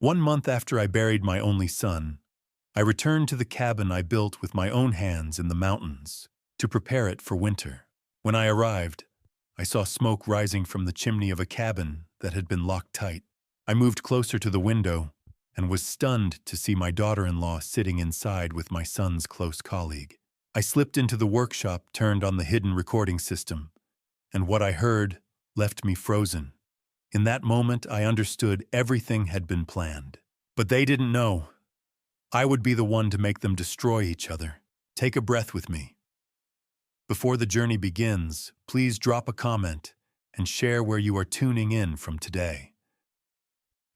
1 month after I buried my only son, I returned to the cabin I built with my own hands in the mountains to prepare it for winter. When I arrived, I saw smoke rising from the chimney of a cabin that had been locked tight. I moved closer to the window and was stunned to see my daughter-in-law sitting inside with my son's close colleague. I slipped into the workshop, turned on the hidden recording system, and what I heard left me frozen. In that moment, I understood everything had been planned. But they didn't know. I would be the one to make them destroy each other. Take a breath with me. Before the journey begins, please drop a comment and share where you are tuning in from today.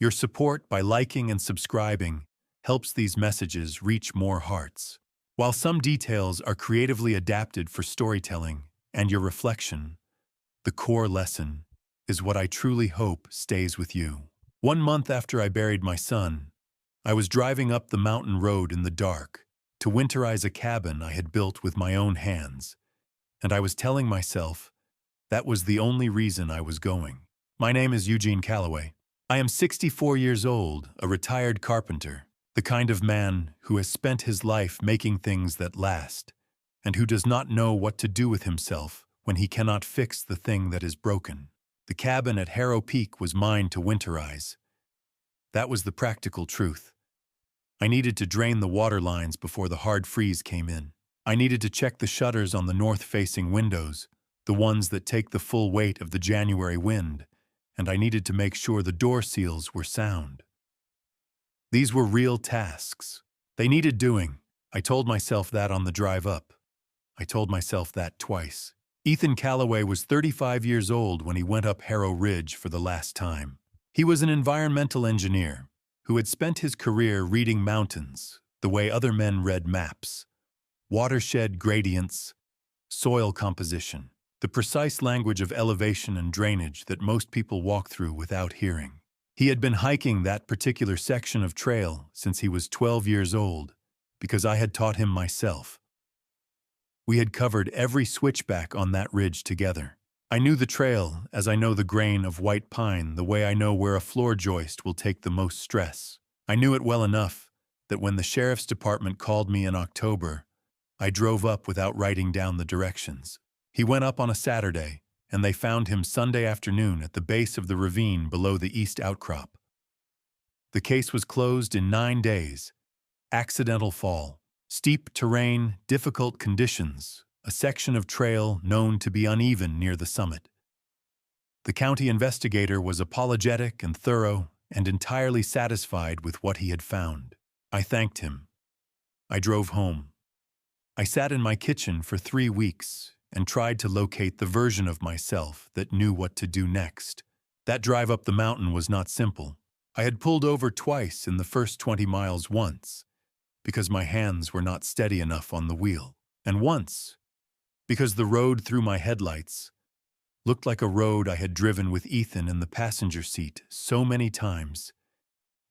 Your support by liking and subscribing helps these messages reach more hearts. While some details are creatively adapted for storytelling and your reflection, the core lesson is what I truly hope stays with you. 1 month after I buried my son, I was driving up the mountain road in the dark to winterize a cabin I had built with my own hands, and I was telling myself that was the only reason I was going. My name is Eugene Calloway. I am 64 years old, a retired carpenter, the kind of man who has spent his life making things that last, and who does not know what to do with himself when he cannot fix the thing that is broken. The cabin at Harrow Peak was mine to winterize. That was the practical truth. I needed to drain the water lines before the hard freeze came in. I needed to check the shutters on the north-facing windows, the ones that take the full weight of the January wind, and I needed to make sure the door seals were sound. These were real tasks. They needed doing. I told myself that on the drive up. I told myself that twice. Ethan Calloway was 35 years old when he went up Harrow Ridge for the last time. He was an environmental engineer who had spent his career reading mountains the way other men read maps. Watershed gradients, soil composition, the precise language of elevation and drainage that most people walk through without hearing. He had been hiking that particular section of trail since he was 12 years old, because I had taught him myself. We had covered every switchback on that ridge together. I knew the trail as I know the grain of white pine, the way I know where a floor joist will take the most stress. I knew it well enough that when the sheriff's department called me in October, I drove up without writing down the directions. He went up on a Saturday, and they found him Sunday afternoon at the base of the ravine below the east outcrop. The case was closed in 9 days. Accidental fall. Steep terrain, difficult conditions, a section of trail known to be uneven near the summit. The county investigator was apologetic and thorough and entirely satisfied with what he had found. I thanked him. I drove home. I sat in my kitchen for 3 weeks and tried to locate the version of myself that knew what to do next. That drive up the mountain was not simple. I had pulled over twice in the first 20 miles once, because my hands were not steady enough on the wheel, and once, because the road through my headlights looked like a road I had driven with Ethan in the passenger seat so many times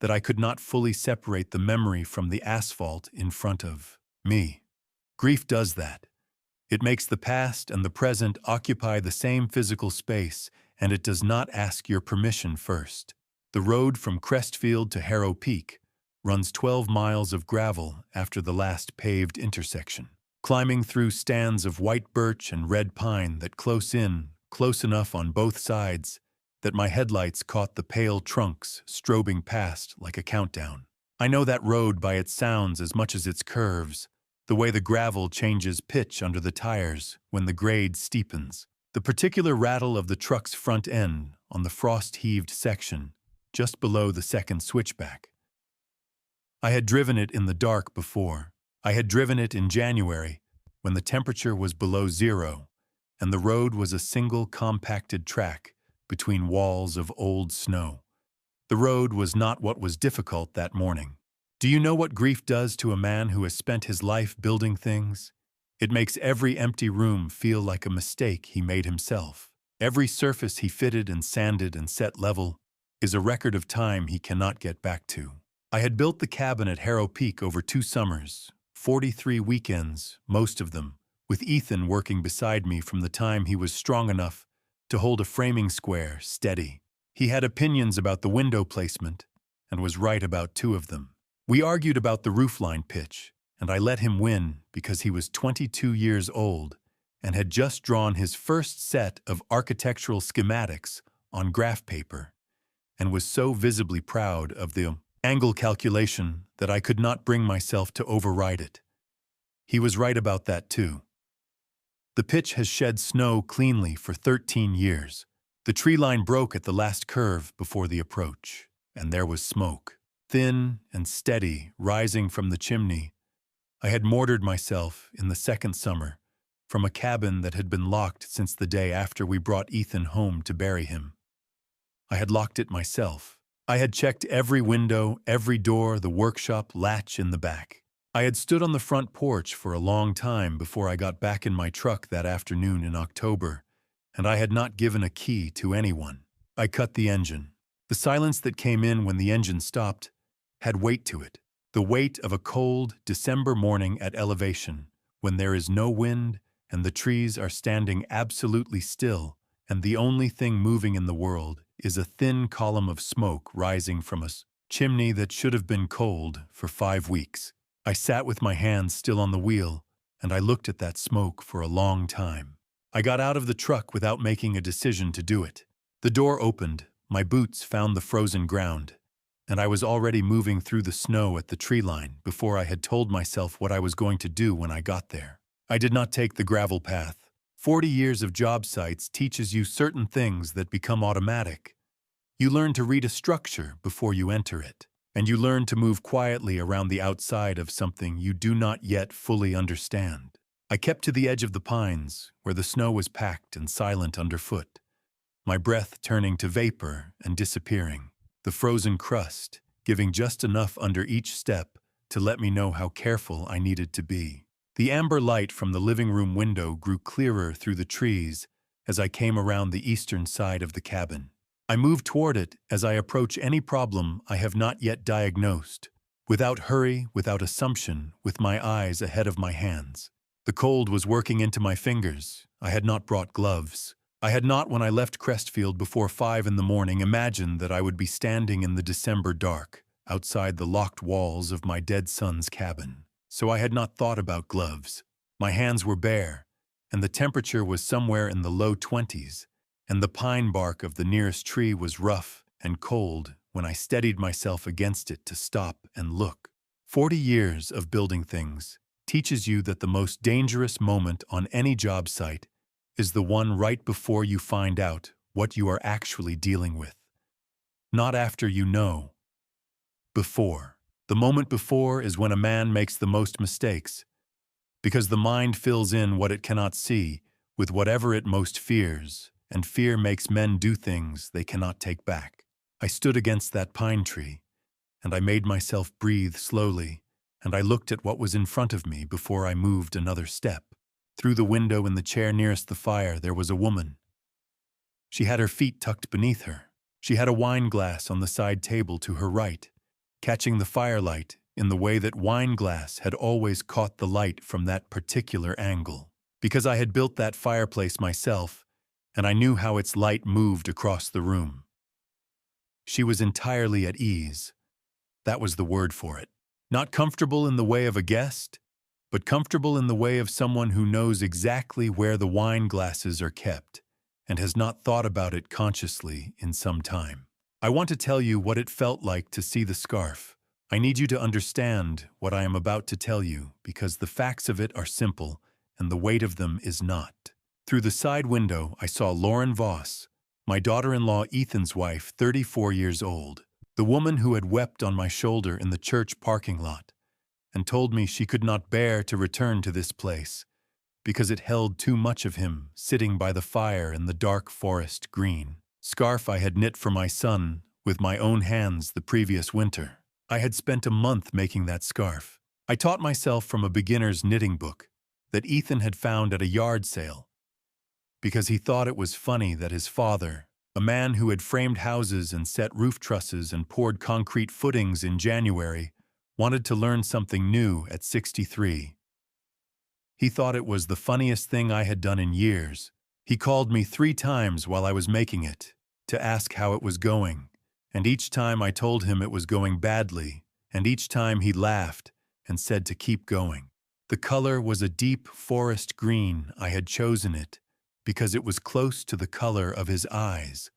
that I could not fully separate the memory from the asphalt in front of me. Grief does that. It makes the past and the present occupy the same physical space, and it does not ask your permission first. The road from Crestfield to Harrow Peak runs 12 miles of gravel after the last paved intersection, climbing through stands of white birch and red pine that close enough on both sides that my headlights caught the pale trunks strobing past like a countdown. I know that road by its sounds as much as its curves, the way the gravel changes pitch under the tires when the grade steepens, the particular rattle of the truck's front end on the frost-heaved section just below the second switchback. I had driven it in the dark before. I had driven it in January, when the temperature was below zero, and the road was a single compacted track between walls of old snow. The road was not what was difficult that morning. Do you know what grief does to a man who has spent his life building things? It makes every empty room feel like a mistake he made himself. Every surface he fitted and sanded and set level is a record of time he cannot get back to. I had built the cabin at Harrow Peak over 2 summers, 43 weekends, most of them, with Ethan working beside me from the time he was strong enough to hold a framing square steady. He had opinions about the window placement, and was right about two of them. We argued about the roofline pitch, and I let him win because he was 22 years old and had just drawn his first set of architectural schematics on graph paper, and was so visibly proud of the angle calculation that I could not bring myself to override it. He was right about that too. The pitch has shed snow cleanly for 13 years. The tree line broke at the last curve before the approach, and there was smoke, thin and steady, rising from the chimney. I had mortared myself in the second summer from a cabin that had been locked since the day after we brought Ethan home to bury him. I had locked it myself. I had checked every window, every door, the workshop latch in the back. I had stood on the front porch for a long time before I got back in my truck that afternoon in October, and I had not given a key to anyone. I cut the engine. The silence that came in when the engine stopped had weight to it, the weight of a cold December morning at elevation, when there is no wind and the trees are standing absolutely still, and the only thing moving in the world is a thin column of smoke rising from a chimney that should have been cold for 5 weeks. I sat with my hands still on the wheel, and I looked at that smoke for a long time. I got out of the truck without making a decision to do it. The door opened, my boots found the frozen ground, and I was already moving through the snow at the tree line before I had told myself what I was going to do when I got there. I did not take the gravel path. 40 years of job sites teaches you certain things that become automatic. You learn to read a structure before you enter it, and you learn to move quietly around the outside of something you do not yet fully understand. I kept to the edge of the pines, where the snow was packed and silent underfoot, my breath turning to vapor and disappearing, the frozen crust giving just enough under each step to let me know how careful I needed to be. The amber light from the living room window grew clearer through the trees as I came around the eastern side of the cabin. I move toward it as I approach any problem I have not yet diagnosed, without hurry, without assumption, with my eyes ahead of my hands. The cold was working into my fingers. I had not brought gloves. I had not, when I left Crestfield before 5 in the morning, imagined that I would be standing in the December dark, outside the locked walls of my dead son's cabin. So I had not thought about gloves. My hands were bare, and the temperature was somewhere in the low 20s, and the pine bark of the nearest tree was rough and cold when I steadied myself against it to stop and look. 40 years of building things teaches you that the most dangerous moment on any job site is the one right before you find out what you are actually dealing with. Not after you know. Before. The moment before is when a man makes the most mistakes, because the mind fills in what it cannot see with whatever it most fears, and fear makes men do things they cannot take back. I stood against that pine tree, and I made myself breathe slowly, and I looked at what was in front of me before I moved another step. Through the window in the chair nearest the fire there was a woman. She had her feet tucked beneath her. She had a wine glass on the side table to her right, catching the firelight in the way that wine glass had always caught the light from that particular angle. Because I had built that fireplace myself, and I knew how its light moved across the room. She was entirely at ease. That was the word for it. Not comfortable in the way of a guest, but comfortable in the way of someone who knows exactly where the wine glasses are kept and has not thought about it consciously in some time. I want to tell you what it felt like to see the scarf. I need you to understand what I am about to tell you because the facts of it are simple and the weight of them is not. Through the side window, I saw Lauren Voss, my daughter-in-law Ethan's wife, 34 years old, the woman who had wept on my shoulder in the church parking lot and told me she could not bear to return to this place because it held too much of him sitting by the fire in the dark forest green. Scarf I had knit for my son with my own hands the previous winter. I had spent a month making that scarf. I taught myself from a beginner's knitting book that Ethan had found at a yard sale because he thought it was funny that his father, a man who had framed houses and set roof trusses and poured concrete footings in January, wanted to learn something new at 63. He thought it was the funniest thing I had done in years. He called me 3 times while I was making it to ask how it was going And each time I told him it was going badly, and each time he laughed and said to keep going. The color was a deep forest green. I had chosen it because it was close to the color of his eyes,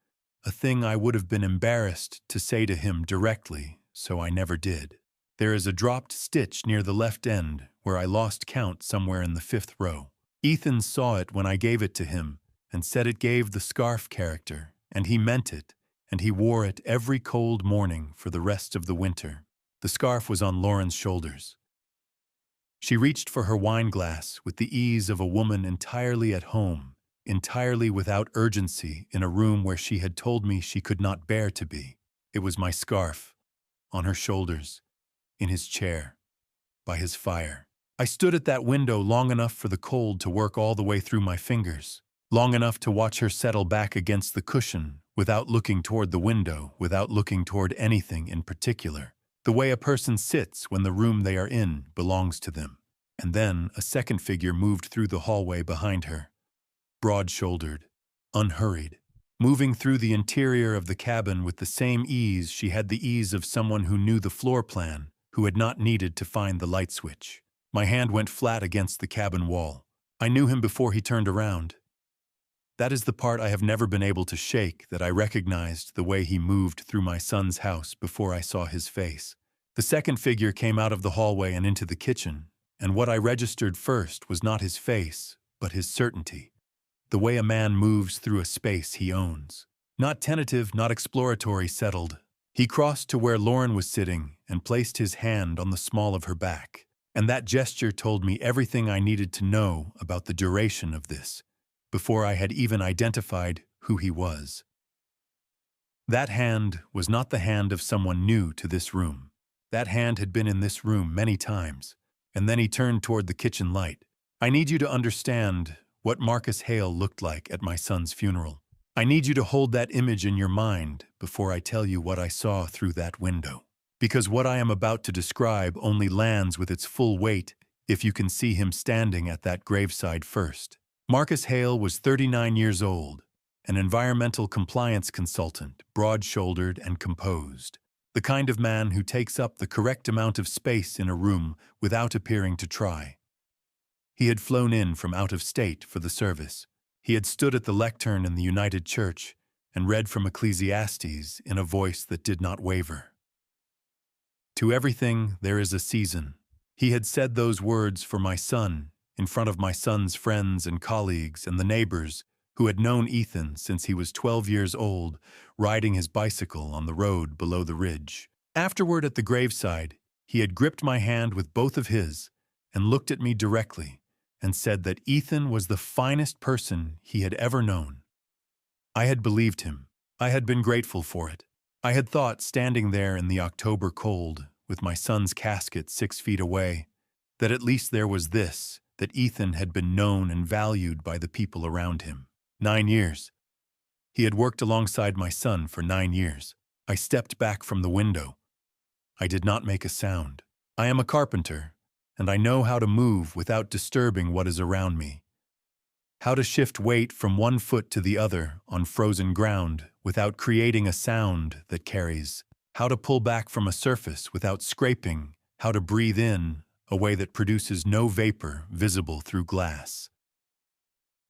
a thing I would have been embarrassed to say to him directly, so I never did. There is a dropped stitch near the left end where I lost count somewhere in the 5th row. Ethan saw it when I gave it to him and said it gave the scarf character, and he meant it, and he wore it every cold morning for the rest of the winter. The scarf was on Lauren's shoulders. She reached for her wine glass with the ease of a woman entirely at home, entirely without urgency in a room where she had told me she could not bear to be. It was my scarf, on her shoulders, in his chair, by his fire. I stood at that window long enough for the cold to work all the way through my fingers, long enough to watch her settle back against the cushion, without looking toward the window, without looking toward anything in particular. The way a person sits when the room they are in belongs to them. And then a second figure moved through the hallway behind her, broad-shouldered, unhurried, moving through the interior of the cabin with the same ease she had the ease of someone who knew the floor plan, who had not needed to find the light switch. My hand went flat against the cabin wall. I knew him before he turned around. That is the part I have never been able to shake, that I recognized the way he moved through my son's house before I saw his face. The second figure came out of the hallway and into the kitchen, and what I registered first was not his face, but his certainty. The way a man moves through a space he owns. Not tentative, not exploratory, settled. He crossed to where Lauren was sitting and placed his hand on the small of her back, and that gesture told me everything I needed to know about the duration of this, before I had even identified who he was. That hand was not the hand of someone new to this room. That hand had been in this room many times, and then he turned toward the kitchen light. I need you to understand what Marcus Hale looked like at my son's funeral. I need you to hold that image in your mind before I tell you what I saw through that window. Because what I am about to describe only lands with its full weight if you can see him standing at that graveside first. Marcus Hale was 39 years old, an environmental compliance consultant, broad-shouldered and composed. The kind of man who takes up the correct amount of space in a room without appearing to try. He had flown in from out of state for the service. He had stood at the lectern in the United Church and read from Ecclesiastes in a voice that did not waver. To everything there is a season. He had said those words for my son, in front of my son's friends and colleagues and the neighbors who had known Ethan since he was 12 years old, riding his bicycle on the road below the ridge. Afterward at the graveside, he had gripped my hand with both of his and looked at me directly and said that Ethan was the finest person he had ever known. I had believed him. I had been grateful for it. I had thought, standing there in the October cold, with my son's casket 6 feet away, that at least there was this, that Ethan had been known and valued by the people around him. 9 years. He had worked alongside my son for 9 years. I stepped back from the window. I did not make a sound. I am a carpenter, and I know how to move without disturbing what is around me. How to shift weight from one foot to the other on frozen ground without creating a sound that carries. How to pull back from a surface without scraping. How to breathe in a way that produces no vapor visible through glass.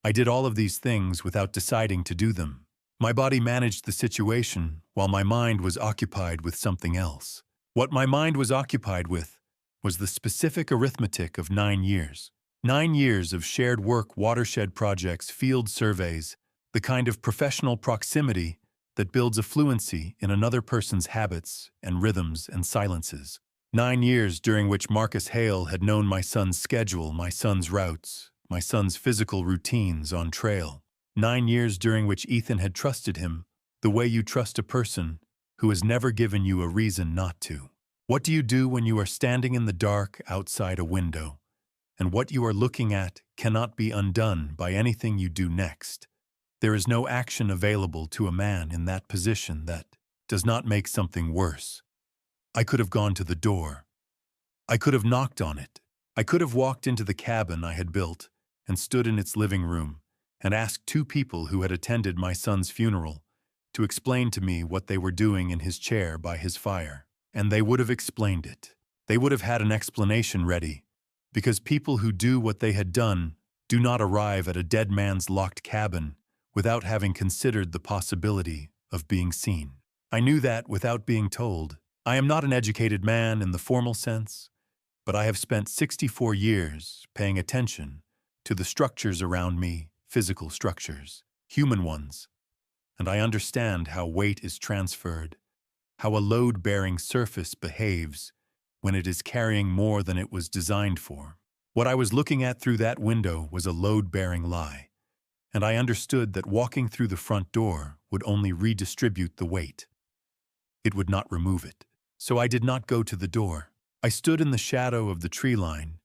I did all of these things without deciding to do them. My body managed the situation while my mind was occupied with something else. What my mind was occupied with was the specific arithmetic of 9 years. 9 years of shared work, watershed projects, field surveys, the kind of professional proximity that builds a fluency in another person's habits and rhythms and silences. 9 years during which Marcus Hale had known my son's schedule, my son's routes, my son's physical routines on trail. 9 years during which Ethan had trusted him the way you trust a person who has never given you a reason not to. What do you do when you are standing in the dark outside a window, and what you are looking at cannot be undone by anything you do next? There is no action available to a man in that position that does not make something worse. I could have gone to the door. I could have knocked on it. I could have walked into the cabin I had built and stood in its living room and asked 2 people who had attended my son's funeral to explain to me what they were doing in his chair by his fire. And they would have explained it. They would have had an explanation ready, because people who do what they had done do not arrive at a dead man's locked cabin without having considered the possibility of being seen. I knew that without being told. I am not an educated man in the formal sense, but I have spent 64 years paying attention to the structures around me, physical structures, human ones, and I understand how weight is transferred, how a load-bearing surface behaves when it is carrying more than it was designed for. What I was looking at through that window was a load-bearing lie, and I understood that walking through the front door would only redistribute the weight. It would not remove it. So I did not go to the door. I stood in the shadow of the tree line,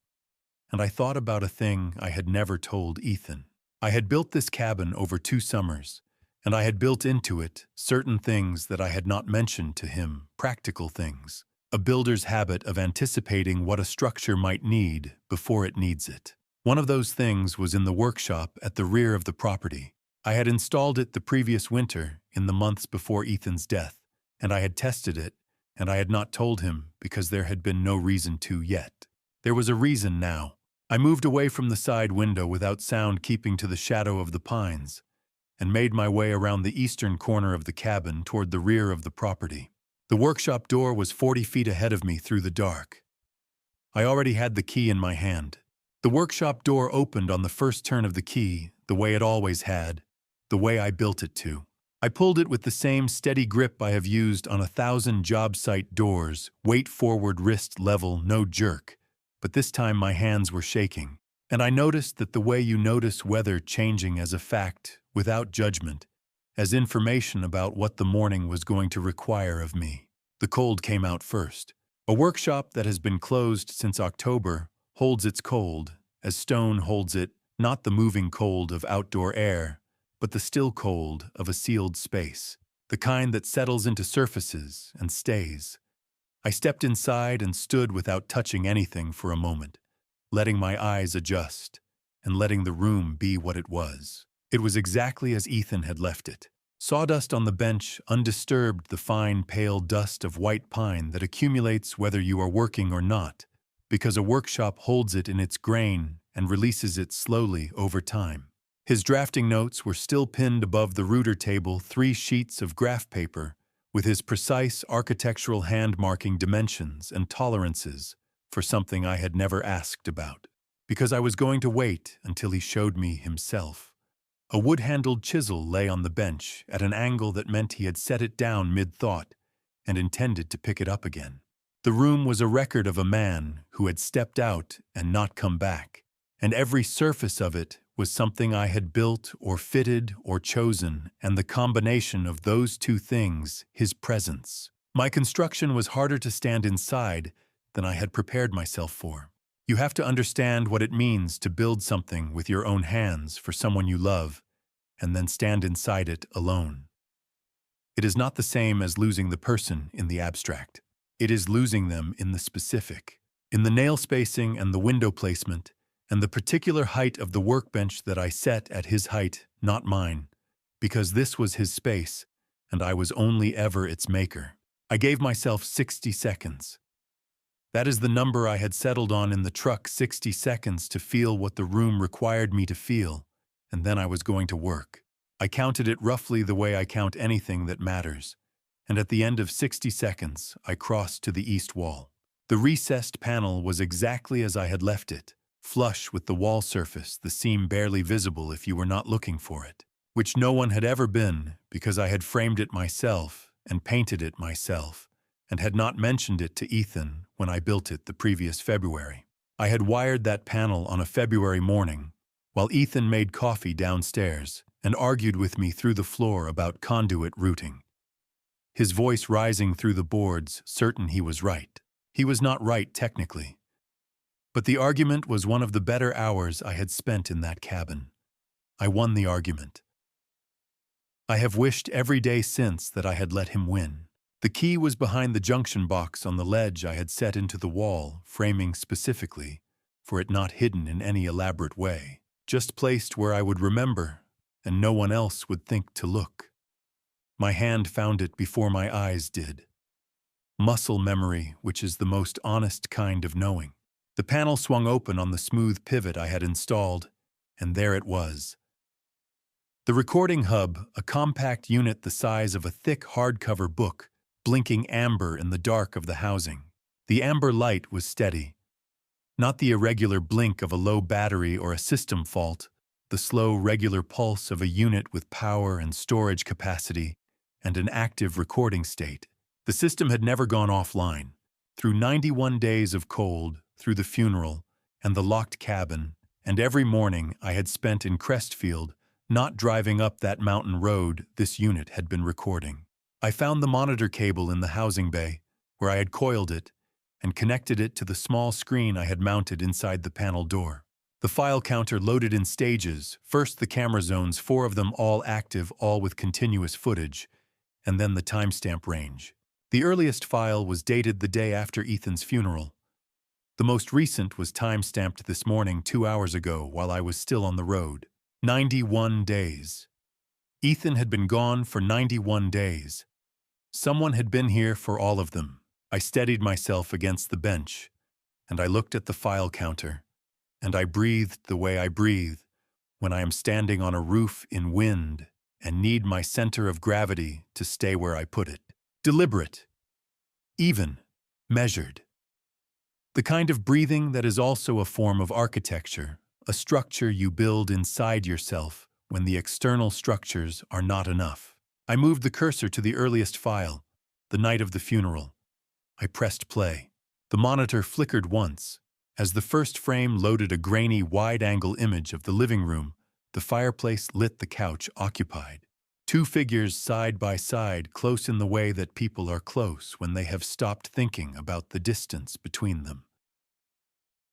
and I thought about a thing I had never told Ethan. I had built this cabin over 2 summers, and I had built into it certain things that I had not mentioned to him, practical things, a builder's habit of anticipating what a structure might need before it needs it. One of those things was in the workshop at the rear of the property. I had installed it the previous winter in the months before Ethan's death, and I had tested it, and I had not told him because there had been no reason to yet. There was a reason now. I moved away from the side window without sound, keeping to the shadow of the pines, and made my way around the eastern corner of the cabin toward the rear of the property. The workshop door was 40 feet ahead of me through the dark. I already had the key in my hand. The workshop door opened on the first turn of the key, the way it always had, the way I built it to. I pulled it with the same steady grip I have used on 1,000 job site doors, weight forward, wrist level, no jerk, but this time my hands were shaking. And I noticed that the way you notice weather changing as a fact, without judgment, as information about what the morning was going to require of me. The cold came out first. A workshop that has been closed since October holds its cold, as stone holds it, not the moving cold of outdoor air, but the still cold of a sealed space, the kind that settles into surfaces and stays. I stepped inside and stood without touching anything for a moment, letting my eyes adjust and letting the room be what it was. It was exactly as Ethan had left it. Sawdust on the bench, undisturbed, the fine, pale dust of white pine that accumulates whether you are working or not, because a workshop holds it in its grain and releases it slowly over time. His drafting notes were still pinned above the router table, 3 sheets of graph paper, with his precise architectural hand-marking dimensions and tolerances for something I had never asked about, because I was going to wait until he showed me himself. A wood-handled chisel lay on the bench at an angle that meant he had set it down mid-thought and intended to pick it up again. The room was a record of a man who had stepped out and not come back, and every surface of it was something I had built or fitted or chosen, and the combination of those 2 things, his presence. My construction was harder to stand inside than I had prepared myself for. You have to understand what it means to build something with your own hands for someone you love, and then stand inside it alone. It is not the same as losing the person in the abstract. It is losing them in the specific, in the nail spacing and the window placement, and the particular height of the workbench that I set at his height, not mine, because this was his space, and I was only ever its maker. I gave myself 60 seconds. That is the number I had settled on in the truck, 60 seconds to feel what the room required me to feel, and then I was going to work. I counted it roughly the way I count anything that matters, and at the end of 60 seconds, I crossed to the east wall. The recessed panel was exactly as I had left it, flush with the wall surface, the seam barely visible if you were not looking for it, which no one had ever been because I had framed it myself and painted it myself, and had not mentioned it to Ethan when I built it the previous February. I had wired that panel on a February morning, while Ethan made coffee downstairs and argued with me through the floor about conduit routing. His voice rising through the boards, certain he was right. He was not right technically, but the argument was one of the better hours I had spent in that cabin. I won the argument. I have wished every day since that I had let him win. The key was behind the junction box on the ledge I had set into the wall, framing specifically, for it not hidden in any elaborate way, just placed where I would remember, and no one else would think to look. My hand found it before my eyes did. Muscle memory, which is the most honest kind of knowing. The panel swung open on the smooth pivot I had installed, and there it was. The recording hub, a compact unit the size of a thick hardcover book, blinking amber in the dark of the housing. The amber light was steady. Not the irregular blink of a low battery or a system fault, the slow, regular pulse of a unit with power and storage capacity and an active recording state. The system had never gone offline. Through 91 days of cold, through the funeral, and the locked cabin, and every morning I had spent in Crestfield, not driving up that mountain road, this unit had been recording. I found the monitor cable in the housing bay, where I had coiled it, and connected it to the small screen I had mounted inside the panel door. The file counter loaded in stages, first the camera zones, 4 of them all active, all with continuous footage, and then the timestamp range. The earliest file was dated the day after Ethan's funeral. The most recent was time-stamped this morning 2 hours ago while I was still on the road. 91 days. Ethan had been gone for 91 days. Someone had been here for all of them. I steadied myself against the bench, and I looked at the file counter, and I breathed the way I breathe when I am standing on a roof in wind and need my center of gravity to stay where I put it. Deliberate, even, measured. The kind of breathing that is also a form of architecture, a structure you build inside yourself when the external structures are not enough. I moved the cursor to the earliest file, the night of the funeral. I pressed play. The monitor flickered once. As the first frame loaded a grainy, wide-angle image of the living room, the fireplace lit the couch occupied. 2 figures side by side, close in the way that people are close when they have stopped thinking about the distance between them.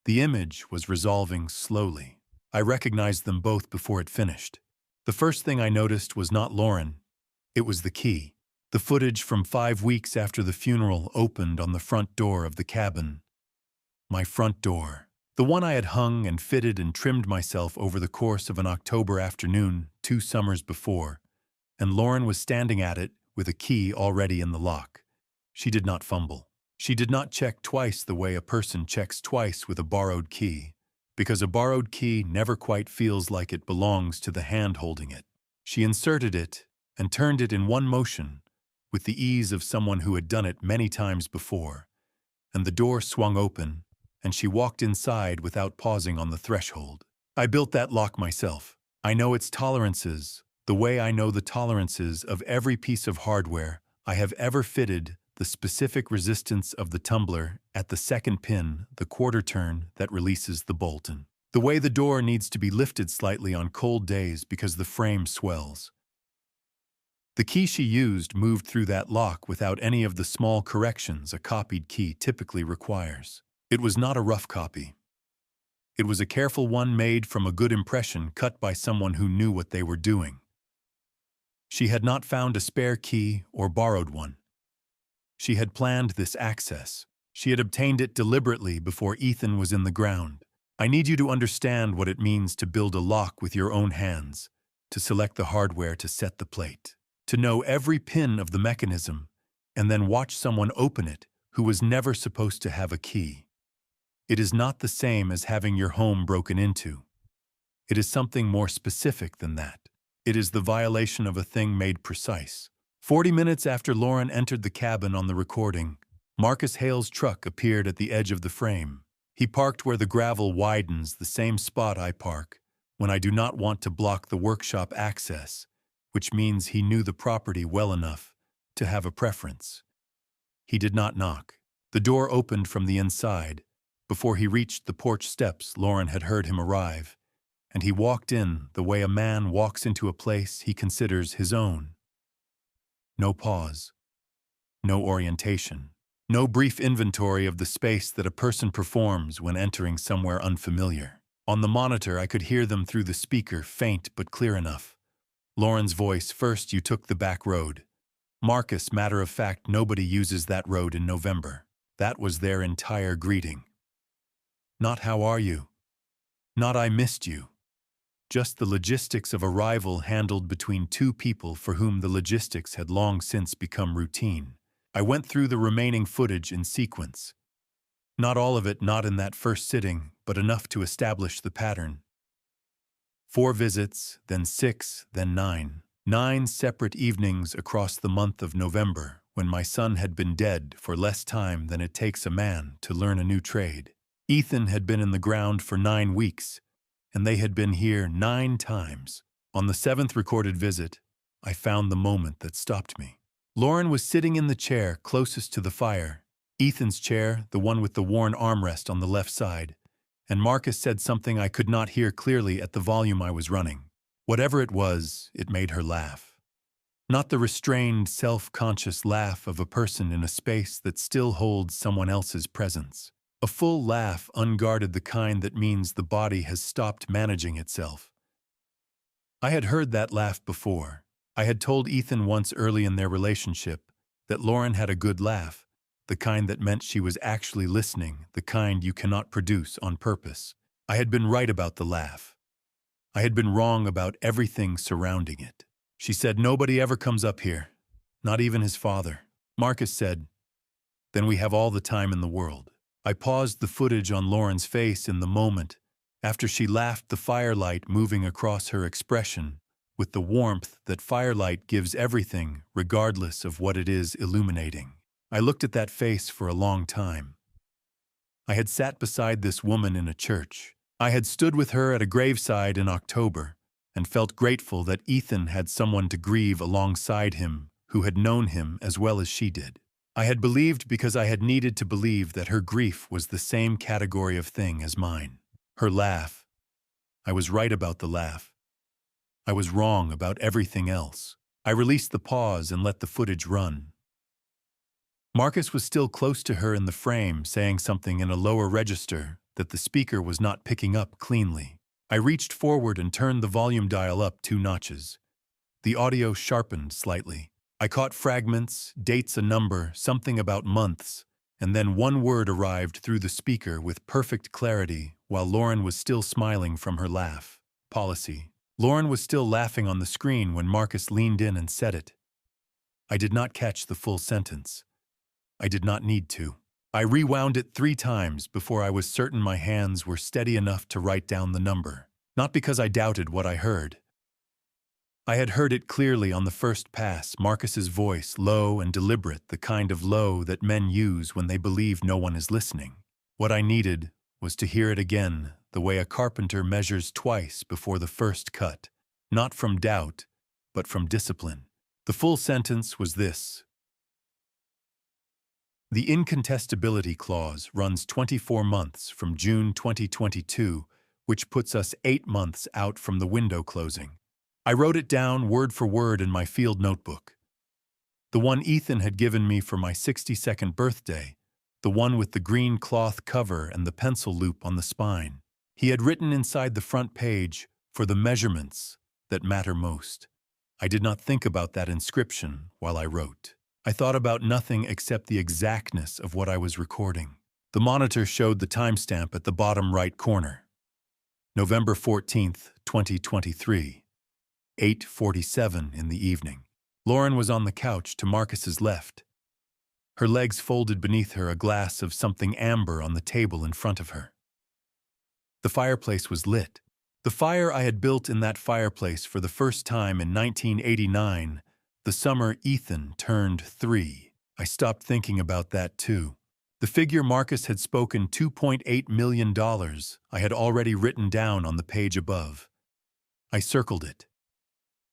The image was resolving slowly. I recognized them both before it finished. The first thing I noticed was not Lauren. It was the key. The footage from 5 weeks after the funeral opened on the front door of the cabin. My front door. The one I had hung and fitted and trimmed myself over the course of an October afternoon 2 summers before, and Lauren was standing at it with a key already in the lock. She did not fumble. She did not check twice the way a person checks twice with a borrowed key, because a borrowed key never quite feels like it belongs to the hand holding it. She inserted it and turned it in one motion, with the ease of someone who had done it many times before, and the door swung open, and she walked inside without pausing on the threshold. I built that lock myself. I know its tolerances, the way I know the tolerances of every piece of hardware I have ever fitted, the specific resistance of the tumbler at the second pin, the quarter turn that releases the bolt, and the way the door needs to be lifted slightly on cold days because the frame swells. The key she used moved through that lock without any of the small corrections a copied key typically requires. It was not a rough copy. It was a careful one made from a good impression cut by someone who knew what they were doing. She had not found a spare key or borrowed one. She had planned this access. She had obtained it deliberately before Ethan was in the ground. I need you to understand what it means to build a lock with your own hands, to select the hardware to set the plate, to know every pin of the mechanism, and then watch someone open it who was never supposed to have a key. It is not the same as having your home broken into. It is something more specific than that. It is the violation of a thing made precise. 40 minutes after Lauren entered the cabin on the recording, Marcus Hale's truck appeared at the edge of the frame. He parked where the gravel widens, the same spot I park when I do not want to block the workshop access, which means he knew the property well enough to have a preference. He did not knock. The door opened from the inside. Before he reached the porch steps, Lauren had heard him arrive, and he walked in the way a man walks into a place he considers his own. No pause. No orientation. No brief inventory of the space that a person performs when entering somewhere unfamiliar. On the monitor, I could hear them through the speaker, faint but clear enough. Lauren's voice: "First, you took the back road. Marcus, matter of fact, nobody uses that road in November." That was their entire greeting. Not "how are you?" Not "I missed you." just the logistics of arrival handled between two people for whom the logistics had long since become routine. I went through the remaining footage in sequence. Not all of it, not in that first sitting, but enough to establish the pattern. 4 visits, then 6, then 9. 9 separate evenings across the month of November, when my son had been dead for less time than it takes a man to learn a new trade. Ethan had been in the ground for 9 weeks, and they had been here 9 times. On the 7th recorded visit, I found the moment that stopped me. Lauren was sitting in the chair closest to the fire, Ethan's chair, the one with the worn armrest on the left side, and Marcus said something I could not hear clearly at the volume I was running. Whatever it was, it made her laugh. Not the restrained, self-conscious laugh of a person in a space that still holds someone else's presence. A full laugh, unguarded, the kind that means the body has stopped managing itself. I had heard that laugh before. I had told Ethan once early in their relationship that Lauren had a good laugh, the kind that meant she was actually listening, the kind you cannot produce on purpose. I had been right about the laugh. I had been wrong about everything surrounding it. She said, "Nobody ever comes up here, not even his father." Marcus said, "Then we have all the time in the world." I paused the footage on Lauren's face in the moment, after she laughed, the firelight moving across her expression, with the warmth that firelight gives everything, regardless of what it is illuminating. I looked at that face for a long time. I had sat beside this woman in a church. I had stood with her at a graveside in October, and felt grateful that Ethan had someone to grieve alongside him who had known him as well as she did. I had believed because I had needed to believe that her grief was the same category of thing as mine. Her laugh. I was right about the laugh. I was wrong about everything else. I released the pause and let the footage run. Marcus was still close to her in the frame, saying something in a lower register that the speaker was not picking up cleanly. I reached forward and turned the volume dial up 2 notches. The audio sharpened slightly. I caught fragments, dates, a number, something about months, and then one word arrived through the speaker with perfect clarity while Lauren was still smiling from her laugh. Policy. Lauren was still laughing on the screen when Marcus leaned in and said it. I did not catch the full sentence. I did not need to. I rewound it 3 times before I was certain my hands were steady enough to write down the number. Not because I doubted what I heard. I had heard it clearly on the first pass, Marcus's voice, low and deliberate, the kind of low that men use when they believe no one is listening. What I needed was to hear it again, the way a carpenter measures twice before the first cut, not from doubt, but from discipline. The full sentence was this. The incontestability clause runs 24 months from June 2022, which puts us 8 months out from the window closing. I wrote it down word for word in my field notebook. The one Ethan had given me for my 62nd birthday, the one with the green cloth cover and the pencil loop on the spine. He had written inside the front page, "For the measurements that matter most." I did not think about that inscription while I wrote. I thought about nothing except the exactness of what I was recording. The monitor showed the timestamp at the bottom right corner. November 14th, 2023, 8:47 in the evening. Lauren was on the couch to Marcus's left. Her legs folded beneath her, a glass of something amber on the table in front of her. The fireplace was lit. The fire I had built in that fireplace for the first time in 1989, the summer Ethan turned 3. I stopped thinking about that too. The figure Marcus had spoken, $2.8 million, I had already written down on the page above. I circled it.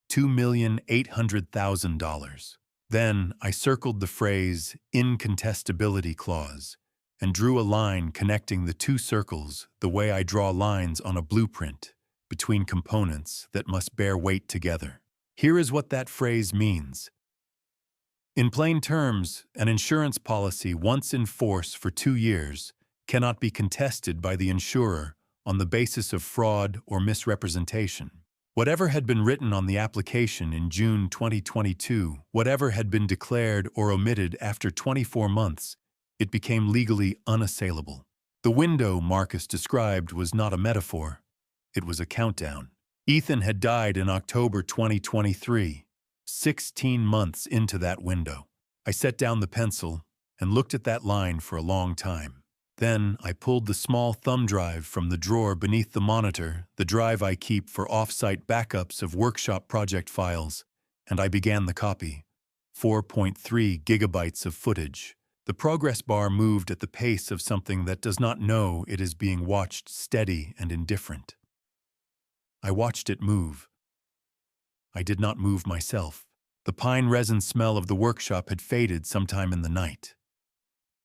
$2,800,000. Then I circled the phrase incontestability clause and drew a line connecting the 2 circles the way I draw lines on a blueprint between components that must bear weight together. Here is what that phrase means. In plain terms, an insurance policy once in force for 2 years cannot be contested by the insurer on the basis of fraud or misrepresentation. Whatever had been written on the application in June 2022, whatever had been declared or omitted after 24 months, it became legally unassailable. The window Marcus described was not a metaphor. It was a countdown. Ethan had died in October 2023, 16 months into that window. I set down the pencil and looked at that line for a long time. Then I pulled the small thumb drive from the drawer beneath the monitor, the drive I keep for off-site backups of workshop project files, and I began the copy. 4.3 gigabytes of footage. The progress bar moved at the pace of something that does not know it is being watched, steady and indifferent. I watched it move. I did not move myself. The pine resin smell of the workshop had faded sometime in the night.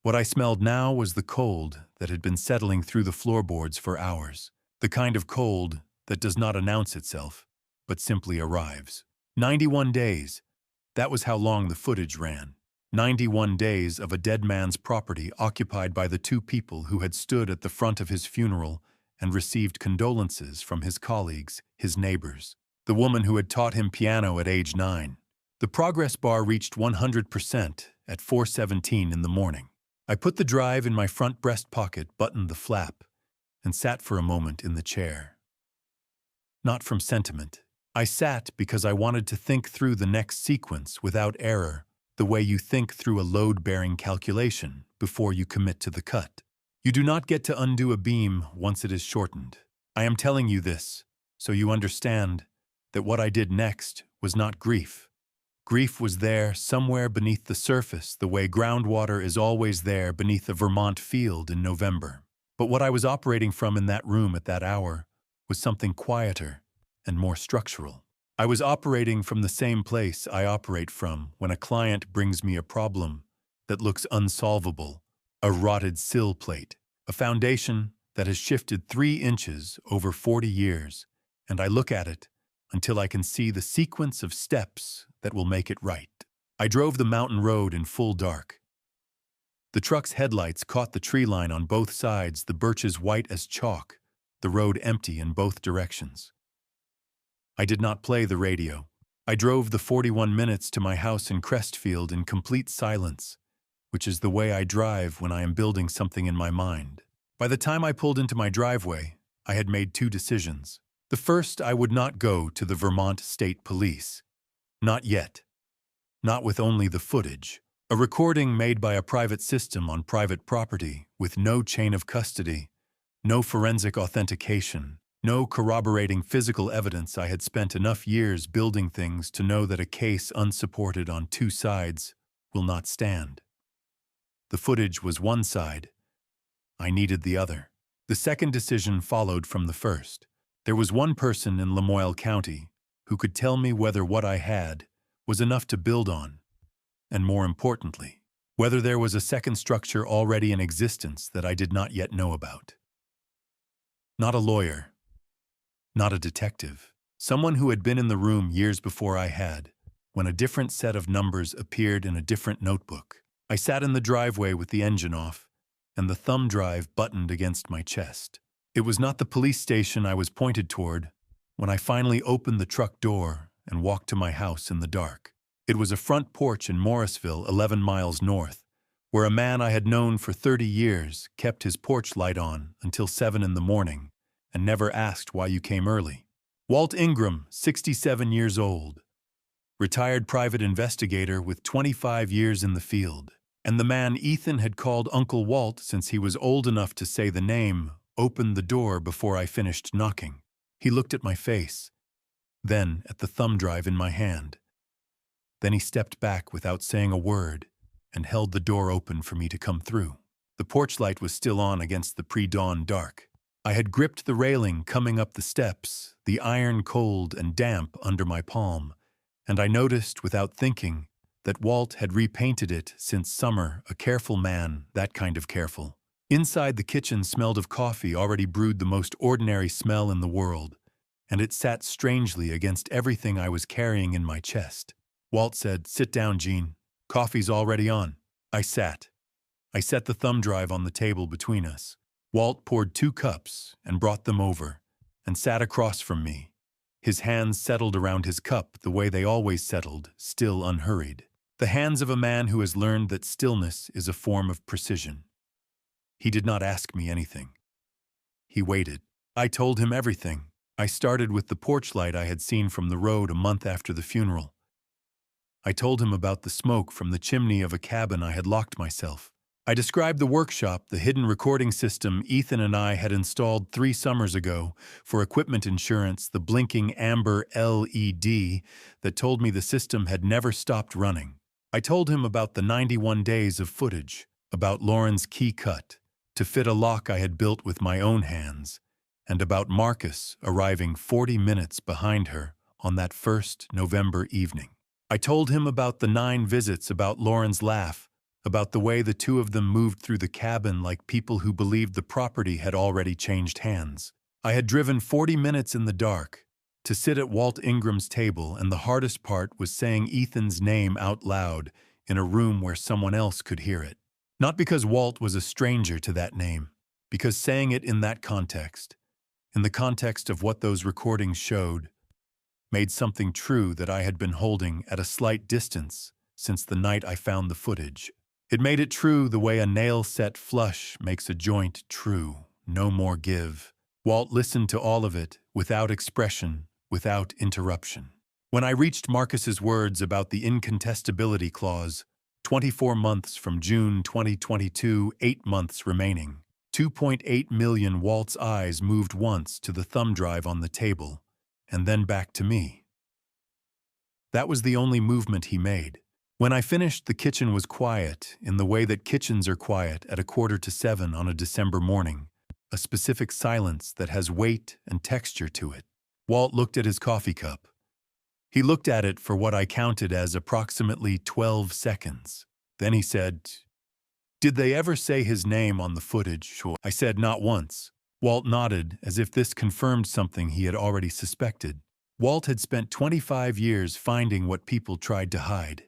What I smelled now was the cold that had been settling through the floorboards for hours. The kind of cold that does not announce itself, but simply arrives. 91 days. That was how long the footage ran. 91 days of a dead man's property occupied by the two people who had stood at the front of his funeral and received condolences from his colleagues, his neighbors. The woman who had taught him piano at age 9. The progress bar reached 100% at 4:17 in the morning. I put the drive in my front breast pocket, buttoned the flap, and sat for a moment in the chair. Not from sentiment. I sat because I wanted to think through the next sequence without error, the way you think through a load-bearing calculation before you commit to the cut. You do not get to undo a beam once it is shortened. I am telling you this so you understand that what I did next was not grief. Grief was there somewhere beneath the surface, the way groundwater is always there beneath a Vermont field in November. But what I was operating from in that room at that hour was something quieter and more structural. I was operating from the same place I operate from when a client brings me a problem that looks unsolvable, a rotted sill plate, a foundation that has shifted 3 inches over 40 years, and I look at it until I can see the sequence of steps that will make it right. I drove the mountain road in full dark. The truck's headlights caught the tree line on both sides, the birches white as chalk, the road empty in both directions. I did not play the radio. I drove the 41 minutes to my house in Crestfield in complete silence, which is the way I drive when I am building something in my mind. By the time I pulled into my driveway, I had made 2 decisions. The first, I would not go to the Vermont State Police. Not yet. Not with only the footage. A recording made by a private system on private property with no chain of custody, no forensic authentication, no corroborating physical evidence. I had spent enough years building things to know that a case unsupported on 2 sides will not stand. The footage was one side. I needed the other. The second decision followed from the first. There was one person in Lamoille County who could tell me whether what I had was enough to build on, and more importantly, whether there was a second structure already in existence that I did not yet know about. Not a lawyer, not a detective, someone who had been in the room years before I had, when a different set of numbers appeared in a different notebook. I sat in the driveway with the engine off and the thumb drive buttoned against my chest. It was not the police station I was pointed toward when I finally opened the truck door and walked to my house in the dark. It was a front porch in Morrisville, 11 miles north, where a man I had known for 30 years kept his porch light on until 7 in the morning and never asked why you came early. Walt Ingram, 67 years old, retired private investigator with 25 years in the field, and the man Ethan had called Uncle Walt since he was old enough to say the name, opened the door before I finished knocking. He looked at my face, then at the thumb drive in my hand. Then he stepped back without saying a word and held the door open for me to come through. The porch light was still on against the pre-dawn dark. I had gripped the railing coming up the steps, the iron cold and damp under my palm, and I noticed without thinking that Walt had repainted it since summer, a careful man, that kind of careful. Inside the kitchen smelled of coffee already brewed, the most ordinary smell in the world, and it sat strangely against everything I was carrying in my chest. Walt said, "Sit down, Gene. Coffee's already on." I sat. I set the thumb drive on the table between us. Walt poured 2 cups and brought them over and sat across from me. His hands settled around his cup the way they always settled, still unhurried. The hands of a man who has learned that stillness is a form of precision. He did not ask me anything. He waited. I told him everything. I started with the porch light I had seen from the road a month after the funeral. I told him about the smoke from the chimney of a cabin I had locked myself. I described the workshop, the hidden recording system Ethan and I had installed 3 summers ago, for equipment insurance, the blinking amber LED that told me the system had never stopped running. I told him about the 91 days of footage, about Lauren's key cut to fit a lock I had built with my own hands, and about Marcus arriving 40 minutes behind her on that first November evening. I told him about the 9 visits, about Lauren's laugh, about the way the 2 of them moved through the cabin like people who believed the property had already changed hands. I had driven 40 minutes in the dark to sit at Walt Ingram's table, and the hardest part was saying Ethan's name out loud in a room where someone else could hear it. Not because Walt was a stranger to that name, because saying it in that context, in the context of what those recordings showed, made something true that I had been holding at a slight distance since the night I found the footage. It made it true the way a nail-set flush makes a joint true, no more give. Walt listened to all of it, without expression, without interruption. When I reached Marcus's words about the incontestability clause, 24 months from June 2022, 8 months remaining, 2.8 million, Walt's eyes moved once to the thumb drive on the table, and then back to me. That was the only movement he made. When I finished, the kitchen was quiet, in the way that kitchens are quiet at 6:45 on a December morning, a specific silence that has weight and texture to it. Walt looked at his coffee cup. He looked at it for what I counted as approximately 12 seconds. Then he said, "Did they ever say his name on the footage?" I said, "Not once." Walt nodded, as if this confirmed something he had already suspected. Walt had spent 25 years finding what people tried to hide.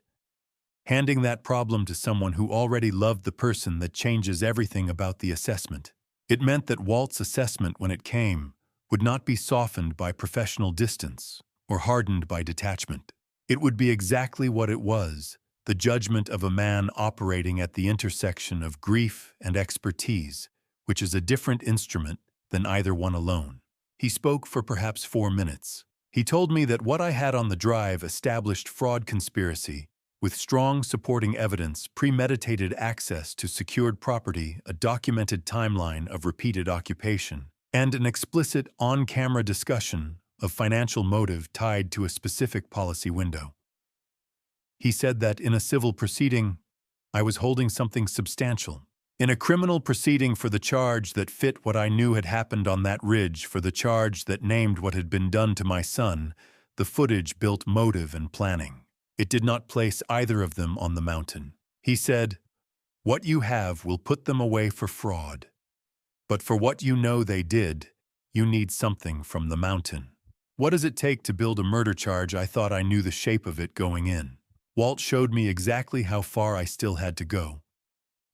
Handing that problem to someone who already loved the person that changes everything about the assessment. It meant that Walt's assessment, when it came, would not be softened by professional distance or hardened by detachment. It would be exactly what it was, the judgment of a man operating at the intersection of grief and expertise, which is a different instrument than either one alone. He spoke for perhaps 4 minutes. He told me that what I had on the drive established fraud conspiracy, with strong supporting evidence, premeditated access to secured property, a documented timeline of repeated occupation, and an explicit on-camera discussion of financial motive tied to a specific policy window. He said that in a civil proceeding, I was holding something substantial. In a criminal proceeding for the charge that fit what I knew had happened on that ridge, for the charge that named what had been done to my son, the footage built motive and planning. It did not place either of them on the mountain. He said, "What you have will put them away for fraud. But for what you know they did, you need something from the mountain." What does it take to build a murder charge? I thought I knew the shape of it going in. Walt showed me exactly how far I still had to go.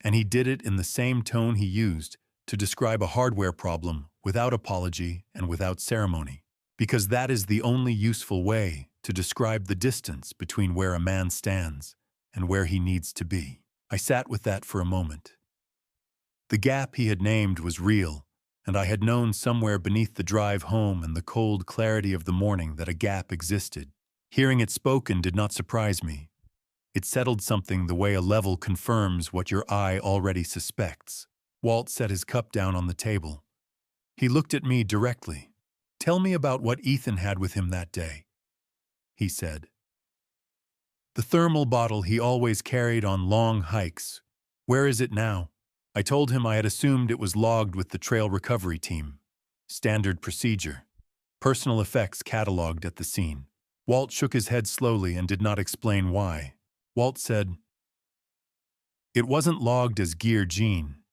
And he did it in the same tone he used to describe a hardware problem, without apology and without ceremony. Because that is the only useful way to describe the distance between where a man stands and where he needs to be. I sat with that for a moment. The gap he had named was real, and I had known somewhere beneath the drive home and the cold clarity of the morning that a gap existed. Hearing it spoken did not surprise me. It settled something the way a level confirms what your eye already suspects. Walt set his cup down on the table. He looked at me directly. "Tell me about what Ethan had with him that day," he said. "The thermal bottle he always carried on long hikes. Where is it now?" I told him I had assumed it was logged with the trail recovery team. Standard procedure. Personal effects cataloged at the scene. Walt shook his head slowly and did not explain why. Walt said, "It wasn't logged as gear, Gene.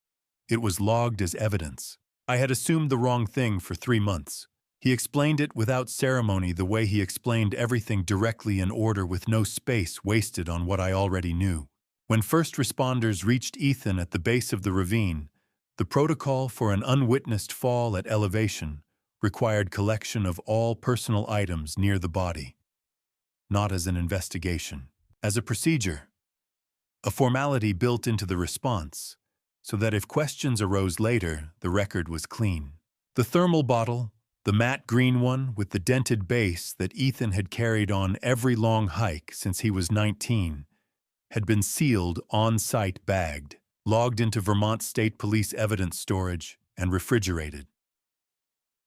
It was logged as evidence." I had assumed the wrong thing for 3 months. He explained it without ceremony, the way he explained everything, directly, in order, with no space wasted on what I already knew. When first responders reached Ethan at the base of the ravine, the protocol for an unwitnessed fall at elevation required collection of all personal items near the body. Not as an investigation, as a procedure. A formality built into the response, so that if questions arose later, the record was clean. The thermal bottle, The matte green one with the dented base that Ethan had carried on every long hike since he was 19 had been sealed, on-site bagged, logged into Vermont State Police evidence storage, and refrigerated.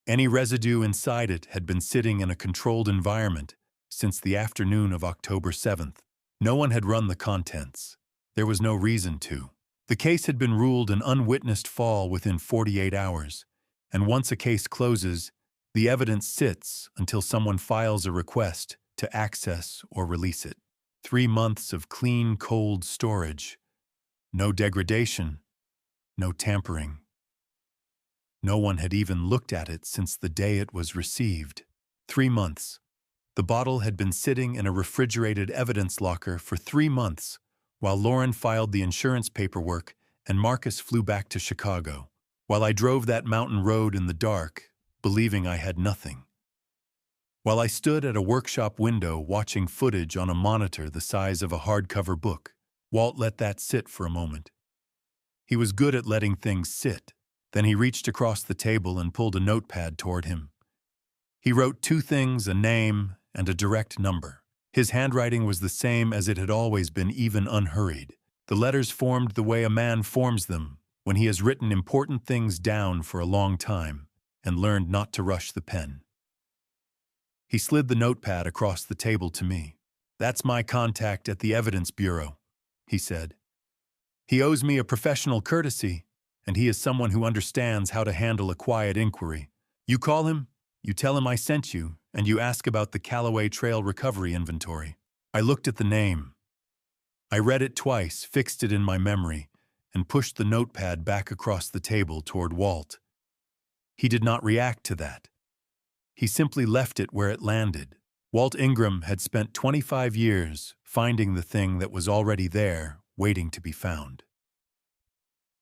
Any residue inside it had been sitting in a controlled environment since the afternoon of October 7th. No one had run the contents. There was no reason to. The case had been ruled an unwitnessed fall within 48 hours, and once a case closes, the evidence sits until someone files a request to access or release it. 3 months of clean, cold storage. No degradation, no tampering. No one had even looked at it since the day it was received. 3 months. The bottle had been sitting in a refrigerated evidence locker for 3 months, while Lauren filed the insurance paperwork and Marcus flew back to Chicago, while I drove that mountain road in the dark, believing I had nothing. While I stood at a workshop window watching footage on a monitor the size of a hardcover book, Walt let that sit for a moment. He was good at letting things sit. Then he reached across the table and pulled a notepad toward him. He wrote 2 things, a name and a direct number. His handwriting was the same as it had always been, even unhurried. The letters formed the way a man forms them when he has written important things down for a long time and learned not to rush the pen. He slid the notepad across the table to me. "That's my contact at the Evidence Bureau," he said. "He owes me a professional courtesy, and he is someone who understands how to handle a quiet inquiry. You call him, you tell him I sent you, and you ask about the Callaway Trail recovery inventory." I looked at the name. I read it twice, fixed it in my memory, and pushed the notepad back across the table toward Walt. He did not react to that. He simply left it where it landed. Walt Ingram had spent 25 years finding the thing that was already there, waiting to be found.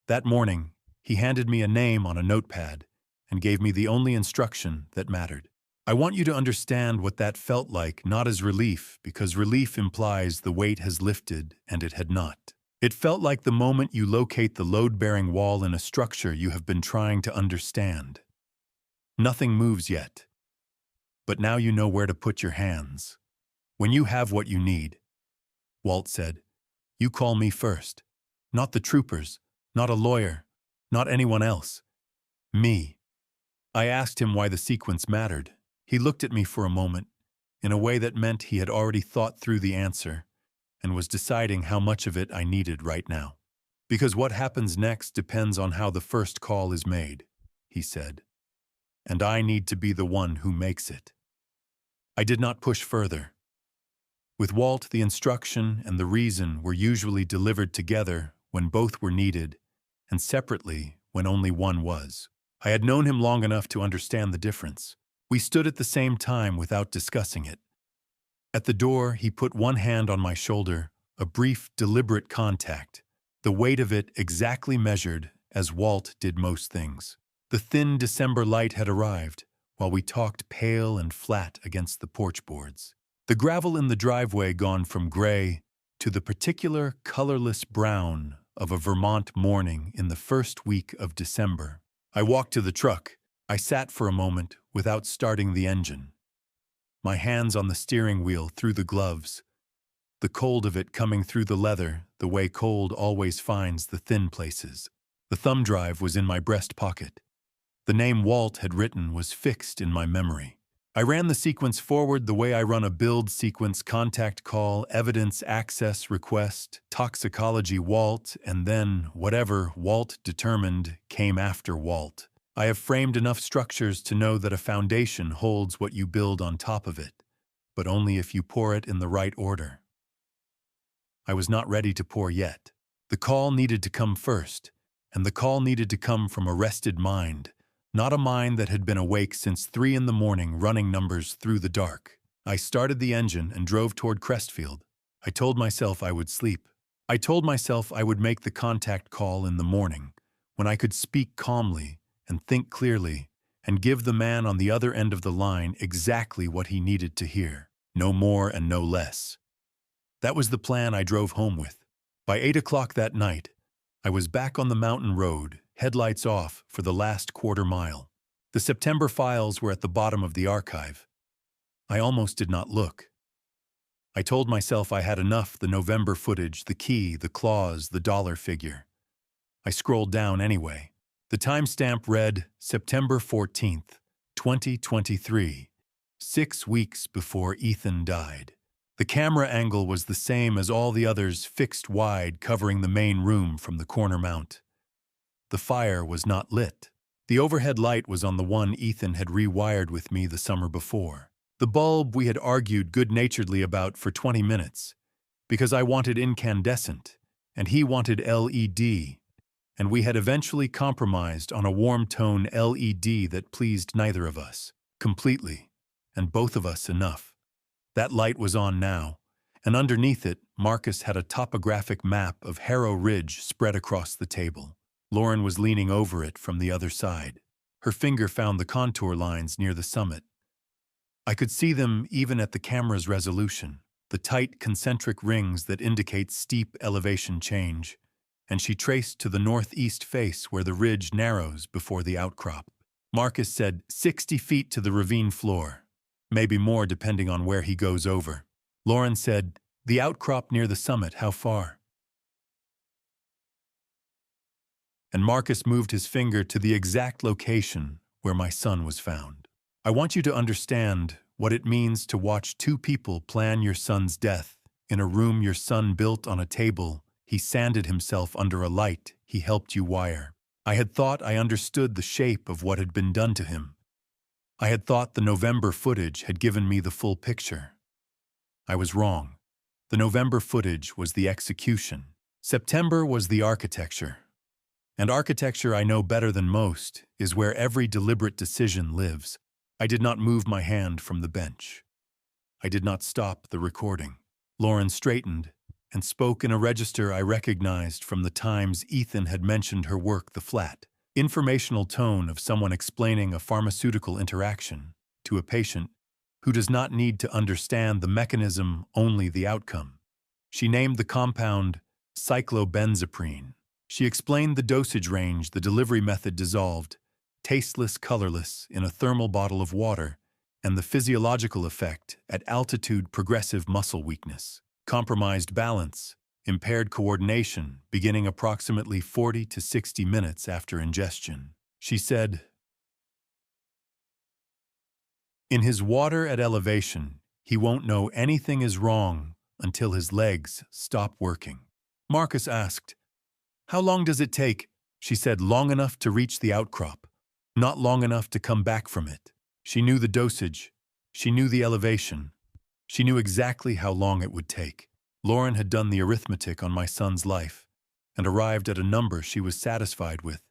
That morning, he handed me a name on a notepad and gave me the only instruction that mattered. "I want you to understand what that felt like, not as relief, because relief implies the weight has lifted and it had not. It felt like the moment you locate the load-bearing wall in a structure you have been trying to understand. Nothing moves yet. But now you know where to put your hands. When you have what you need," Walt said, "you call me first. Not the troopers, not a lawyer, not anyone else. Me." I asked him why the sequence mattered. He looked at me for a moment, in a way that meant he had already thought through the answer and was deciding how much of it I needed right now. "Because what happens next depends on how the first call is made," he said. "And I need to be the one who makes it." I did not push further. With Walt, the instruction and the reason were usually delivered together when both were needed, and separately when only one was. I had known him long enough to understand the difference. We stood at the same time without discussing it. At the door, he put one hand on my shoulder, a brief, deliberate contact, the weight of it exactly measured as Walt did most things. The thin December light had arrived, while we talked pale and flat against the porch boards. The gravel in the driveway gone from gray to the particular colorless brown of a Vermont morning in the first week of December. I walked to the truck. I sat for a moment without starting the engine. My hands on the steering wheel through the gloves, the cold of it coming through the leather the way cold always finds the thin places. The thumb drive was in my breast pocket. The name Walt had written was fixed in my memory. I ran the sequence forward the way I run a build sequence: contact call, evidence access request, toxicology Walt, and then whatever Walt determined came after Walt. I have framed enough structures to know that a foundation holds what you build on top of it, but only if you pour it in the right order. I was not ready to pour yet. The call needed to come first, and the call needed to come from a rested mind. Not a mind that had been awake since 3 in the morning running numbers through the dark. I started the engine and drove toward Crestfield. I told myself I would sleep. I told myself I would make the contact call in the morning, when I could speak calmly and think clearly and give the man on the other end of the line exactly what he needed to hear, no more and no less. That was the plan I drove home with. By 8 o'clock that night, I was back on the mountain road, headlights off for the last quarter mile. The September files were at the bottom of the archive. I almost did not look. I told myself I had enough: the November footage, the key, the clause, the dollar figure. I scrolled down anyway. The timestamp read September 14th, 2023, 6 weeks before Ethan died. The camera angle was the same as all the others, fixed wide, covering the main room from the corner mount. The fire was not lit. The overhead light was on the one Ethan had rewired with me the summer before. The bulb we had argued good-naturedly about for 20 minutes, because I wanted incandescent, and he wanted LED, and we had eventually compromised on a warm-tone LED that pleased neither of us, completely, and both of us enough. That light was on now, and underneath it, Marcus had a topographic map of Harrow Ridge spread across the table. Lauren was leaning over it from the other side. Her finger found the contour lines near the summit. I could see them even at the camera's resolution, the tight concentric rings that indicate steep elevation change, and she traced to the northeast face where the ridge narrows before the outcrop. Marcus said 60 feet to the ravine floor, maybe more depending on where he goes over. Lauren said, the outcrop near the summit, how far? And Marcus moved his finger to the exact location where my son was found. I want you to understand what it means to watch two people plan your son's death in a room your son built on a table he sanded himself under a light he helped you wire. I had thought I understood the shape of what had been done to him. I had thought the November footage had given me the full picture. I was wrong. The November footage was the execution. September was the architecture. And architecture, I know better than most, is where every deliberate decision lives. I did not move my hand from the bench. I did not stop the recording. Lauren straightened and spoke in a register I recognized from the times Ethan had mentioned her work, the flat, informational tone of someone explaining a pharmaceutical interaction to a patient who does not need to understand the mechanism, only the outcome. She named the compound cyclobenzaprine. She explained the dosage range, the delivery method: dissolved, tasteless, colorless, in a thermal bottle of water, and the physiological effect at altitude: progressive muscle weakness, compromised balance, impaired coordination, beginning approximately 40 to 60 minutes after ingestion. She said, in his water at elevation, he won't know anything is wrong until his legs stop working. Marcus asked, how long does it take? She said, long enough to reach the outcrop, not long enough to come back from it. She knew the dosage. She knew the elevation. She knew exactly how long it would take. Lauren had done the arithmetic on my son's life and arrived at a number she was satisfied with,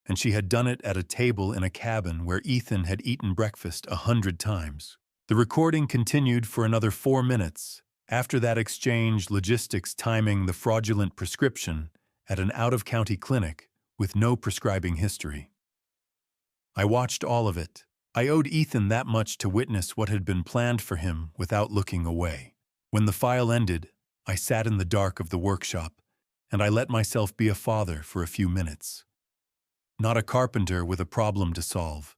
and she had done it at a table in a cabin where Ethan had eaten breakfast 100 times. The recording continued for another 4 minutes. After that exchange, logistics timing the fraudulent prescription at an out-of-county clinic with no prescribing history. I watched all of it. I owed Ethan that much to witness what had been planned for him without looking away. When the file ended, I sat in the dark of the workshop, and I let myself be a father for a few minutes. Not a carpenter with a problem to solve.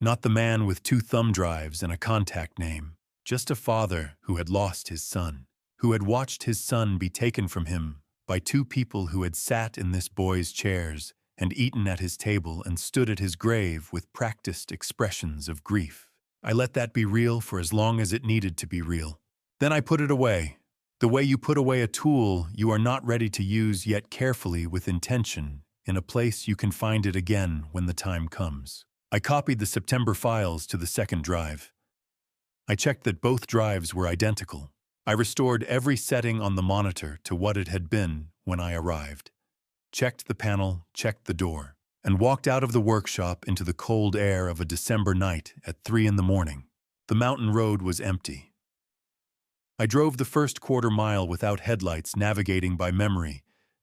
Not the man with 2 thumb drives and a contact name. Just a father who had lost his son, who had watched his son be taken from him by 2 people who had sat in this boy's chairs and eaten at his table and stood at his grave with practiced expressions of grief. I let that be real for as long as it needed to be real. Then I put it away, the way you put away a tool you are not ready to use, yet carefully with intention, in a place you can find it again when the time comes. I copied the September files to the second drive. I checked that both drives were identical. I restored every setting on the monitor to what it had been when I arrived. Checked the panel, checked the door, and walked out of the workshop into the cold air of a December night at 3 in the morning. The mountain road was empty. I drove the first quarter mile without headlights, navigating by memory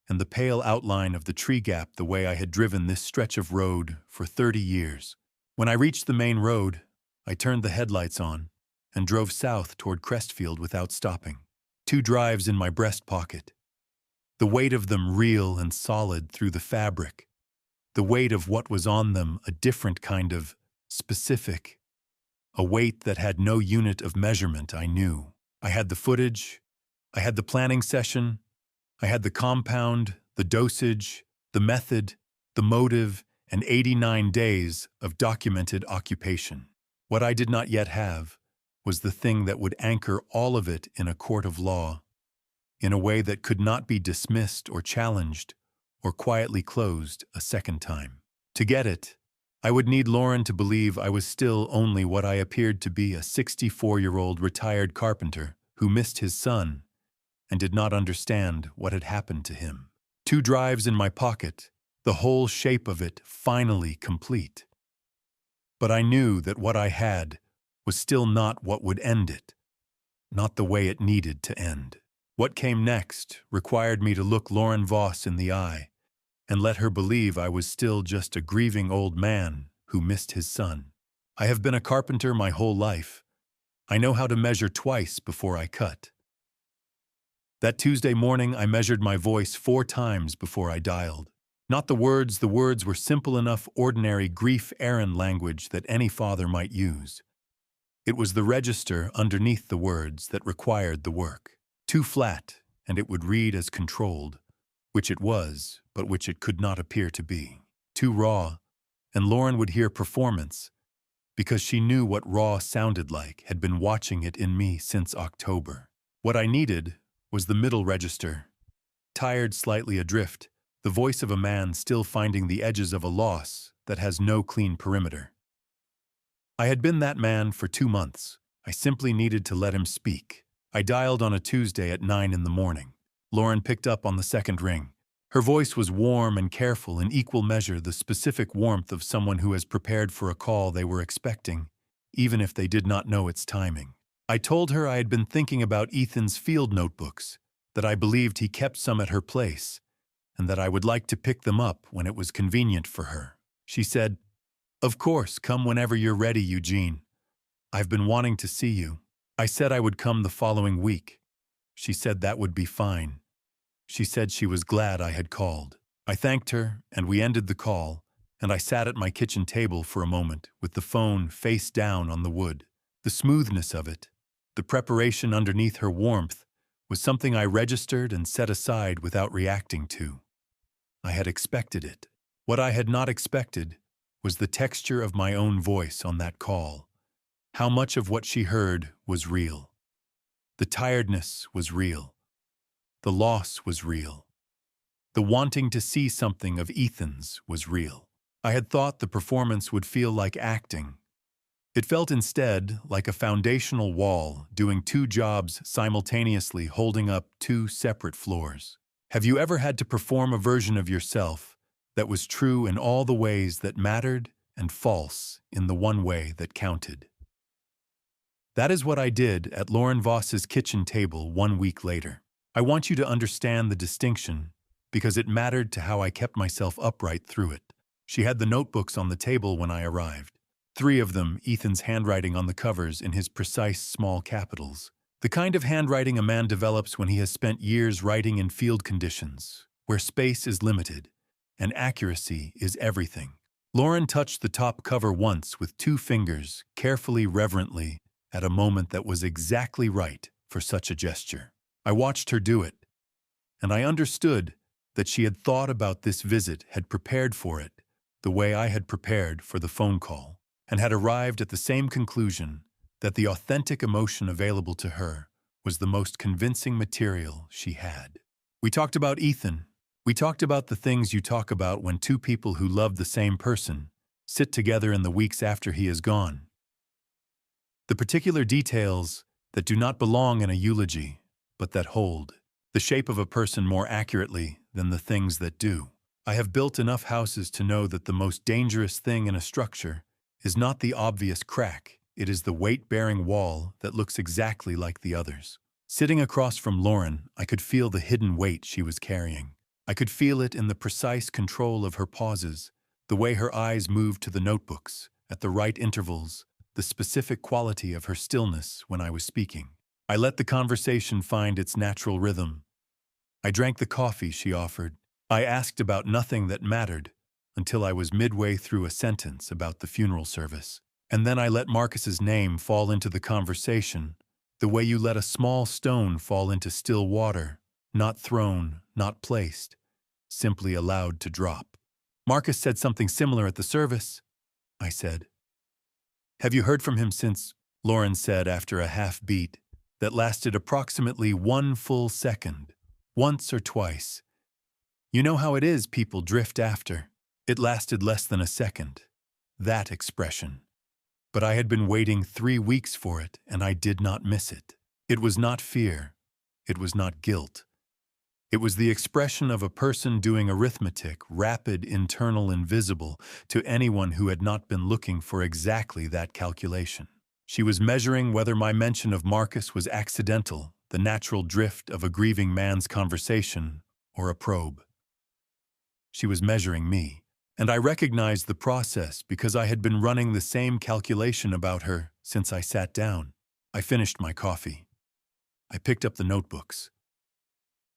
and the pale outline of the tree gap the way I had driven this stretch of road for 30 years. When I reached the main road, I turned the headlights on and drove south toward Crestfield without stopping. 2 drives in my breast pocket. The weight of them real and solid through the fabric. The weight of what was on them a different kind of specific, a weight that had no unit of measurement. I knew. I had the footage, I had the planning session, I had the compound, the dosage, the method, the motive, and 89 days of documented occupation. What I did not yet have was the thing that would anchor all of it in a court of law, in a way that could not be dismissed or challenged or quietly closed a second time. To get it, I would need Lauren to believe I was still only what I appeared to be, a 64-year-old retired carpenter who missed his son and did not understand what had happened to him. 2 drives in my pocket, the whole shape of it finally complete. But I knew that what I had was still not what would end it, not the way it needed to end. What came next required me to look Lauren Voss in the eye and let her believe I was still just a grieving old man who missed his son. I have been a carpenter my whole life. I know how to measure twice before I cut. That Tuesday morning, I measured my voice 4 times before I dialed. Not the words were simple enough, ordinary grief-errand language that any father might use. It was the register underneath the words that required the work. Too flat, and it would read as controlled, which it was, but which it could not appear to be. Too raw, and Lauren would hear performance, because she knew what raw sounded like, had been watching it in me since October. What I needed was the middle register, tired, slightly adrift, the voice of a man still finding the edges of a loss that has no clean perimeter. I had been that man for 2 months. I simply needed to let him speak. I dialed on a Tuesday at 9 in the morning. Lauren picked up on the second ring. Her voice was warm and careful, in equal measure the specific warmth of someone who has prepared for a call they were expecting, even if they did not know its timing. I told her I had been thinking about Ethan's field notebooks, that I believed he kept some at her place, and that I would like to pick them up when it was convenient for her. She said, "Of course, come whenever you're ready, Eugene. I've been wanting to see you." I said I would come the following week. She said that would be fine. She said she was glad I had called. I thanked her, and we ended the call, and I sat at my kitchen table for a moment with the phone face down on the wood. The smoothness of it, the preparation underneath her warmth, was something I registered and set aside without reacting to. I had expected it. What I had not expected was the texture of my own voice on that call. How much of what she heard was real. The tiredness was real. The loss was real. The wanting to see something of Ethan's was real. I had thought the performance would feel like acting. It felt instead like a foundational wall doing 2 jobs simultaneously, holding up 2 separate floors. Have you ever had to perform a version of yourself that was true in all the ways that mattered and false in the one way that counted? That is what I did at Lauren Voss's kitchen table 1 week later. I want you to understand the distinction because it mattered to how I kept myself upright through it. She had the notebooks on the table when I arrived. 3 of them, Ethan's handwriting on the covers in his precise small capitals. The kind of handwriting a man develops when he has spent years writing in field conditions, where space is limited and accuracy is everything. Lauren touched the top cover once with 2 fingers, carefully, reverently, at a moment that was exactly right for such a gesture. I watched her do it, and I understood that she had thought about this visit, had prepared for it, the way I had prepared for the phone call, and had arrived at the same conclusion that the authentic emotion available to her was the most convincing material she had. We talked about Ethan. We talked about the things you talk about when 2 people who love the same person sit together in the weeks after he is gone. The particular details that do not belong in a eulogy, but that hold the shape of a person more accurately than the things that do. I have built enough houses to know that the most dangerous thing in a structure is not the obvious crack, it is the weight-bearing wall that looks exactly like the others. Sitting across from Lauren, I could feel the hidden weight she was carrying. I could feel it in the precise control of her pauses, the way her eyes moved to the notebooks, at the right intervals, the specific quality of her stillness when I was speaking. I let the conversation find its natural rhythm. I drank the coffee she offered. I asked about nothing that mattered until I was midway through a sentence about the funeral service. And then I let Marcus's name fall into the conversation, the way you let a small stone fall into still water, not thrown, not placed, simply allowed to drop. Marcus said something similar at the service, I said. Have you heard from him since? Lauren said after a half-beat that lasted approximately 1 full second, once or twice. You know how it is, people drift after. It lasted less than a second. That expression. But I had been waiting 3 weeks for it, and I did not miss it. It was not fear. It was not guilt. It was the expression of a person doing arithmetic, rapid, internal, invisible, to anyone who had not been looking for exactly that calculation. She was measuring whether my mention of Marcus was accidental, the natural drift of a grieving man's conversation, or a probe. She was measuring me, and I recognized the process because I had been running the same calculation about her since I sat down. I finished my coffee. I picked up the notebooks.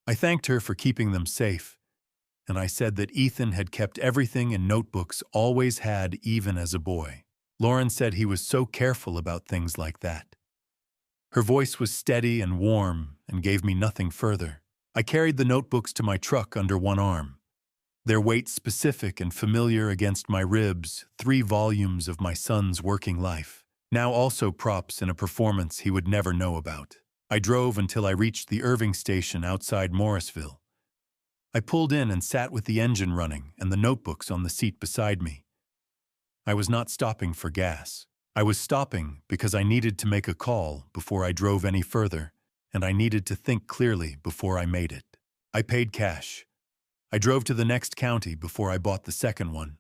I thanked her for keeping them safe, and I said that Ethan had kept everything in notebooks, always had, even as a boy. Lauren said he was so careful about things like that. Her voice was steady and warm and gave me nothing further. I carried the notebooks to my truck under one arm. Their weight specific and familiar against my ribs, 3 volumes of my son's working life, now also props in a performance he would never know about. I drove until I reached the Irving station outside Morrisville. I pulled in and sat with the engine running and the notebooks on the seat beside me. I was not stopping for gas. I was stopping because I needed to make a call before I drove any further, and I needed to think clearly before I made it. I paid cash. I drove to the next county before I bought the second one.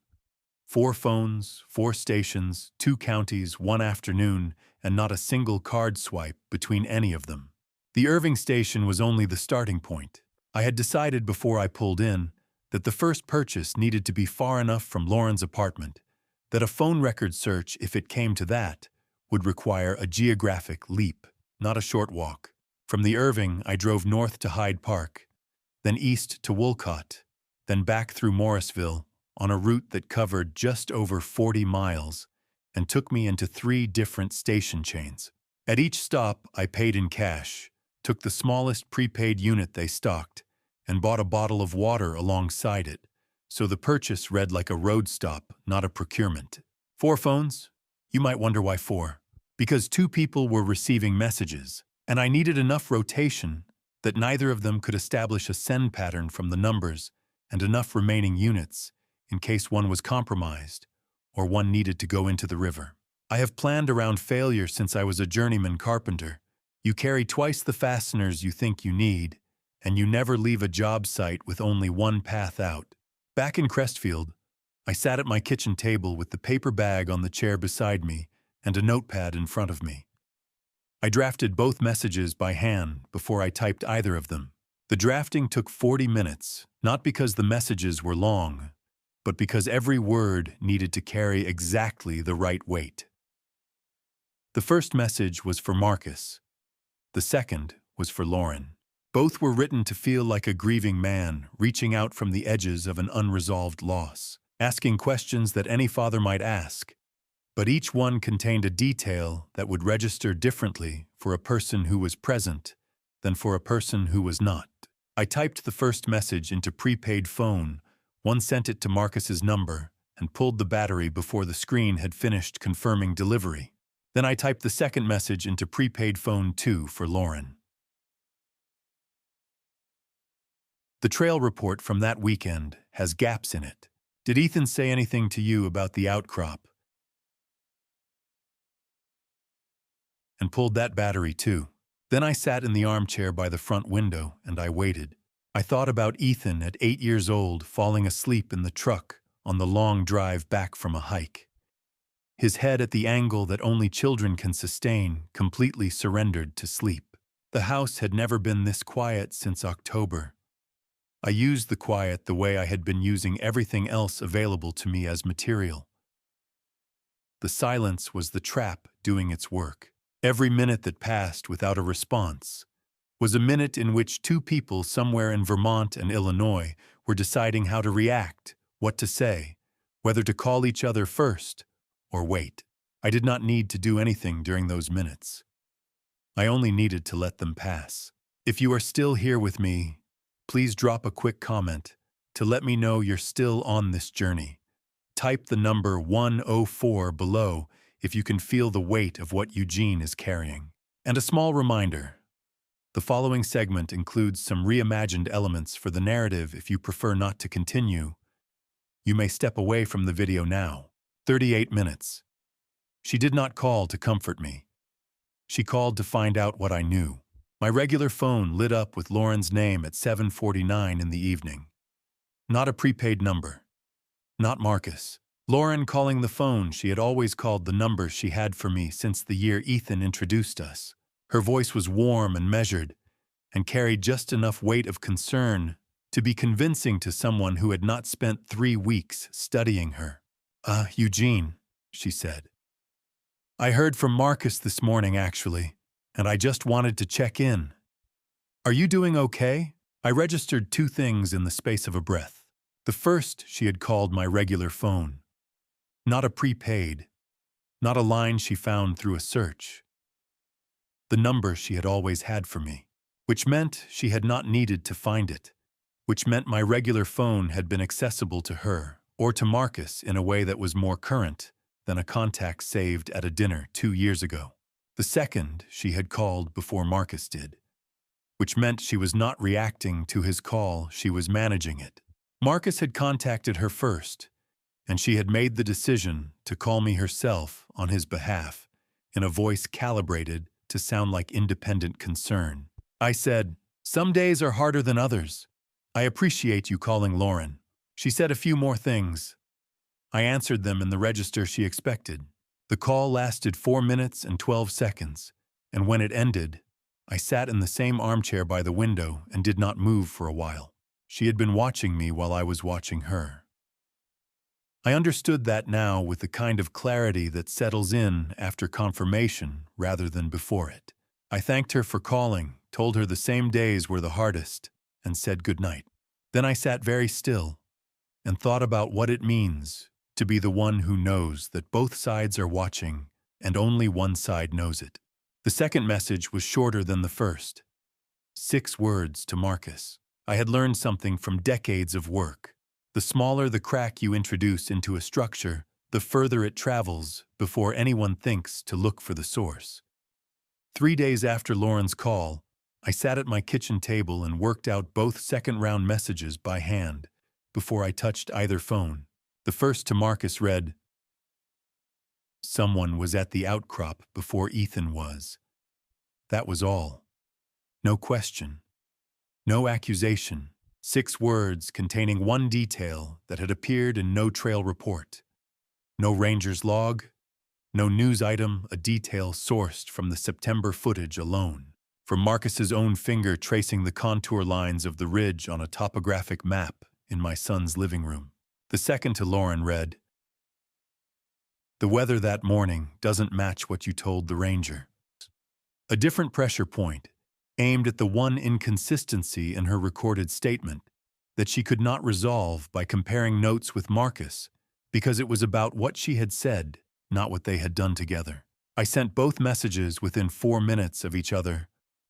4 phones, 4 stations, 2 counties, 1 afternoon, and not a single card swipe between any of them. The Irving station was only the starting point. I had decided before I pulled in that the first purchase needed to be far enough from Lauren's apartment that a phone record search, if it came to that, would require a geographic leap, not a short walk. From the Irving, I drove north to Hyde Park, then east to Wolcott, then back through Morrisville on a route that covered just over 40 miles and took me into 3 different station chains. At each stop, I paid in cash, took the smallest prepaid unit they stocked, and bought a bottle of water alongside it, so the purchase read like a road stop, not a procurement. 4 phones? You might wonder why 4. Because 2 people were receiving messages, and I needed enough rotation that neither of them could establish a send pattern from the numbers and enough remaining units in case one was compromised or one needed to go into the river. I have planned around failure since I was a journeyman carpenter. You carry twice the fasteners you think you need, and you never leave a job site with only one path out. Back in Crestfield, I sat at my kitchen table with the paper bag on the chair beside me and a notepad in front of me. I drafted both messages by hand before I typed either of them. The drafting took 40 minutes, not because the messages were long, but because every word needed to carry exactly the right weight. The first message was for Marcus. The second was for Lauren. Both were written to feel like a grieving man reaching out from the edges of an unresolved loss, asking questions that any father might ask, but each one contained a detail that would register differently for a person who was present than for a person who was not. I typed the first message into prepaid phone, one sent it to Marcus's number, and pulled the battery before the screen had finished confirming delivery. Then I typed the second message into prepaid phone 2 for Lauren. The trail report from that weekend has gaps in it. Did Ethan say anything to you about the outcrop? And pulled that battery too. Then I sat in the armchair by the front window and I waited. I thought about Ethan at 8 years old falling asleep in the truck on the long drive back from a hike. His head at the angle that only children can sustain, completely surrendered to sleep. The house had never been this quiet since October. I used the quiet the way I had been using everything else available to me as material. The silence was the trap doing its work. Every minute that passed without a response was a minute in which 2 people somewhere in Vermont and Illinois were deciding how to react, what to say, whether to call each other first or wait. I did not need to do anything during those minutes. I only needed to let them pass. If you are still here with me, please drop a quick comment to let me know you're still on this journey. Type the number 104 below if you can feel the weight of what Eugene is carrying. And a small reminder, the following segment includes some reimagined elements for the narrative. If you prefer not to continue, you may step away from the video now. 38 minutes. She did not call to comfort me. She called to find out what I knew. My regular phone lit up with Lauren's name at 7:49 in the evening. Not a prepaid number. Not Marcus. Lauren calling the phone. She had always called the number she had for me since the year Ethan introduced us. Her voice was warm and measured, and carried just enough weight of concern to be convincing to someone who had not spent 3 weeks studying her. Eugene, she said. I heard from Marcus this morning, actually, and I just wanted to check in. Are you doing okay? I registered 2 things in the space of a breath. The first she had called my regular phone. Not a prepaid, not a line she found through a search. The number she had always had for me, which meant she had not needed to find it, which meant my regular phone had been accessible to her or to Marcus in a way that was more current than a contact saved at a dinner 2 years ago. The second she had called before Marcus did, which meant she was not reacting to his call, she was managing it. Marcus had contacted her first, and she had made the decision to call me herself on his behalf in a voice calibrated to sound like independent concern. I said, "Some days are harder than others. I appreciate you calling Lauren." She said a few more things. I answered them in the register she expected. The call lasted 4 minutes and 12 seconds, and when it ended, I sat in the same armchair by the window and did not move for a while. She had been watching me while I was watching her. I understood that now with the kind of clarity that settles in after confirmation rather than before it. I thanked her for calling, told her the same days were the hardest, and said goodnight. Then I sat very still and thought about what it means to be the one who knows that both sides are watching and only one side knows it. The second message was shorter than the first. 6 words to Marcus. I had learned something from decades of work. The smaller the crack you introduce into a structure, the further it travels before anyone thinks to look for the source. 3 days after Lauren's call, I sat at my kitchen table and worked out both second-round messages by hand before I touched either phone. The first to Marcus read, "Someone was at the outcrop before Ethan was." That was all. No question. No accusation. 6 words containing one detail that had appeared in no trail report. No ranger's log, no news item, a detail sourced from the September footage alone. From Marcus's own finger tracing the contour lines of the ridge on a topographic map in my son's living room. The second to Lauren read, "The weather that morning doesn't match what you told the ranger." A different pressure point, aimed at the one inconsistency in her recorded statement that she could not resolve by comparing notes with Marcus because it was about what she had said, not what they had done together. I sent both messages within 4 minutes of each other,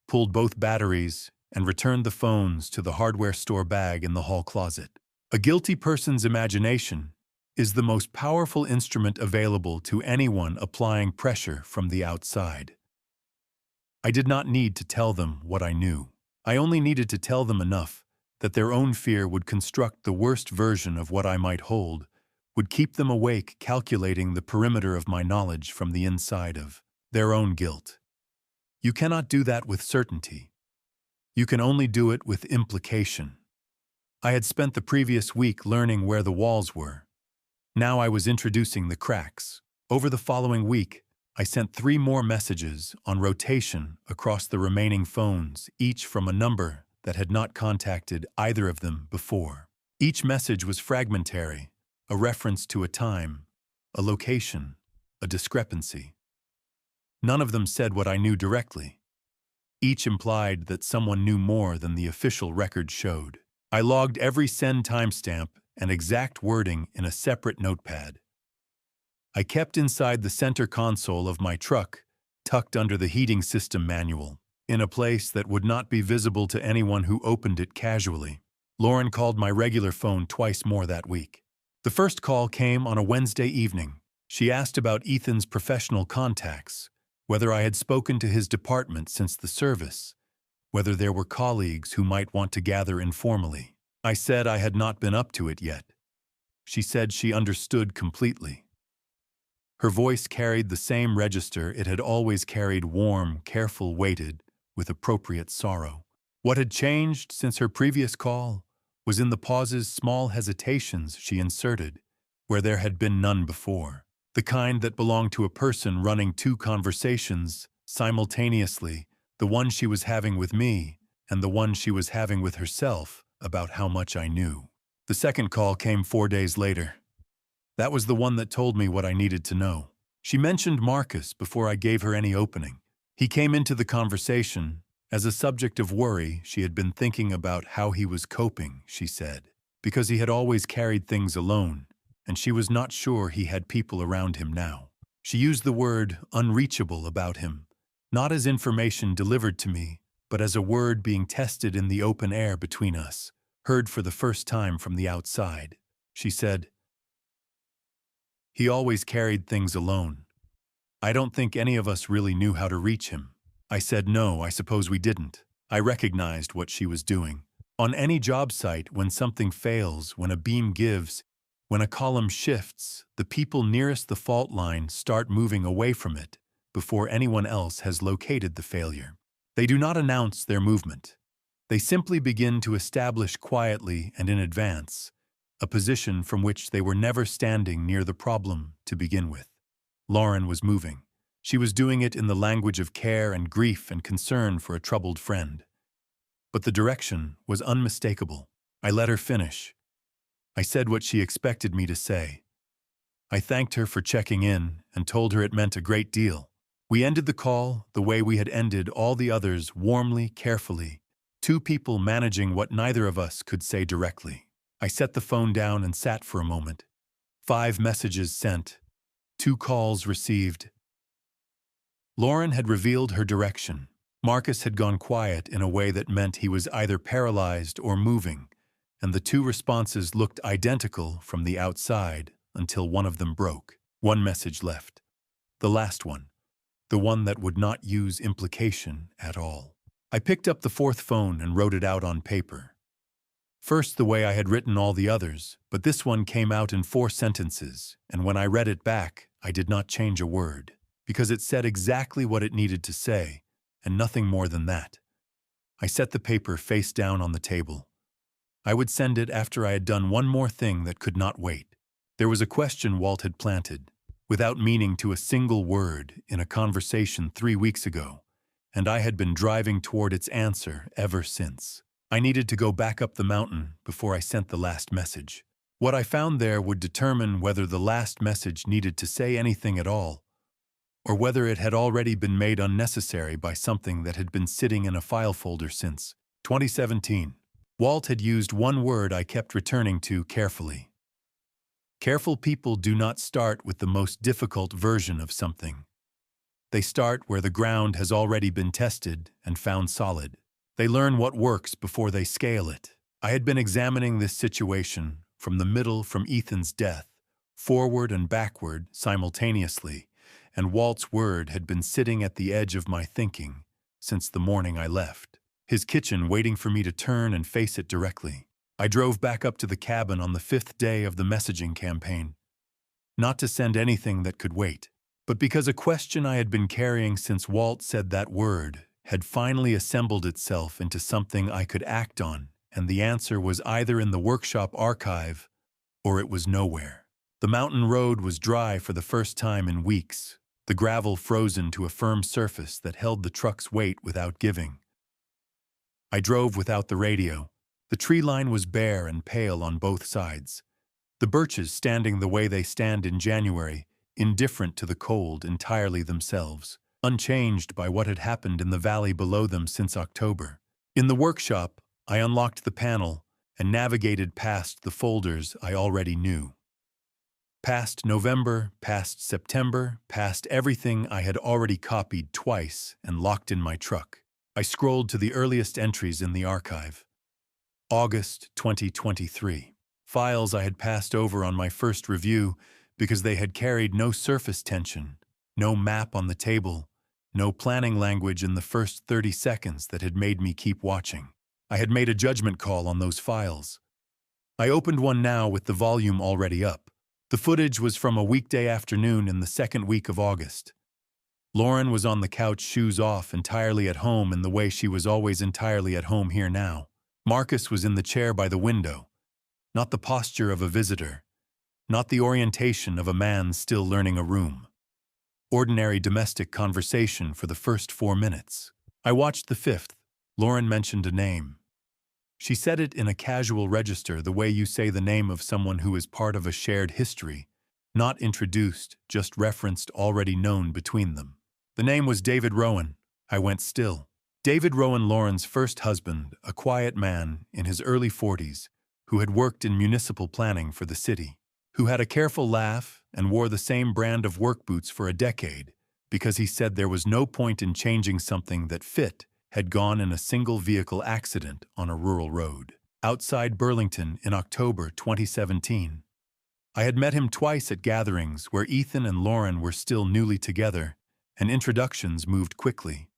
pulled both batteries, and returned the phones to the hardware store bag in the hall closet. A guilty person's imagination is the most powerful instrument available to anyone applying pressure from the outside. I did not need to tell them what I knew. I only needed to tell them enough that their own fear would construct the worst version of what I might hold, would keep them awake calculating the perimeter of my knowledge from the inside of their own guilt. You cannot do that with certainty. You can only do it with implication. I had spent the previous week learning where the walls were. Now I was introducing the cracks. Over the following week, I sent 3 more messages on rotation across the remaining phones, each from a number that had not contacted either of them before. Each message was fragmentary, a reference to a time, a location, a discrepancy. None of them said what I knew directly. Each implied that someone knew more than the official record showed. I logged every send timestamp and exact wording in a separate notepad. I kept inside the center console of my truck, tucked under the heating system manual, in a place that would not be visible to anyone who opened it casually. Lauren called my regular phone twice more that week. The first call came on a Wednesday evening. She asked about Ethan's professional contacts, whether I had spoken to his department since the service, whether there were colleagues who might want to gather informally. I said I had not been up to it yet. She said she understood completely. Her voice carried the same register it had always carried, warm, careful, weighted, with appropriate sorrow. What had changed since her previous call was in the pauses, small hesitations she inserted, where there had been none before. The kind that belonged to a person running two conversations simultaneously, the one she was having with me and the one she was having with herself about how much I knew. The second call came 4 days later. That was the one that told me what I needed to know. She mentioned Marcus before I gave her any opening. He came into the conversation as a subject of worry. She had been thinking about how he was coping, she said, because he had always carried things alone, and she was not sure he had people around him now. She used the word unreachable about him, not as information delivered to me, but as a word being tested in the open air between us, heard for the first time from the outside. She said, "He always carried things alone. I don't think any of us really knew how to reach him." I said no, I suppose we didn't. I recognized what she was doing. On any job site, when something fails, when a beam gives, when a column shifts, the people nearest the fault line start moving away from it before anyone else has located the failure. They do not announce their movement. They simply begin to establish quietly and in advance a position from which they were never standing near the problem to begin with. Lauren was moving. She was doing it in the language of care and grief and concern for a troubled friend. But the direction was unmistakable. I let her finish. I said what she expected me to say. I thanked her for checking in and told her it meant a great deal. We ended the call the way we had ended all the others, warmly, carefully, two people managing what neither of us could say directly. I set the phone down and sat for a moment. 5 messages sent, 2 calls received. Lauren had revealed her direction. Marcus had gone quiet in a way that meant he was either paralyzed or moving, and the 2 responses looked identical from the outside until one of them broke. 1 message left. The last one. The one that would not use implication at all. I picked up the 4th phone and wrote it out on paper. First the way I had written all the others, but this one came out in 4 sentences, and when I read it back, I did not change a word, because it said exactly what it needed to say, and nothing more than that. I set the paper face down on the table. I would send it after I had done one more thing that could not wait. There was a question Walt had planted, without meaning to a single word, in a conversation 3 weeks ago, and I had been driving toward its answer ever since. I needed to go back up the mountain before I sent the last message. What I found there would determine whether the last message needed to say anything at all, or whether it had already been made unnecessary by something that had been sitting in a file folder since 2017. Walt had used one word I kept returning to carefully. Careful people do not start with the most difficult version of something. They start where the ground has already been tested and found solid. They learn what works before they scale it. I had been examining this situation from the middle, from Ethan's death, forward and backward simultaneously, and Walt's word had been sitting at the edge of my thinking since the morning I left, his kitchen waiting for me to turn and face it directly. I drove back up to the cabin on the 5th day of the messaging campaign, not to send anything that could wait, but because a question I had been carrying since Walt said that word had finally assembled itself into something I could act on, and the answer was either in the workshop archive or it was nowhere. The mountain road was dry for the first time in weeks, the gravel frozen to a firm surface that held the truck's weight without giving. I drove without the radio. The tree line was bare and pale on both sides, the birches standing the way they stand in January, indifferent to the cold entirely themselves, unchanged by what had happened in the valley below them since October. In the workshop, I unlocked the panel and navigated past the folders I already knew. Past November, past September, past everything I had already copied twice and locked in my truck. I scrolled to the earliest entries in the archive. August 2023. Files I had passed over on my first review because they had carried no surface tension, no map on the table, no planning language in the first 30 seconds that had made me keep watching. I had made a judgment call on those files. I opened one now with the volume already up. The footage was from a weekday afternoon in the second week of August. Lauren was on the couch, shoes off, entirely at home in the way she was always entirely at home here now. Marcus was in the chair by the window. Not the posture of a visitor. Not the orientation of a man still learning a room. Ordinary domestic conversation for the first 4 minutes. I watched the fifth. Lauren mentioned a name. She said it in a casual register, the way you say the name of someone who is part of a shared history, not introduced, just referenced, already known between them. The name was David Rowan. I went still. David Rowan, Lauren's first husband, a quiet man in his early 40s, who had worked in municipal planning for the city, who had a careful laugh and wore the same brand of work boots for a decade because he said there was no point in changing something that fit, had gone in a single-vehicle accident on a rural road outside Burlington in October 2017. I had met him twice at gatherings where Ethan and Lauren were still newly together, and introductions moved quickly.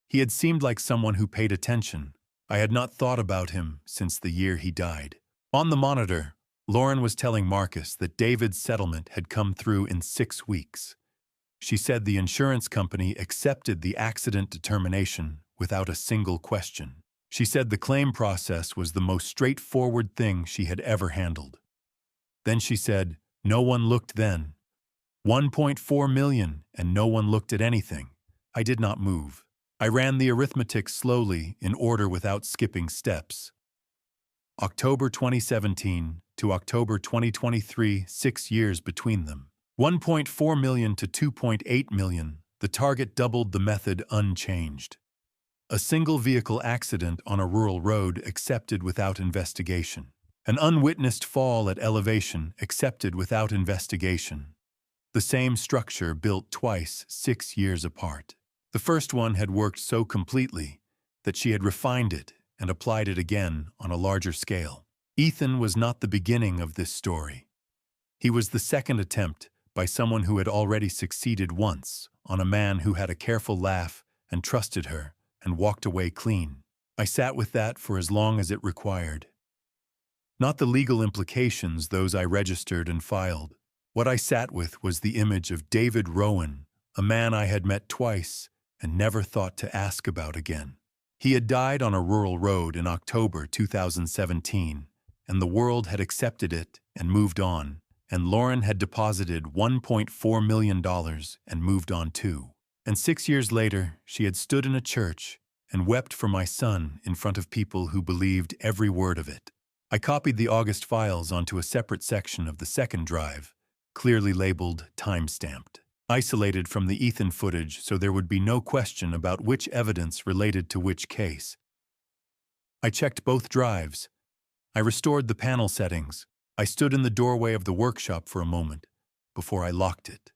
He had seemed like someone who paid attention. I had not thought about him since the year he died. On the monitor, Lauren was telling Marcus that David's settlement had come through in 6 weeks. She said the insurance company accepted the accident determination without a single question. She said the claim process was the most straightforward thing she had ever handled. Then she said, no one looked then. 1.4 million, and no one looked at anything. I did not move. I ran the arithmetic slowly, in order without skipping steps. October 2017 to October 2023, 6 years between them. 1.4 million to 2.8 million, the target doubled, the method unchanged. A single vehicle accident on a rural road accepted without investigation. An unwitnessed fall at elevation accepted without investigation. The same structure built twice, 6 years apart. The first one had worked so completely that she had refined it and applied it again on a larger scale. Ethan was not the beginning of this story. He was the second attempt by someone who had already succeeded once on a man who had a careful laugh and trusted her and walked away clean. I sat with that for as long as it required. Not the legal implications, those I registered and filed. What I sat with was the image of David Rowan, a man I had met twice and never thought to ask about again. He had died on a rural road in October 2017, and the world had accepted it and moved on, and Lauren had deposited $1.4 million and moved on too. And 6 years later, she had stood in a church and wept for my son in front of people who believed every word of it. I copied the August files onto a separate section of the second drive, clearly labeled time-stamped, isolated from the Ethan footage so there would be no question about which evidence related to which case. I checked both drives. I restored the panel settings. I stood in the doorway of the workshop for a moment before I locked it.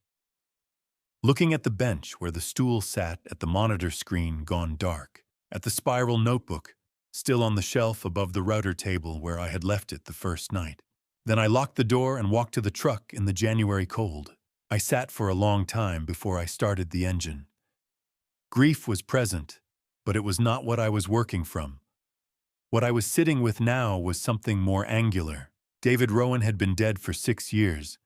Looking at the bench where the stool sat, at the monitor screen gone dark, at the spiral notebook still on the shelf above the router table where I had left it the first night. Then I locked the door and walked to the truck in the January cold. I sat for a long time before I started the engine. Grief was present, but it was not what I was working from. What I was sitting with now was something more angular. David Rowan had been dead for 6 years,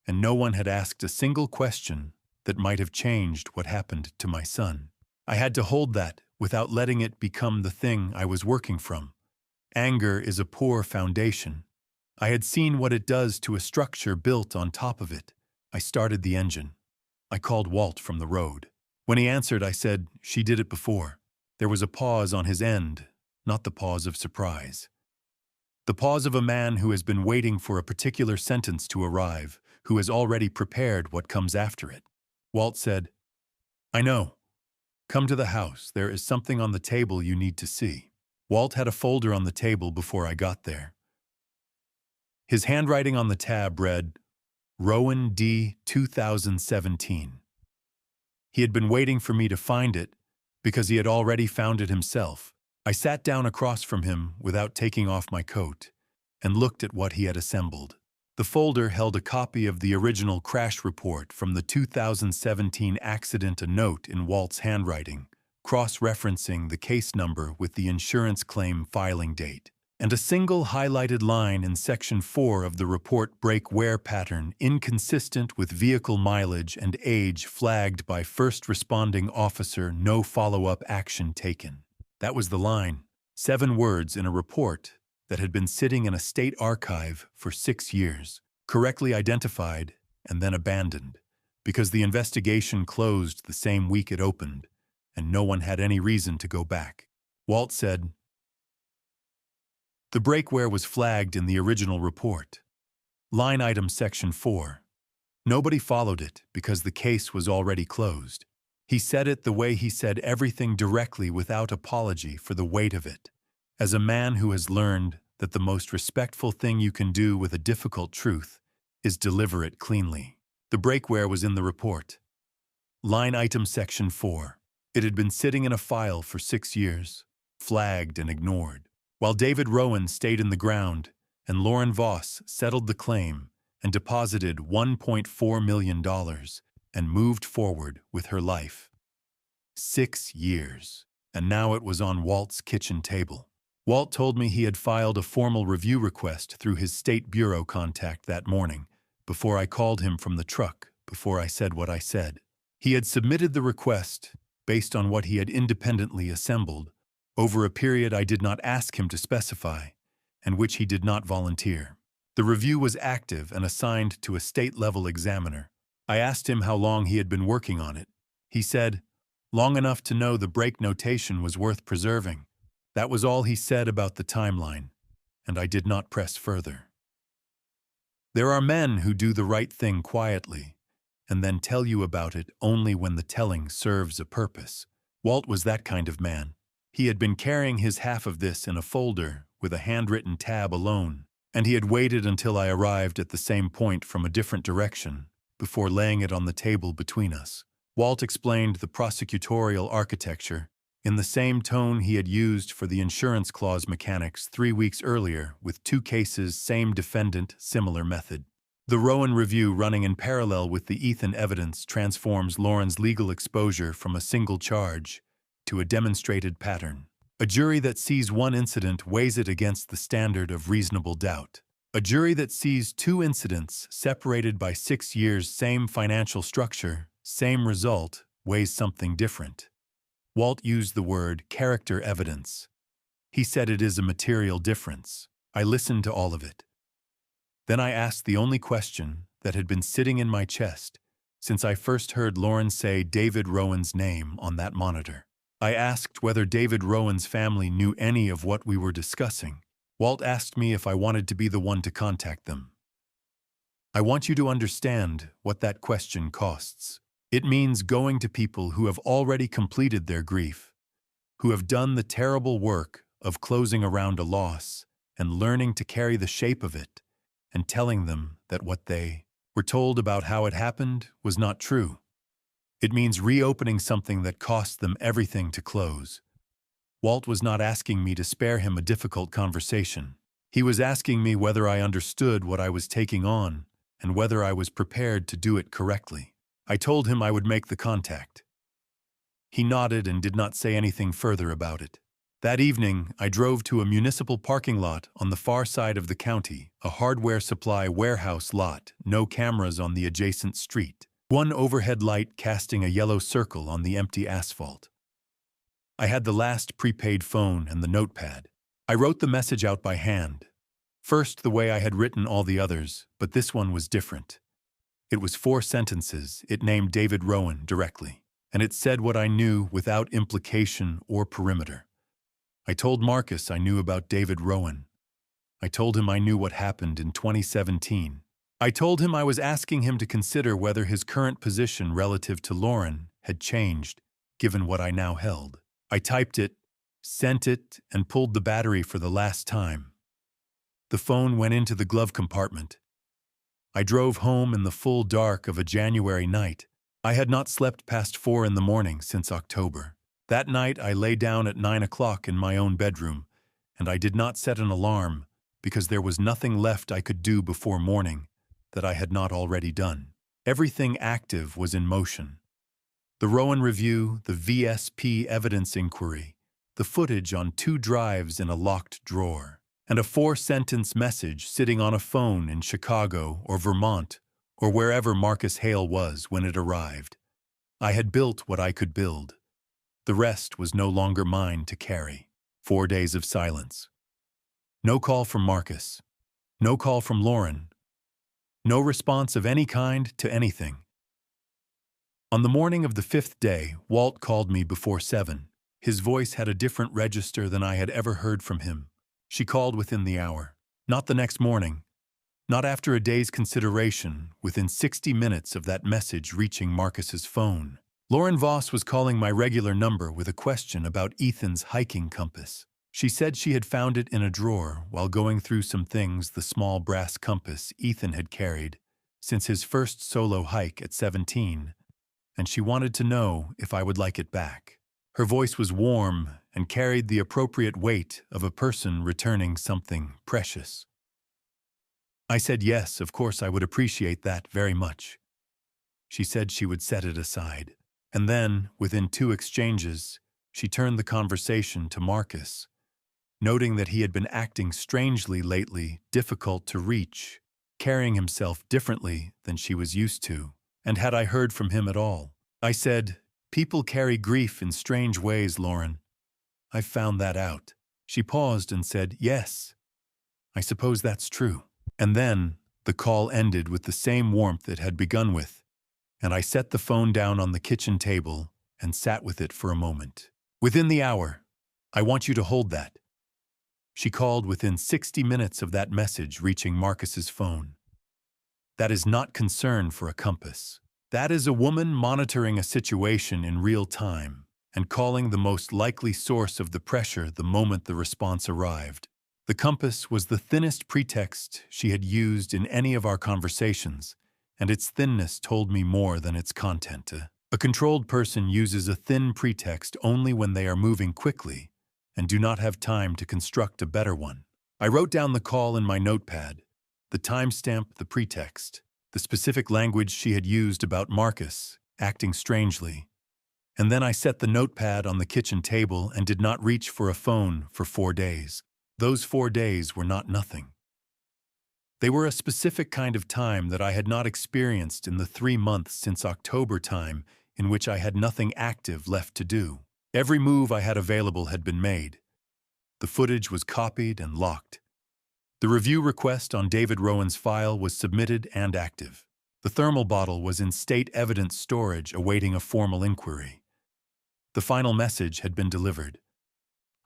and no one had asked a single question that might have changed what happened to my son. I had to hold that without letting it become the thing I was working from. Anger is a poor foundation. I had seen what it does to a structure built on top of it. I started the engine. I called Walt from the road. When he answered, I said, "She did it before." There was a pause on his end, not the pause of surprise. The pause of a man who has been waiting for a particular sentence to arrive, who has already prepared what comes after it. Walt said, "I know. Come to the house. There is something on the table you need to see." Walt had a folder on the table before I got there. His handwriting on the tab read, Rowan D. 2017. He had been waiting for me to find it because he had already found it himself. I sat down across from him without taking off my coat and looked at what he had assembled. The folder held a copy of the original crash report from the 2017 accident, a note in Walt's handwriting, cross-referencing the case number with the insurance claim filing date, and a single highlighted line in Section 4 of the report, brake wear pattern inconsistent with vehicle mileage and age, flagged by first responding officer, no follow-up action taken. That was the line, 7 words in a report that had been sitting in a state archive for 6 years, correctly identified and then abandoned, because the investigation closed the same week it opened, and no one had any reason to go back. Walt said, the brake wear was flagged in the original report. Line item Section 4. Nobody followed it because the case was already closed. He said it the way he said everything, directly, without apology for the weight of it. As a man who has learned that the most respectful thing you can do with a difficult truth is deliver it cleanly. The brake wear was in the report. Line item Section 4. It had been sitting in a file for 6 years, flagged and ignored, while David Rowan stayed in the ground and Lauren Voss settled the claim and deposited $1.4 million and moved forward with her life. 6 years, and now it was on Walt's kitchen table. Walt told me he had filed a formal review request through his state bureau contact that morning, before I called him from the truck, before I said what I said. He had submitted the request based on what he had independently assembled over a period I did not ask him to specify, and which he did not volunteer. The review was active and assigned to a state-level examiner. I asked him how long he had been working on it. He said, long enough to know the break notation was worth preserving. That was all he said about the timeline, and I did not press further. There are men who do the right thing quietly, and then tell you about it only when the telling serves a purpose. Walt was that kind of man. He had been carrying his half of this in a folder with a handwritten tab alone, and he had waited until I arrived at the same point from a different direction before laying it on the table between us. Walt explained the prosecutorial architecture in the same tone he had used for the insurance clause mechanics 3 weeks earlier, with 2 cases, same defendant, similar method. The Rowan review, running in parallel with the Ethan evidence, transforms Lauren's legal exposure from a single charge to a demonstrated pattern. A jury that sees one incident weighs it against the standard of reasonable doubt. A jury that sees 2 incidents separated by 6 years, same financial structure, same result, weighs something different. Walt used the word character evidence. He said it is a material difference. I listened to all of it. Then I asked the only question that had been sitting in my chest since I first heard Lauren say David Rowan's name on that monitor. I asked whether David Rowan's family knew any of what we were discussing. Walt asked me if I wanted to be the one to contact them. I want you to understand what that question costs. It means going to people who have already completed their grief, who have done the terrible work of closing around a loss and learning to carry the shape of it, and telling them that what they were told about how it happened was not true. It means reopening something that cost them everything to close. Walt was not asking me to spare him a difficult conversation. He was asking me whether I understood what I was taking on and whether I was prepared to do it correctly. I told him I would make the contact. He nodded and did not say anything further about it. That evening, I drove to a municipal parking lot on the far side of the county, a hardware supply warehouse lot, no cameras on the adjacent street, one overhead light casting a yellow circle on the empty asphalt. I had the last prepaid phone and the notepad. I wrote the message out by hand. First, the way I had written all the others, but this one was different. It was 4 sentences. It named David Rowan directly, and it said what I knew without implication or perimeter. I told Marcus I knew about David Rowan. I told him I knew what happened in 2017. I told him I was asking him to consider whether his current position relative to Lauren had changed, given what I now held. I typed it, sent it, and pulled the battery for the last time. The phone went into the glove compartment. I drove home in the full dark of a January night. I had not slept past 4 in the morning since October. That night I lay down at 9 o'clock in my own bedroom, and I did not set an alarm because there was nothing left I could do before morning that I had not already done. Everything active was in motion. The Rowan Review, the VSP evidence inquiry, the footage on 2 drives in a locked drawer, and a 4-sentence message sitting on a phone in Chicago or Vermont or wherever Marcus Hale was when it arrived. I had built what I could build. The rest was no longer mine to carry. 4 days of silence. No call from Marcus. No call from Lauren. No response of any kind to anything. On the morning of the 5th day, Walt called me before 7. His voice had a different register than I had ever heard from him. She called within the hour. Not the next morning. Not after a day's consideration, within 60 minutes of that message reaching Marcus's phone. Lauren Voss was calling my regular number with a question about Ethan's hiking compass. She said she had found it in a drawer while going through some things, the small brass compass Ethan had carried since his first solo hike at 17, and she wanted to know if I would like it back. Her voice was warm and carried the appropriate weight of a person returning something precious. I said yes, of course I would appreciate that very much. She said she would set it aside. And then, within 2 exchanges, she turned the conversation to Marcus, noting that he had been acting strangely lately, difficult to reach, carrying himself differently than she was used to. And had I heard from him at all? I said, "People carry grief in strange ways, Lauren. I've found that out." She paused and said, "Yes, I suppose that's true." And then the call ended with the same warmth it had begun with, and I set the phone down on the kitchen table and sat with it for a moment. "Within the hour, I want you to hold that." She called within 60 minutes of that message reaching Marcus's phone. That is not concern for a compass. That is a woman monitoring a situation in real time and calling the most likely source of the pressure the moment the response arrived. The compass was the thinnest pretext she had used in any of our conversations, and its thinness told me more than its content. A controlled person uses a thin pretext only when they are moving quickly and do not have time to construct a better one. I wrote down the call in my notepad, the timestamp, the pretext, the specific language she had used about Marcus acting strangely, and then I set the notepad on the kitchen table and did not reach for a phone for 4 days. Those 4 days were not nothing. They were a specific kind of time that I had not experienced in the 3 months since October time in which I had nothing active left to do. Every move I had available had been made. The footage was copied and locked. The review request on David Rowan's file was submitted and active. The thermal bottle was in state evidence storage awaiting a formal inquiry. The final message had been delivered.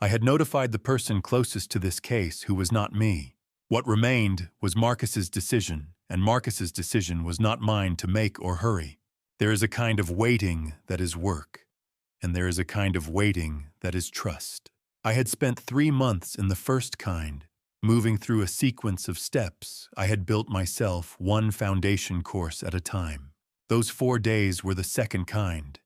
I had notified the person closest to this case who was not me. What remained was Marcus's decision, and Marcus's decision was not mine to make or hurry. There is a kind of waiting that is work, and there is a kind of waiting that is trust. I had spent 3 months in the first kind, moving through a sequence of steps I had built myself, one foundation course at a time. Those 4 days were the second kind,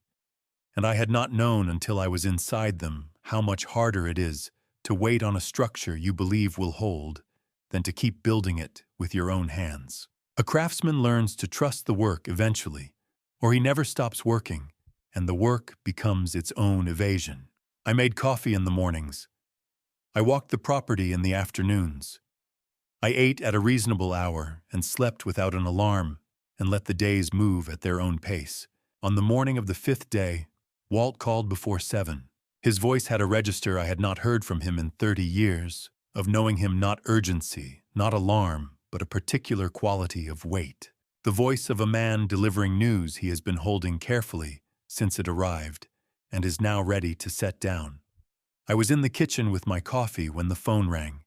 and I had not known until I was inside them how much harder it is to wait on a structure you believe will hold than to keep building it with your own hands. A craftsman learns to trust the work eventually, or he never stops working, and the work becomes its own evasion. I made coffee in the mornings. I walked the property in the afternoons. I ate at a reasonable hour and slept without an alarm and let the days move at their own pace. On the morning of the 5th day, Walt called before 7. His voice had a register I had not heard from him in 30 years, of knowing him not urgency, not alarm, but a particular quality of weight. The voice of a man delivering news he has been holding carefully since it arrived and is now ready to set down. I was in the kitchen with my coffee when the phone rang.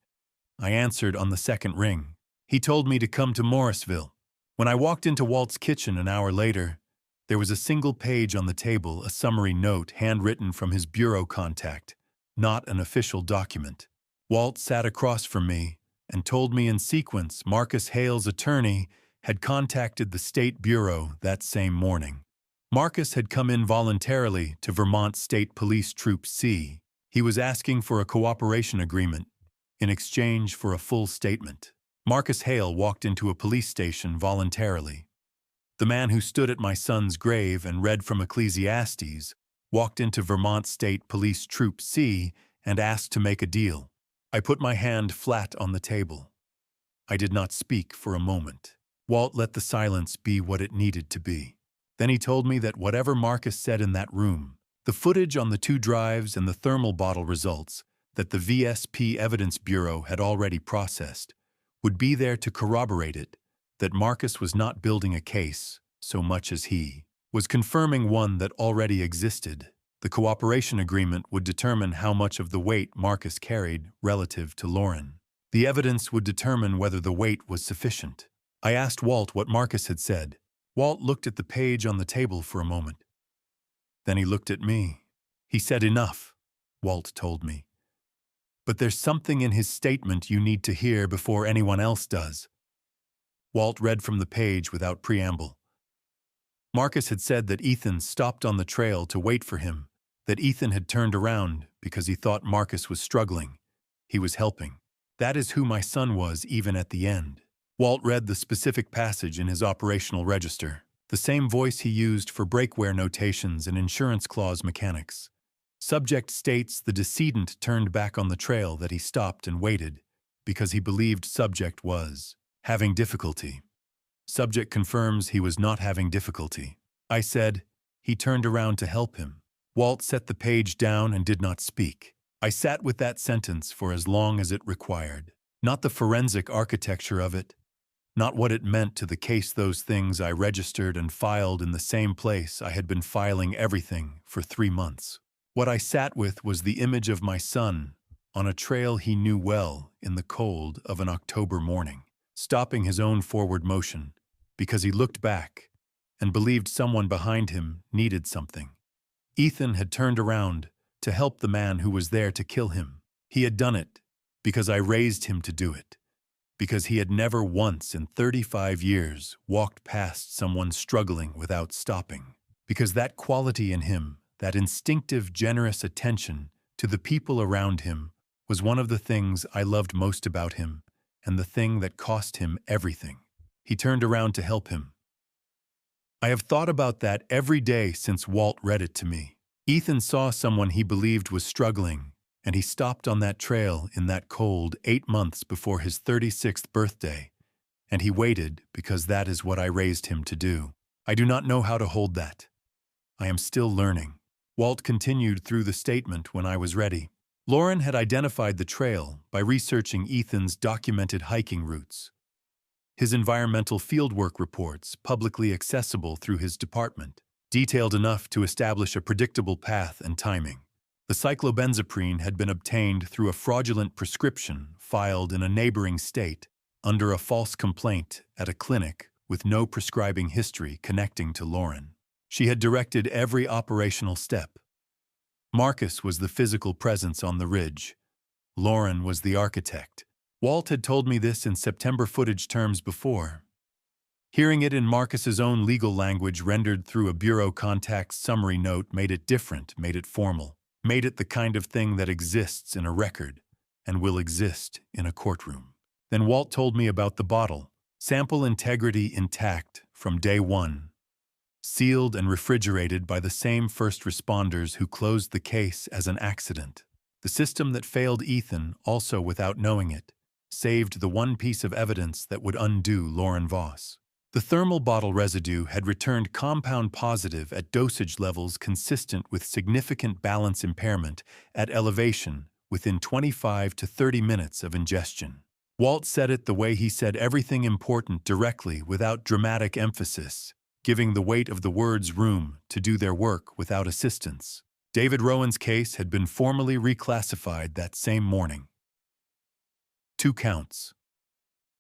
I answered on the second ring. He told me to come to Morrisville. When I walked into Walt's kitchen an hour later, there was a single page on the table, a summary note handwritten from his bureau contact, not an official document. Walt sat across from me and told me in sequence Marcus Hale's attorney had contacted the State Bureau that same morning. Marcus had come in voluntarily to Vermont State Police Troop C. He was asking for a cooperation agreement in exchange for a full statement. Marcus Hale walked into a police station voluntarily. The man who stood at my son's grave and read from Ecclesiastes walked into Vermont State Police Troop C and asked to make a deal. I put my hand flat on the table. I did not speak for a moment. Walt let the silence be what it needed to be. Then he told me that whatever Marcus said in that room, the footage on the 2 drives and the thermal bottle results that the VSP Evidence Bureau had already processed, would be there to corroborate it, that Marcus was not building a case so much as he was confirming one that already existed. The cooperation agreement would determine how much of the weight Marcus carried relative to Lauren. The evidence would determine whether the weight was sufficient. I asked Walt what Marcus had said. Walt looked at the page on the table for a moment. Then he looked at me. He said, "Enough," Walt told me. "But there's something in his statement you need to hear before anyone else does." Walt read from the page without preamble. Marcus had said that Ethan stopped on the trail to wait for him, that Ethan had turned around because he thought Marcus was struggling. He was helping. That is who my son was even at the end. Walt read the specific passage in his operational register, the same voice he used for breakwear notations and insurance clause mechanics. Subject states the decedent turned back on the trail that he stopped and waited because he believed subject was having difficulty. Subject confirms he was not having difficulty. I said, he turned around to help him. Walt set the page down and did not speak. I sat with that sentence for as long as it required. Not the forensic architecture of it, not what it meant to the case, those things I registered and filed in the same place I had been filing everything for 3 months. What I sat with was the image of my son on a trail he knew well in the cold of an October morning, stopping his own forward motion because he looked back and believed someone behind him needed something. Ethan had turned around to help the man who was there to kill him. He had done it because I raised him to do it, because he had never once in 35 years walked past someone struggling without stopping, because that quality in him, that instinctive, generous attention to the people around him, was one of the things I loved most about him and the thing that cost him everything. He turned around to help him. I have thought about that every day since Walt read it to me. Ethan saw someone he believed was struggling, and he stopped on that trail in that cold 8 months before his 36th birthday, and he waited because that is what I raised him to do. I do not know how to hold that. I am still learning. Walt continued through the statement when I was ready. Lauren had identified the trail by researching Ethan's documented hiking routes, his environmental fieldwork reports publicly accessible through his department, detailed enough to establish a predictable path and timing. The cyclobenzaprine had been obtained through a fraudulent prescription filed in a neighboring state under a false complaint at a clinic with no prescribing history connecting to Lauren. She had directed every operational step. Marcus was the physical presence on the ridge. Lauren was the architect. Walt had told me this in September footage terms before. Hearing it in Marcus's own legal language rendered through a bureau contacts summary note made it different, made it formal, made it the kind of thing that exists in a record and will exist in a courtroom. Then Walt told me about the bottle, sample integrity intact from day one, sealed and refrigerated by the same first responders who closed the case as an accident. The system that failed Ethan, also without knowing it, saved the one piece of evidence that would undo Lauren Voss. The thermal bottle residue had returned compound positive at dosage levels consistent with significant balance impairment at elevation within 25 to 30 minutes of ingestion. Walt said it the way he said everything important directly without dramatic emphasis, giving the weight of the words room to do their work without assistance. David Rowan's case had been formally reclassified that same morning. 2 counts.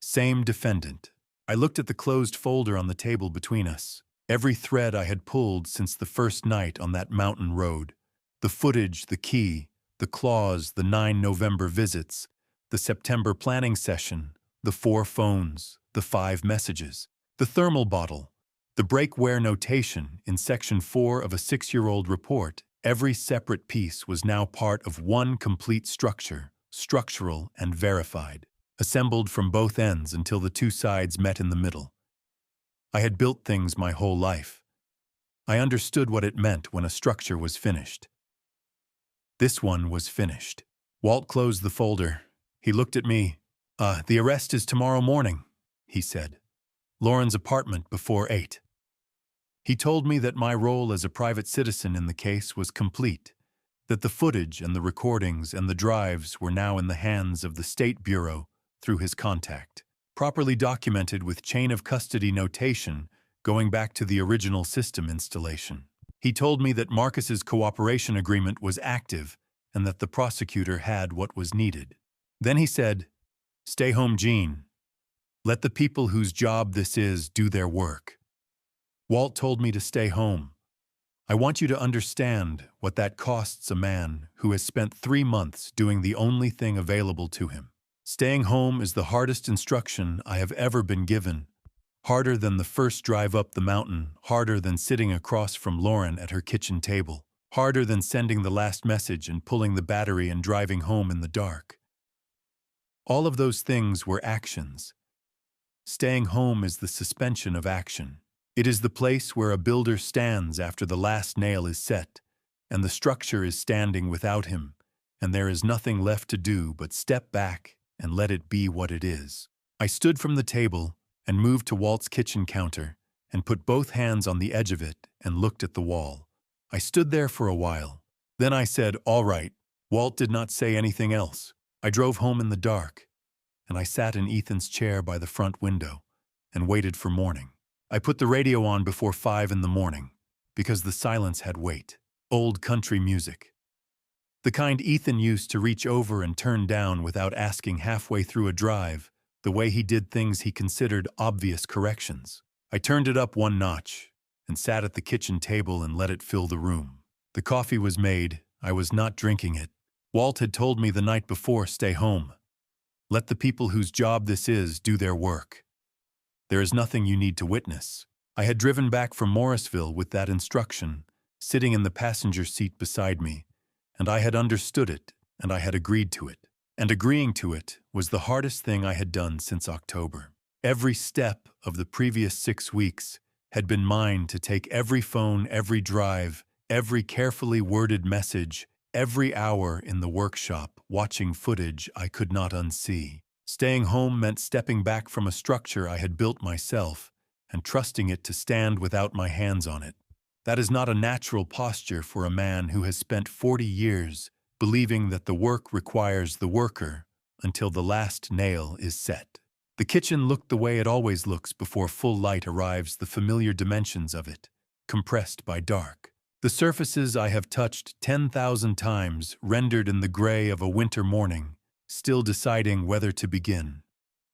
Same defendant. I looked at the closed folder on the table between us. Every thread I had pulled since the first night on that mountain road. The footage, the key, The clause, the 9 November visits, the September planning session, the 4 phones, the 5 messages, the thermal bottle, the breakware notation in Section 4 of a 6-year-old report. Every separate piece was now part of one complete structure, structural and verified, assembled from both ends until the two sides met in the middle. I had built things my whole life. I understood what it meant when a structure was finished. This one was finished. Walt closed the folder. He looked at me. The arrest is tomorrow morning, he said. Lauren's apartment before 8. He told me that my role as a private citizen in the case was complete, that the footage and the recordings and the drives were now in the hands of the State Bureau through his contact, properly documented with chain of custody notation going back to the original system installation. He told me that Marcus's cooperation agreement was active and that the prosecutor had what was needed. Then he said, "Stay home, Gene. Let the people whose job this is do their work." Walt told me to stay home. I want you to understand what that costs a man who has spent 3 months doing the only thing available to him. Staying home is the hardest instruction I have ever been given. Harder than the first drive up the mountain, harder than sitting across from Lauren at her kitchen table, harder than sending the last message and pulling the battery and driving home in the dark. All of those things were actions. Staying home is the suspension of action. It is the place where a builder stands after the last nail is set, and the structure is standing without him, and there is nothing left to do but step back and let it be what it is. I stood from the table and moved to Walt's kitchen counter and put both hands on the edge of it and looked at the wall. I stood there for a while. Then I said, "All right." Walt did not say anything else. I drove home in the dark, and I sat in Ethan's chair by the front window and waited for morning. I put the radio on before 5 in the morning because the silence had weight. Old country music. The kind Ethan used to reach over and turn down without asking halfway through a drive, the way he did things he considered obvious corrections. I turned it up 1 notch and sat at the kitchen table and let it fill the room. The coffee was made. I was not drinking it. Walt had told me the night before, "Stay home. Let the people whose job this is do their work. There is nothing you need to witness." I had driven back from Morrisville with that instruction, sitting in the passenger seat beside me, and I had understood it, and I had agreed to it. And agreeing to it was the hardest thing I had done since October. Every step of the previous 6 weeks had been mine to take every phone, every drive, every carefully worded message, every hour in the workshop, watching footage I could not unsee. Staying home meant stepping back from a structure I had built myself and trusting it to stand without my hands on it. That is not a natural posture for a man who has spent 40 years believing that the work requires the worker until the last nail is set. The kitchen looked the way it always looks before full light arrives, the familiar dimensions of it, compressed by dark. The surfaces I have touched 10,000 times, rendered in the gray of a winter morning, still deciding whether to begin.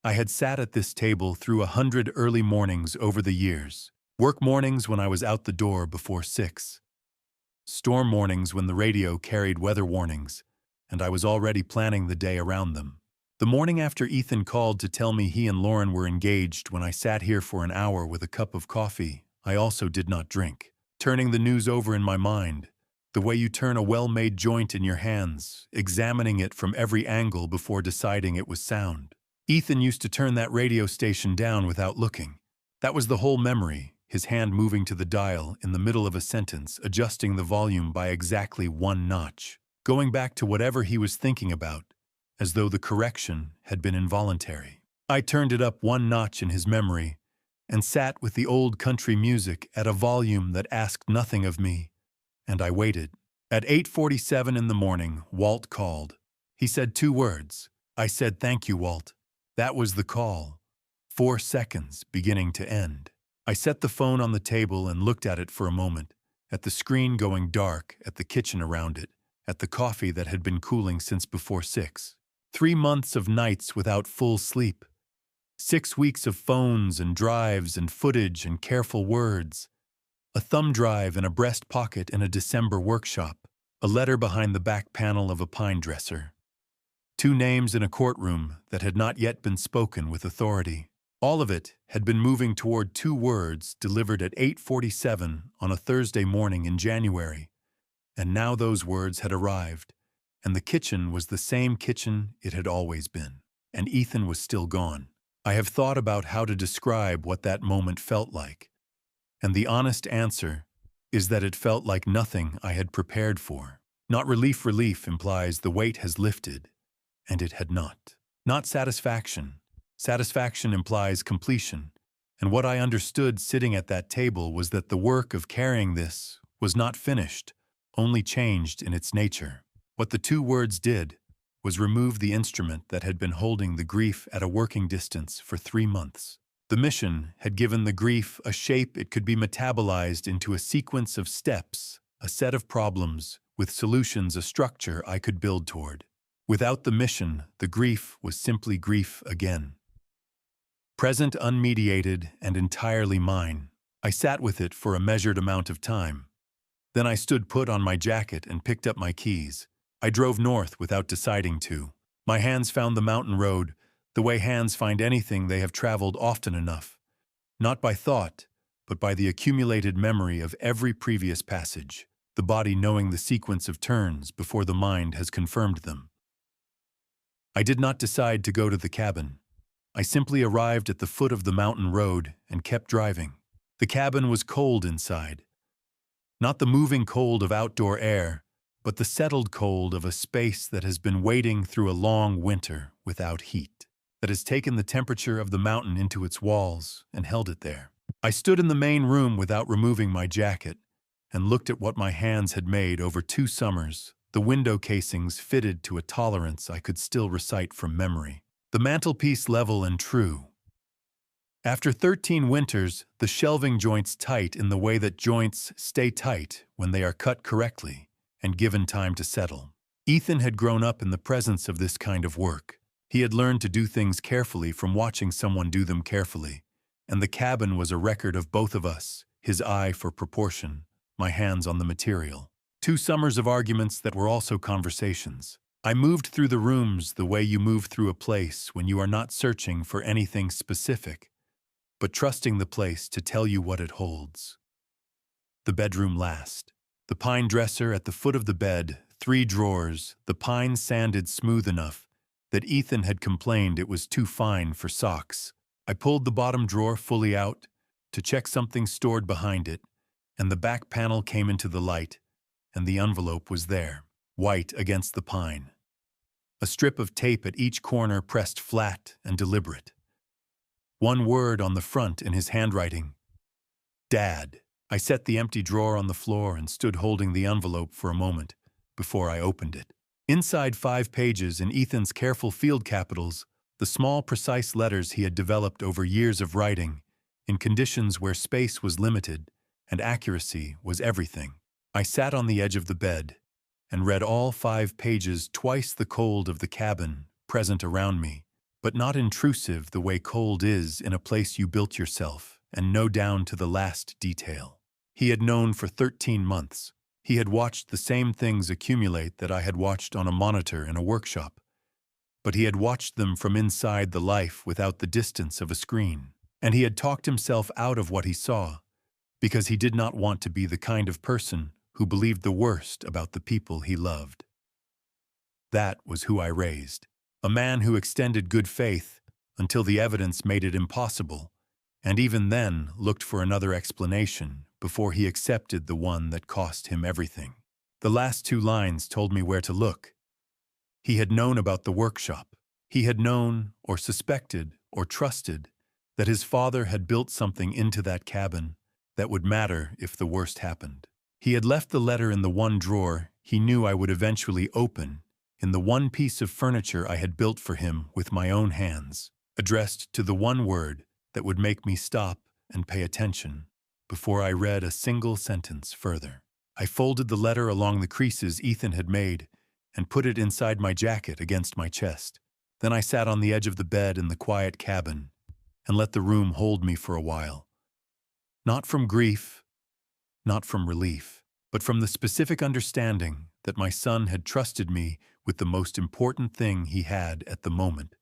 I had sat at this table through 100 early mornings over the years. Work mornings when I was out the door before 6. Storm mornings when the radio carried weather warnings, and I was already planning the day around them. The morning after Ethan called to tell me he and Lauren were engaged, when I sat here for an hour with a cup of coffee, I also did not drink. Turning the news over in my mind, the way you turn a well-made joint in your hands, examining it from every angle before deciding it was sound. Ethan used to turn that radio station down without looking. That was the whole memory, his hand moving to the dial in the middle of a sentence, adjusting the volume by exactly 1 notch, going back to whatever he was thinking about, as though the correction had been involuntary. I turned it up 1 notch in his memory and sat with the old country music at a volume that asked nothing of me, and I waited. At 8:47 in the morning, Walt called. He said 2 words. I said, "Thank you, Walt." That was the call. 4 seconds, beginning to end. I set the phone on the table and looked at it for a moment, at the screen going dark, at the kitchen around it, at the coffee that had been cooling since before 6. 3 months of nights without full sleep. 6 weeks of phones and drives and footage and careful words. A thumb drive in a breast pocket in a December workshop. A letter behind the back panel of a pine dresser. Two names in a courtroom that had not yet been spoken with authority. All of it had been moving toward two words delivered at 8:47 on a Thursday morning in January. And now those words had arrived, and the kitchen was the same kitchen it had always been. And Ethan was still gone. I have thought about how to describe what that moment felt like, and the honest answer is that it felt like nothing I had prepared for. Not relief. Relief implies the weight has lifted, and it had not. Not satisfaction. Satisfaction implies completion, and what I understood sitting at that table was that the work of carrying this was not finished, only changed in its nature. What the two words did was remove the instrument that had been holding the grief at a working distance for 3 months. The mission had given the grief a shape it could be metabolized into a sequence of steps, a set of problems, with solutions, a structure I could build toward. Without the mission, the grief was simply grief again. Present, unmediated, and entirely mine. I sat with it for a measured amount of time. Then I stood put on my jacket and picked up my keys. I drove north without deciding to. My hands found the mountain road, the way hands find anything they have traveled often enough. Not by thought, but by the accumulated memory of every previous passage, the body knowing the sequence of turns before the mind has confirmed them. I did not decide to go to the cabin. I simply arrived at the foot of the mountain road and kept driving. The cabin was cold inside. Not the moving cold of outdoor air, but the settled cold of a space that has been waiting through a long winter without heat, that has taken the temperature of the mountain into its walls and held it there. I stood in the main room without removing my jacket and looked at what my hands had made over 2 summers, the window casings fitted to a tolerance I could still recite from memory, the mantelpiece level and true. After 13 winters, the shelving joints tight in the way that joints stay tight when they are cut correctly and given time to settle. Ethan had grown up in the presence of this kind of work. He had learned to do things carefully from watching someone do them carefully, and the cabin was a record of both of us, his eye for proportion, my hands on the material. 2 summers of arguments that were also conversations. I moved through the rooms the way you move through a place when you are not searching for anything specific, but trusting the place to tell you what it holds. The bedroom last. The pine dresser at the foot of the bed, 3 drawers, the pine sanded smooth enough that Ethan had complained it was too fine for socks. I pulled the bottom drawer fully out to check something stored behind it, and the back panel came into the light, and the envelope was there, white against the pine. A strip of tape at each corner pressed flat and deliberate. 1 word on the front in his handwriting. Dad. I set the empty drawer on the floor and stood holding the envelope for a moment before I opened it. Inside 5 pages in Ethan's careful field capitals, the small, precise letters he had developed over years of writing, in conditions where space was limited and accuracy was everything. I sat on the edge of the bed and read all 5 pages, twice the cold of the cabin present around me, but not intrusive the way cold is in a place you built yourself and know down to the last detail. He had known for 13 months. He had watched the same things accumulate that I had watched on a monitor in a workshop, but he had watched them from inside the life without the distance of a screen. And he had talked himself out of what he saw, because he did not want to be the kind of person who believed the worst about the people he loved. That was who I raised. A man who extended good faith until the evidence made it impossible, and even then looked for another explanation before he accepted the one that cost him everything. The last 2 lines told me where to look. He had known about the workshop. He had known, or suspected, or trusted that his father had built something into that cabin that would matter if the worst happened. He had left the letter in the 1 drawer he knew I would eventually open, in the 1 piece of furniture I had built for him with my own hands, addressed to the 1 word that would make me stop and pay attention before I read a single sentence further. I folded the letter along the creases Ethan had made and put it inside my jacket against my chest. Then I sat on the edge of the bed in the quiet cabin and let the room hold me for a while. Not from grief, not from relief, but from the specific understanding that my son had trusted me with the most important thing he had at the moment,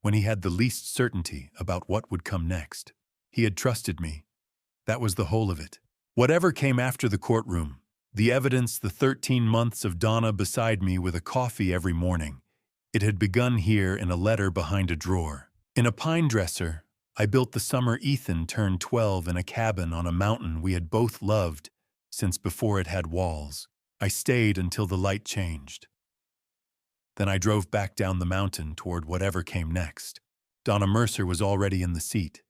when he had the least certainty about what would come next. He had trusted me. That was the whole of it. Whatever came after the courtroom, the evidence, the 13 months of Donna beside me with a coffee every morning, it had begun here in a letter behind a drawer. In a pine dresser, I built the summer Ethan turned 12 in a cabin on a mountain we had both loved since before it had walls. I stayed until the light changed. Then I drove back down the mountain toward whatever came next. Donna Mercer was already in the seat.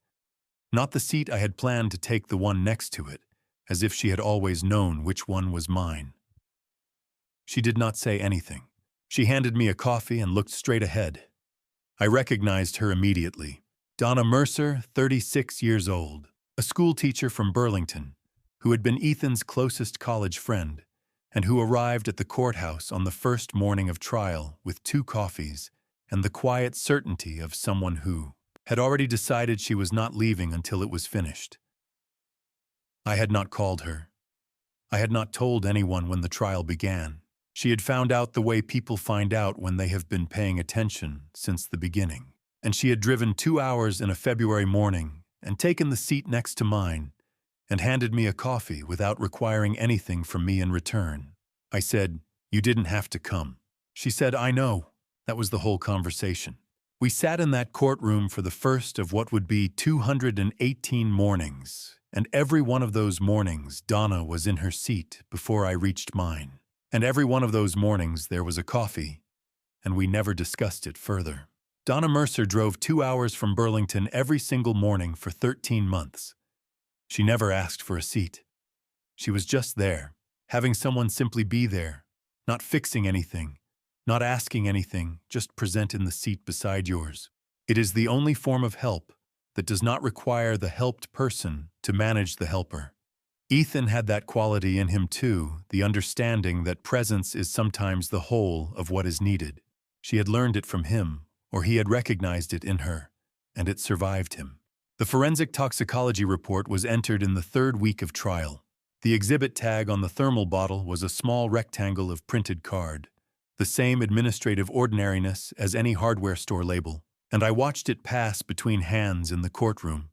Not the seat I had planned to take, the one next to it, as if she had always known which one was mine. She did not say anything. She handed me a coffee and looked straight ahead. I recognized her immediately. Donna Mercer, 36 years old, a schoolteacher from Burlington, who had been Ethan's closest college friend, and who arrived at the courthouse on the first morning of trial with 2 coffees and the quiet certainty of someone who had already decided she was not leaving until it was finished. I had not called her. I had not told anyone when the trial began. She had found out the way people find out when they have been paying attention since the beginning. And she had driven 2 hours in a February morning and taken the seat next to mine and handed me a coffee without requiring anything from me in return. I said, "You didn't have to come." She said, "I know." That was the whole conversation. We sat in that courtroom for the first of what would be 218 mornings, and every one of those mornings Donna was in her seat before I reached mine. And every one of those mornings there was a coffee, and we never discussed it further. Donna Mercer drove 2 hours from Burlington every single morning for 13 months. She never asked for a seat. She was just there, having someone simply be there, not fixing anything, not asking anything, just present in the seat beside yours. It is the only form of help that does not require the helped person to manage the helper. Ethan had that quality in him too, the understanding that presence is sometimes the whole of what is needed. She had learned it from him, or he had recognized it in her, and it survived him. The forensic toxicology report was entered in the 3rd week of trial. The exhibit tag on the thermal bottle was a small rectangle of printed card, the same administrative ordinariness as any hardware store label, and I watched it pass between hands in the courtroom,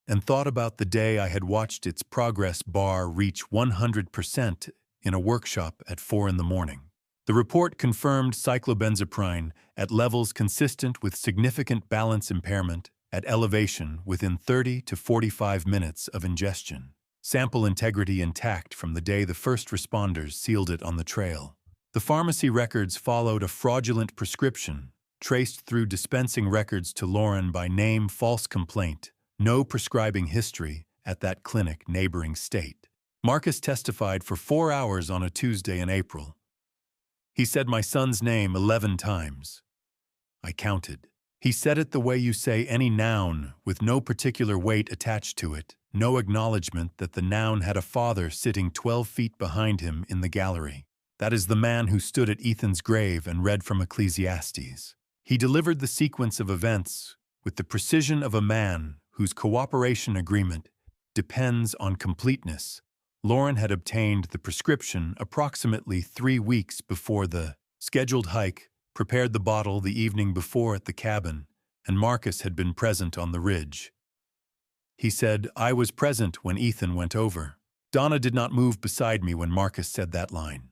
and thought about the day I had watched its progress bar reach 100% in a workshop at 4 in the morning. The report confirmed cyclobenzaprine at levels consistent with significant balance impairment at elevation within 30 to 45 minutes of ingestion. Sample integrity intact from the day the first responders sealed it on the trail. The pharmacy records followed a fraudulent prescription, traced through dispensing records to Lauren by name, false complaint, no prescribing history at that clinic neighboring state. Marcus testified for 4 hours on a Tuesday in April. He said my son's name 11 times. I counted. He said it the way you say any noun, with no particular weight attached to it, no acknowledgement that the noun had a father sitting 12 feet behind him in the gallery. That is the man who stood at Ethan's grave and read from Ecclesiastes. He delivered the sequence of events with the precision of a man whose cooperation agreement depends on completeness. Lauren had obtained the prescription approximately 3 weeks before the scheduled hike, prepared the bottle the evening before at the cabin, and Marcus had been present on the ridge. He said, "I was present when Ethan went over." Donna did not move beside me when Marcus said that line.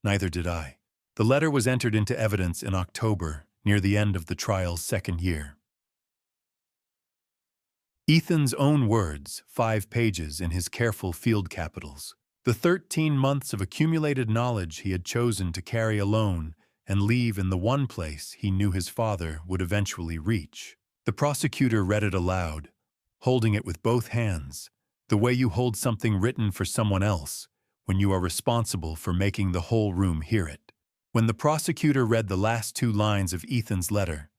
Neither did I. The letter was entered into evidence in October, near the end of the trial's 2nd year. Ethan's own words, 5 pages in his careful field capitals. The 13 months of accumulated knowledge he had chosen to carry alone and leave in the one place he knew his father would eventually reach. The prosecutor read it aloud, holding it with both hands, the way you hold something written for someone else when you are responsible for making the whole room hear it. When the prosecutor read the last 2 lines of Ethan's letter,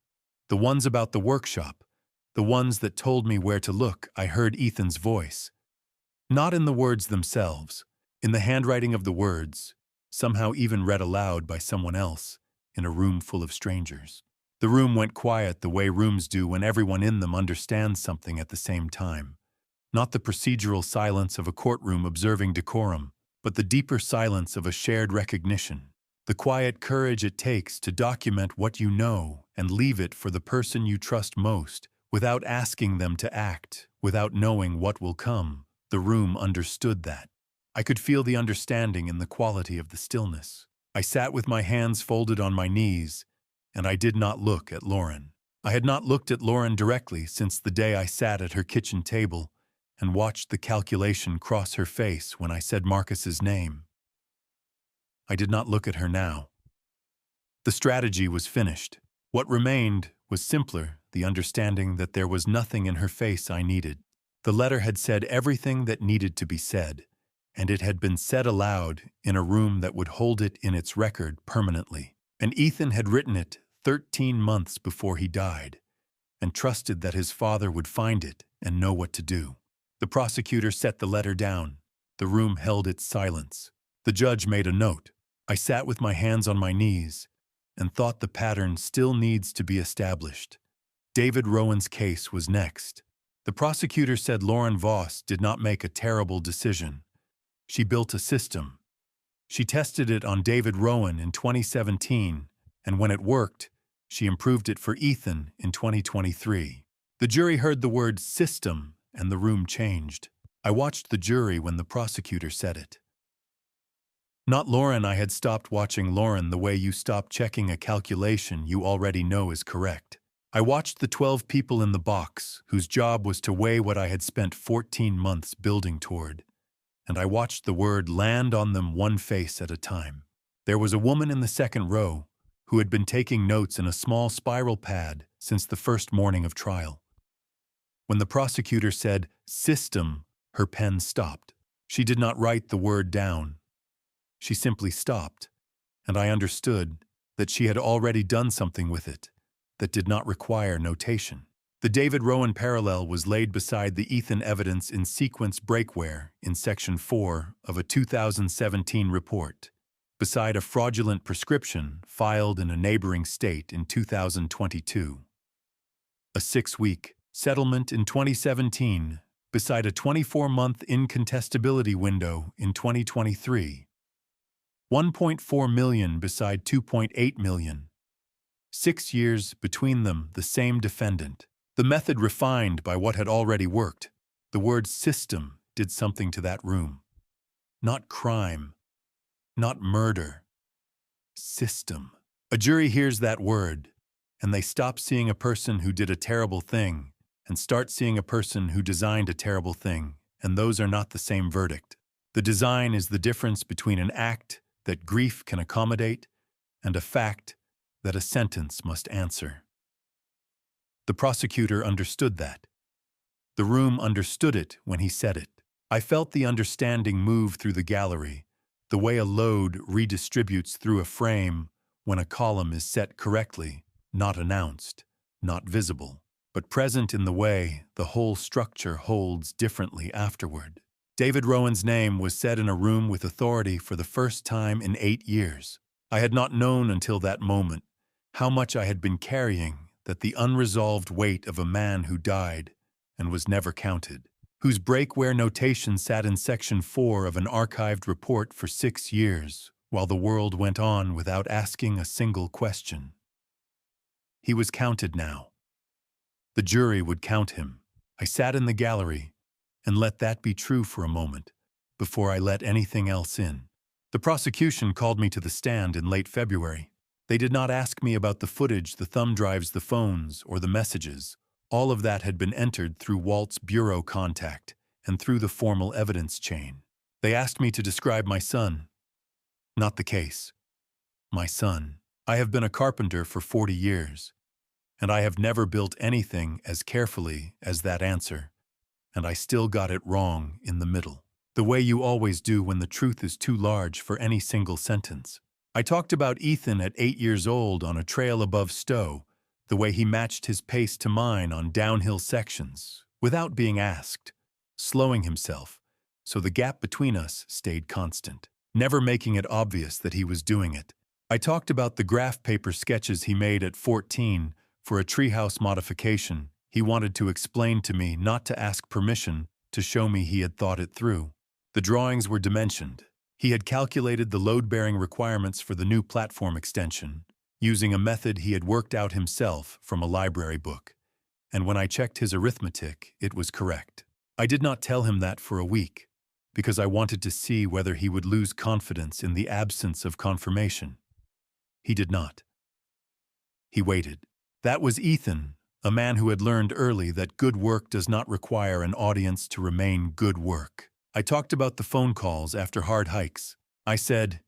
the ones about the workshop, the ones that told me where to look, I heard Ethan's voice. Not in the words themselves, in the handwriting of the words, somehow even read aloud by someone else, in a room full of strangers. The room went quiet the way rooms do when everyone in them understands something at the same time. Not the procedural silence of a courtroom observing decorum, but the deeper silence of a shared recognition. The quiet courage it takes to document what you know and leave it for the person you trust most, without asking them to act, without knowing what will come. The room understood that. I could feel the understanding in the quality of the stillness. I sat with my hands folded on my knees, and I did not look at Lauren. I had not looked at Lauren directly since the day I sat at her kitchen table and watched the calculation cross her face when I said Marcus's name. I did not look at her now. The strategy was finished. What remained was simpler, the understanding that there was nothing in her face I needed. The letter had said everything that needed to be said, and it had been said aloud in a room that would hold it in its record permanently. And Ethan had written it 13 months before he died, and trusted that his father would find it and know what to do. The prosecutor set the letter down. The room held its silence. The judge made a note. I sat with my hands on my knees and thought the pattern still needs to be established. David Rowan's case was next. The prosecutor said Lauren Voss did not make a terrible decision. She built a system. She tested it on David Rowan in 2017, and when it worked, she improved it for Ethan in 2023. The jury heard the word system, and the room changed. I watched the jury when the prosecutor said it. Not Lauren. I had stopped watching Lauren the way you stop checking a calculation you already know is correct. I watched the 12 people in the box whose job was to weigh what I had spent 14 months building toward, and I watched the word land on them one face at a time. There was a woman in the second row who had been taking notes in a small spiral pad since the first morning of trial. When the prosecutor said system, her pen stopped. She did not write the word down. She simply stopped, and I understood that she had already done something with it that did not require notation. The David Rowan parallel was laid beside the Ethan evidence in sequence breakware in Section 4 of a 2017 report, beside a fraudulent prescription filed in a neighboring state in 2022. A 6-week settlement in 2017 beside a 24-month incontestability window in 2023. 1.4 million beside 2.8 million. 6 years between them, the same defendant. The method refined by what had already worked. The word system did something to that room. Not crime, not murder. System. A jury hears that word, and they stop seeing a person who did a terrible thing and start seeing a person who designed a terrible thing, and those are not the same verdict. The design is the difference between an act that grief can accommodate and a fact that a sentence must answer. The prosecutor understood that. The room understood it when he said it. I felt the understanding move through the gallery, the way a load redistributes through a frame when a column is set correctly, not announced, not visible, but present in the way the whole structure holds differently afterward. David Rowan's name was said in a room with authority for the first time in 8 years. I had not known until that moment how much I had been carrying, that the unresolved weight of a man who died and was never counted, whose breakware notation sat in Section 4 of an archived report for 6 years, while the world went on without asking a single question. He was counted now. The jury would count him. I sat in the gallery and let that be true for a moment before I let anything else in. The prosecution called me to the stand in late February. They did not ask me about the footage, the thumb drives, the phones, or the messages. All of that had been entered through Walt's bureau contact and through the formal evidence chain. They asked me to describe my son. Not the case. My son. I have been a carpenter for 40 years, and I have never built anything as carefully as that answer, and I still got it wrong in the middle, the way you always do when the truth is too large for any single sentence. I talked about Ethan at 8 years old on a trail above Stowe, the way he matched his pace to mine on downhill sections, without being asked, slowing himself, so the gap between us stayed constant, never making it obvious that he was doing it. I talked about the graph paper sketches he made at 14 for a treehouse modification he wanted to explain to me, not to ask permission, to show me he had thought it through. The drawings were dimensioned. He had calculated the load-bearing requirements for the new platform extension, using a method he had worked out himself from a library book. And when I checked his arithmetic, it was correct. I did not tell him that for a week, because I wanted to see whether he would lose confidence in the absence of confirmation. He did not. He waited. That was Ethan, a man who had learned early that good work does not require an audience to remain good work. I talked about the phone calls after hard hikes. I said,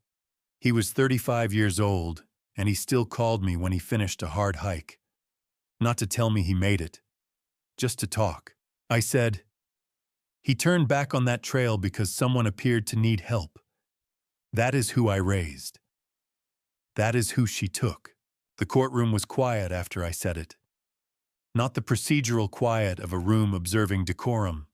he was 35 years old, and he still called me when he finished a hard hike. Not to tell me he made it, just to talk. I said, he turned back on that trail because someone appeared to need help. That is who I raised. That is who she took. The courtroom was quiet after I said it. Not the procedural quiet of a room observing decorum.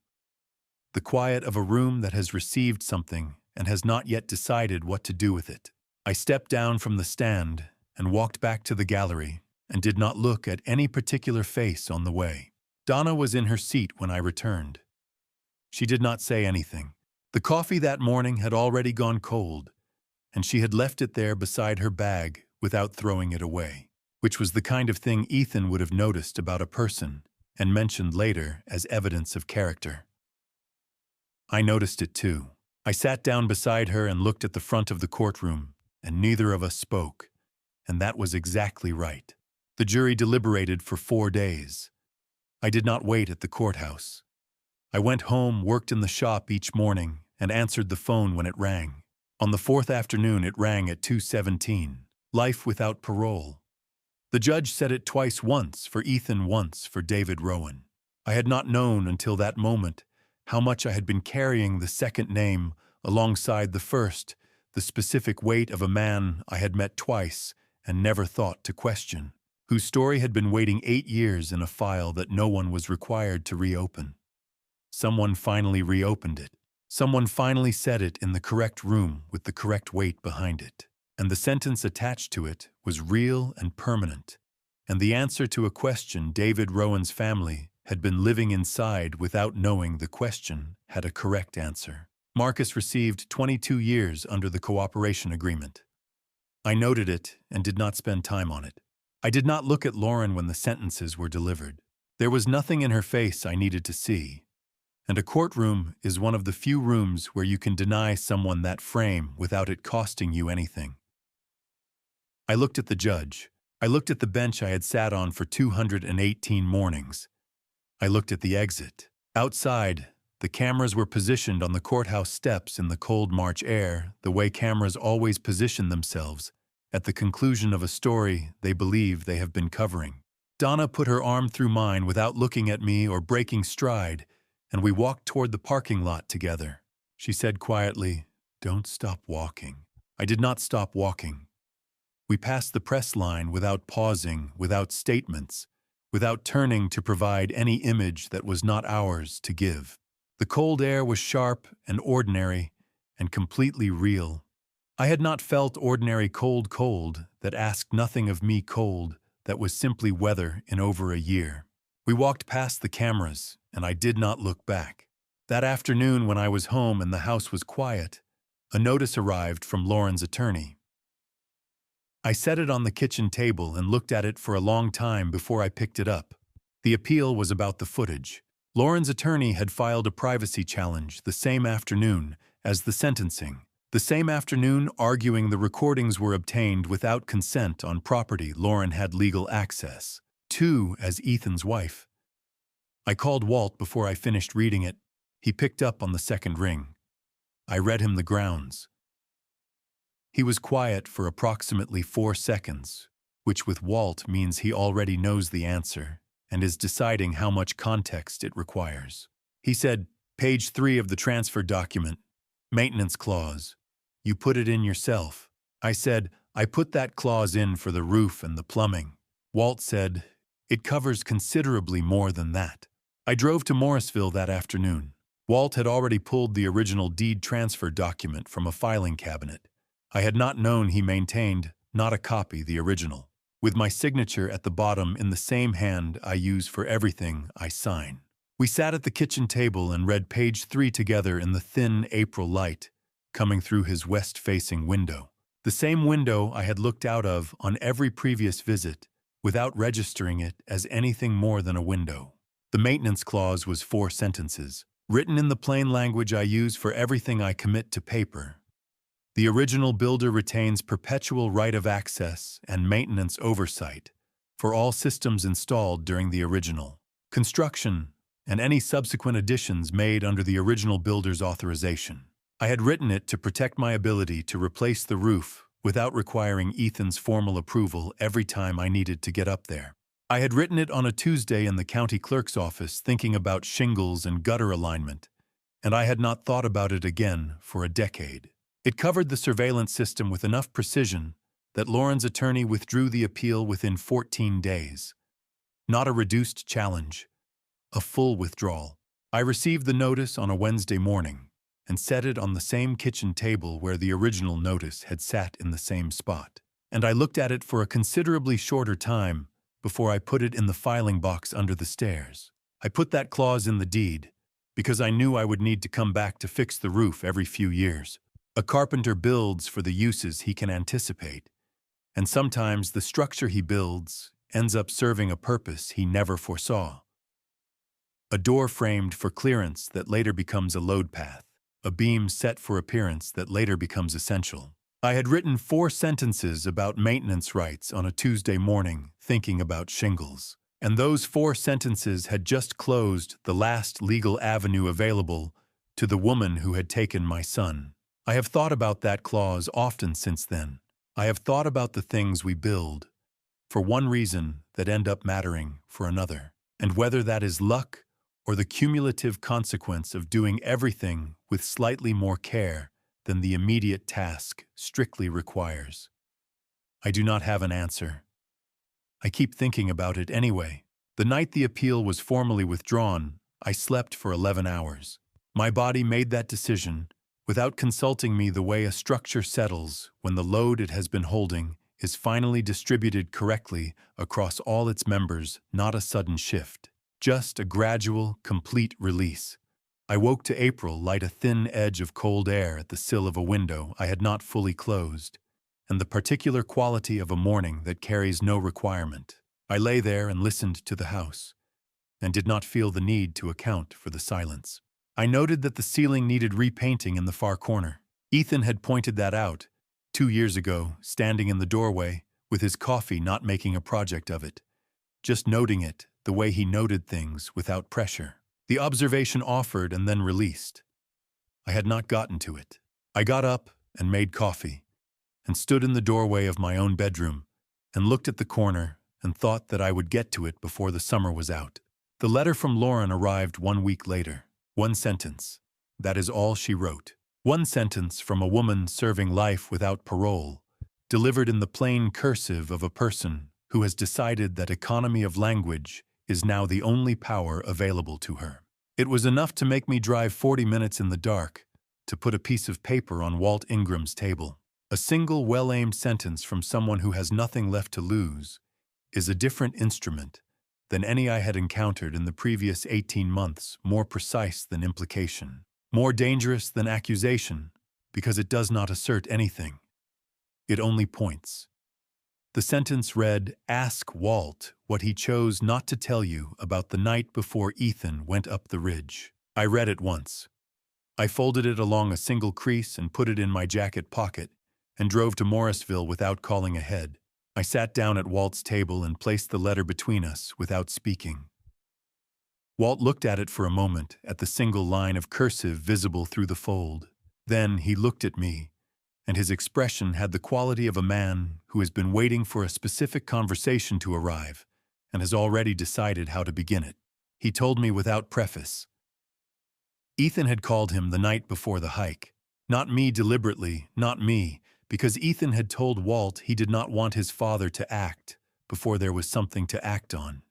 The quiet of a room that has received something and has not yet decided what to do with it. I stepped down from the stand and walked back to the gallery and did not look at any particular face on the way. Donna was in her seat when I returned. She did not say anything. The coffee that morning had already gone cold, and she had left it there beside her bag without throwing it away, which was the kind of thing Ethan would have noticed about a person and mentioned later as evidence of character. I noticed it too. I sat down beside her and looked at the front of the courtroom, and neither of us spoke, and that was exactly right. The jury deliberated for 4 days. I did not wait at the courthouse. I went home, worked in the shop each morning, and answered the phone when it rang. On the 4th afternoon it rang at 2:17. Life without parole. The judge said it twice, once for Ethan, once for David Rowan. I had not known until that moment how much I had been carrying the second name alongside the first, the specific weight of a man I had met twice and never thought to question, whose story had been waiting 8 years in a file that no one was required to reopen. Someone finally reopened it. Someone finally said it in the correct room with the correct weight behind it. And the sentence attached to it was real and permanent. And the answer to a question David Rowan's family had been living inside without knowing the question had a correct answer. Marcus received 22 years under the cooperation agreement. I noted it and did not spend time on it. I did not look at Lauren when the sentences were delivered. There was nothing in her face I needed to see. And a courtroom is one of the few rooms where you can deny someone that frame without it costing you anything. I looked at the judge. I looked at the bench I had sat on for 218 mornings. I looked at the exit. Outside, the cameras were positioned on the courthouse steps in the cold March air, the way cameras always position themselves at the conclusion of a story they believe they have been covering. Donna put her arm through mine without looking at me or breaking stride, and we walked toward the parking lot together. She said quietly, "Don't stop walking." I did not stop walking. We passed the press line without pausing, without statements, without turning to provide any image that was not ours to give. The cold air was sharp and ordinary and completely real. I had not felt ordinary cold that asked nothing of me, cold that was simply weather in over a year. We walked past the cameras, and I did not look back. That afternoon when I was home and the house was quiet, a notice arrived from Lauren's attorney. I set it on the kitchen table and looked at it for a long time before I picked it up. The appeal was about the footage. Lauren's attorney had filed a privacy challenge the same afternoon as the sentencing, the same afternoon arguing the recordings were obtained without consent on property Lauren had legal access to as Ethan's wife. I called Walt before I finished reading it. He picked up on the second ring. I read him the grounds. He was quiet for approximately 4 seconds, which with Walt means he already knows the answer and is deciding how much context it requires. He said, "Page 3 of the transfer document, maintenance clause. You put it in yourself." I said, "I put that clause in for the roof and the plumbing." Walt said, "It covers considerably more than that." I drove to Morrisville that afternoon. Walt had already pulled the original deed transfer document from a filing cabinet. I had not known he maintained, not a copy, the original, with my signature at the bottom in the same hand I use for everything I sign. We sat at the kitchen table and read page 3 together in the thin April light, coming through his west-facing window. The same window I had looked out of on every previous visit, without registering it as anything more than a window. The maintenance clause was 4 sentences, written in the plain language I use for everything I commit to paper. The original builder retains perpetual right of access and maintenance oversight for all systems installed during the original construction and any subsequent additions made under the original builder's authorization. I had written it to protect my ability to replace the roof without requiring Ethan's formal approval every time I needed to get up there. I had written it on a Tuesday in the county clerk's office thinking about shingles and gutter alignment, and I had not thought about it again for a decade. It covered the surveillance system with enough precision that Lauren's attorney withdrew the appeal within 14 days. Not a reduced challenge, a full withdrawal. I received the notice on a Wednesday morning and set it on the same kitchen table where the original notice had sat in the same spot. And I looked at it for a considerably shorter time before I put it in the filing box under the stairs. I put that clause in the deed because I knew I would need to come back to fix the roof every few years. A carpenter builds for the uses he can anticipate, and sometimes the structure he builds ends up serving a purpose he never foresaw. A door framed for clearance that later becomes a load path, a beam set for appearance that later becomes essential. I had written 4 sentences about maintenance rights on a Tuesday morning thinking about shingles, and those 4 sentences had just closed the last legal avenue available to the woman who had taken my son. I have thought about that clause often since then. I have thought about the things we build for one reason that end up mattering for another, and whether that is luck or the cumulative consequence of doing everything with slightly more care than the immediate task strictly requires. I do not have an answer. I keep thinking about it anyway. The night the appeal was formally withdrawn, I slept for 11 hours. My body made that decision without consulting me the way a structure settles when the load it has been holding is finally distributed correctly across all its members, not a sudden shift. Just a gradual, complete release. I woke to April light a thin edge of cold air at the sill of a window I had not fully closed, and the particular quality of a morning that carries no requirement. I lay there and listened to the house, and did not feel the need to account for the silence. I noted that the ceiling needed repainting in the far corner. Ethan had pointed that out 2 years ago, standing in the doorway with his coffee, not making a project of it, just noting it the way he noted things without pressure. The observation offered and then released. I had not gotten to it. I got up and made coffee, and stood in the doorway of my own bedroom, and looked at the corner and thought that I would get to it before the summer was out. The letter from Lauren arrived 1 week later. 1 sentence. That is all she wrote. 1 sentence from a woman serving life without parole, delivered in the plain cursive of a person who has decided that economy of language is now the only power available to her. It was enough to make me drive 40 minutes in the dark to put a piece of paper on Walt Ingram's table. A single well-aimed sentence from someone who has nothing left to lose is a different instrument than any I had encountered in the previous 18 months, more precise than implication, more dangerous than accusation, because it does not assert anything. It only points. The sentence read, "Ask Walt what he chose not to tell you about the night before Ethan went up the ridge." I read it once. I folded it along a single crease and put it in my jacket pocket and drove to Morrisville without calling ahead. I sat down at Walt's table and placed the letter between us without speaking. Walt looked at it for a moment, at the single line of cursive visible through the fold. Then he looked at me, and his expression had the quality of a man who has been waiting for a specific conversation to arrive and has already decided how to begin it. He told me without preface. Ethan had called him the night before the hike. Not me deliberately, not me, because Ethan had told Walt he did not want his father to act before there was something to act on.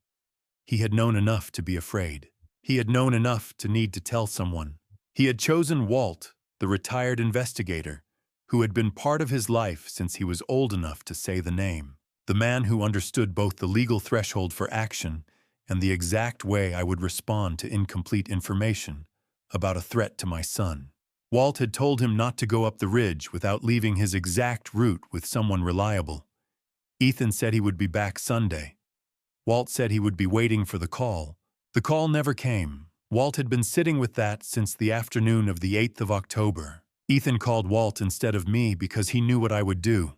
He had known enough to be afraid. He had known enough to need to tell someone. He had chosen Walt, the retired investigator, who had been part of his life since he was old enough to say the name, the man who understood both the legal threshold for action and the exact way I would respond to incomplete information about a threat to my son. Walt had told him not to go up the ridge without leaving his exact route with someone reliable. Ethan said he would be back Sunday. Walt said he would be waiting for the call. The call never came. Walt had been sitting with that since the afternoon of the 8th of October. Ethan called Walt instead of me because he knew what I would do.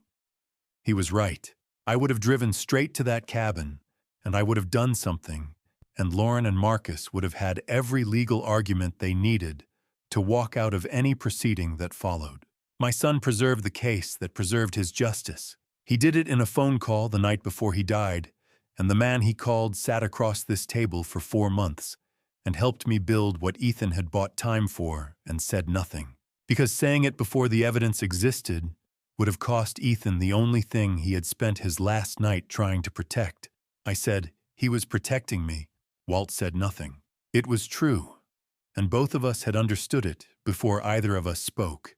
He was right. I would have driven straight to that cabin, and I would have done something, and Lauren and Marcus would have had every legal argument they needed to walk out of any proceeding that followed. My son preserved the case that preserved his justice. He did it in a phone call the night before he died, and the man he called sat across this table for 4 months and helped me build what Ethan had bought time for and said nothing. Because saying it before the evidence existed would have cost Ethan the only thing he had spent his last night trying to protect. I said, he was protecting me. Walt said nothing. It was true, and both of us had understood it before either of us spoke.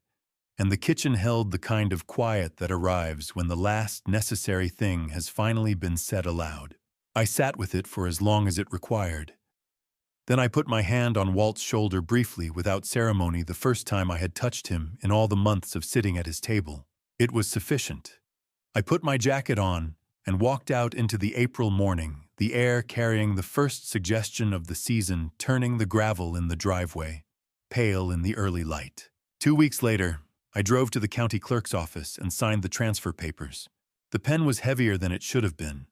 And the kitchen held the kind of quiet that arrives when the last necessary thing has finally been said aloud. I sat with it for as long as it required. Then I put my hand on Walt's shoulder briefly without ceremony the first time I had touched him in all the months of sitting at his table. It was sufficient. I put my jacket on and walked out into the April morning, the air carrying the first suggestion of the season, turning the gravel in the driveway, pale in the early light. 2 weeks later, I drove to the county clerk's office and signed the transfer papers. The pen was heavier than it should have been.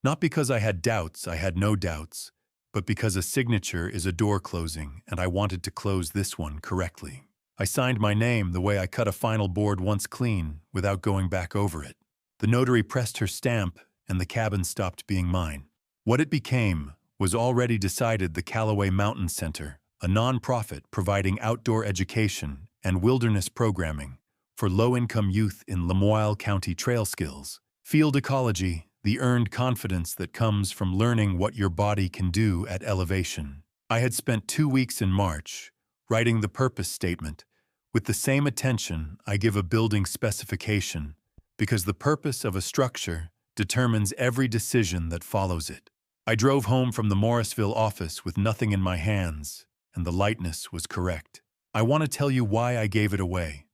Not because I had doubts, I had no doubts, but because a signature is a door closing, and I wanted to close this one correctly. I signed my name the way I cut a final board once clean, without going back over it. The notary pressed her stamp, and the cabin stopped being mine. What it became was already decided: the Callaway Mountain Center, a non-profit providing outdoor education and wilderness programming for low-income youth in Lamoille County trail skills. Field ecology, the earned confidence that comes from learning what your body can do at elevation. I had spent 2 weeks in March writing the purpose statement with the same attention I give a building specification, because the purpose of a structure determines every decision that follows it. I drove home from the Morrisville office with nothing in my hands, and the lightness was correct. I want to tell you why I gave it away.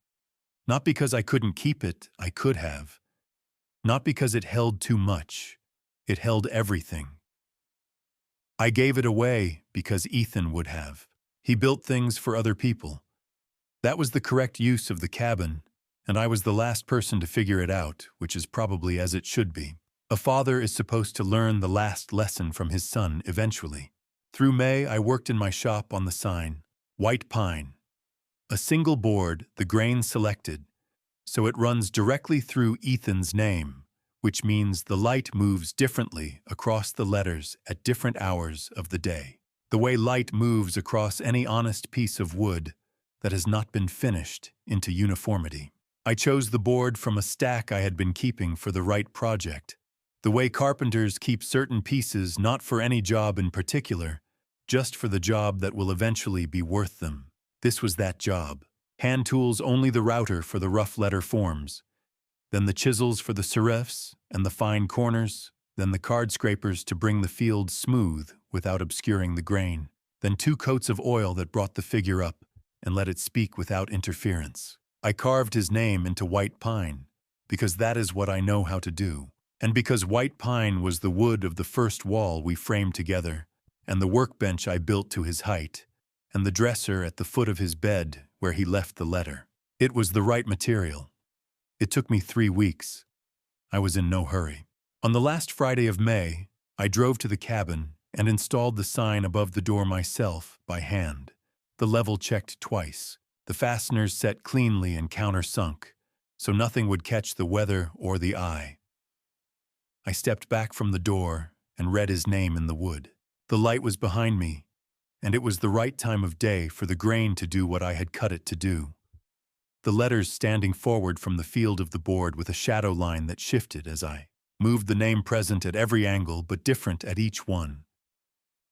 Not because I couldn't keep it, I could have. Not because it held too much, it held everything. I gave it away because Ethan would have. He built things for other people. That was the correct use of the cabin, and I was the last person to figure it out, which is probably as it should be. A father is supposed to learn the last lesson from his son eventually. Through May, I worked in my shop on the sign, White Pine. A single board, the grain selected, so it runs directly through Ethan's name, which means the light moves differently across the letters at different hours of the day. The way light moves across any honest piece of wood that has not been finished into uniformity. I chose the board from a stack I had been keeping for the right project. The way carpenters keep certain pieces not for any job in particular, just for the job that will eventually be worth them. This was that job. Hand tools only the router for the rough letter forms, then the chisels for the serifs and the fine corners, then the card scrapers to bring the field smooth without obscuring the grain, then 2 coats of oil that brought the figure up and let it speak without interference. I carved his name into white pine, because that is what I know how to do, and because white pine was the wood of the first wall we framed together, and the workbench I built to his height, and the dresser at the foot of his bed where he left the letter. It was the right material. It took me 3 weeks. I was in no hurry. On the last Friday of May, I drove to the cabin and installed the sign above the door myself by hand. The level checked twice, the fasteners set cleanly and countersunk, so nothing would catch the weather or the eye. I stepped back from the door and read his name in the wood. The light was behind me, and it was the right time of day for the grain to do what I had cut it to do. The letters standing forward from the field of the board with a shadow line that shifted as I moved, the name present at every angle but different at each one.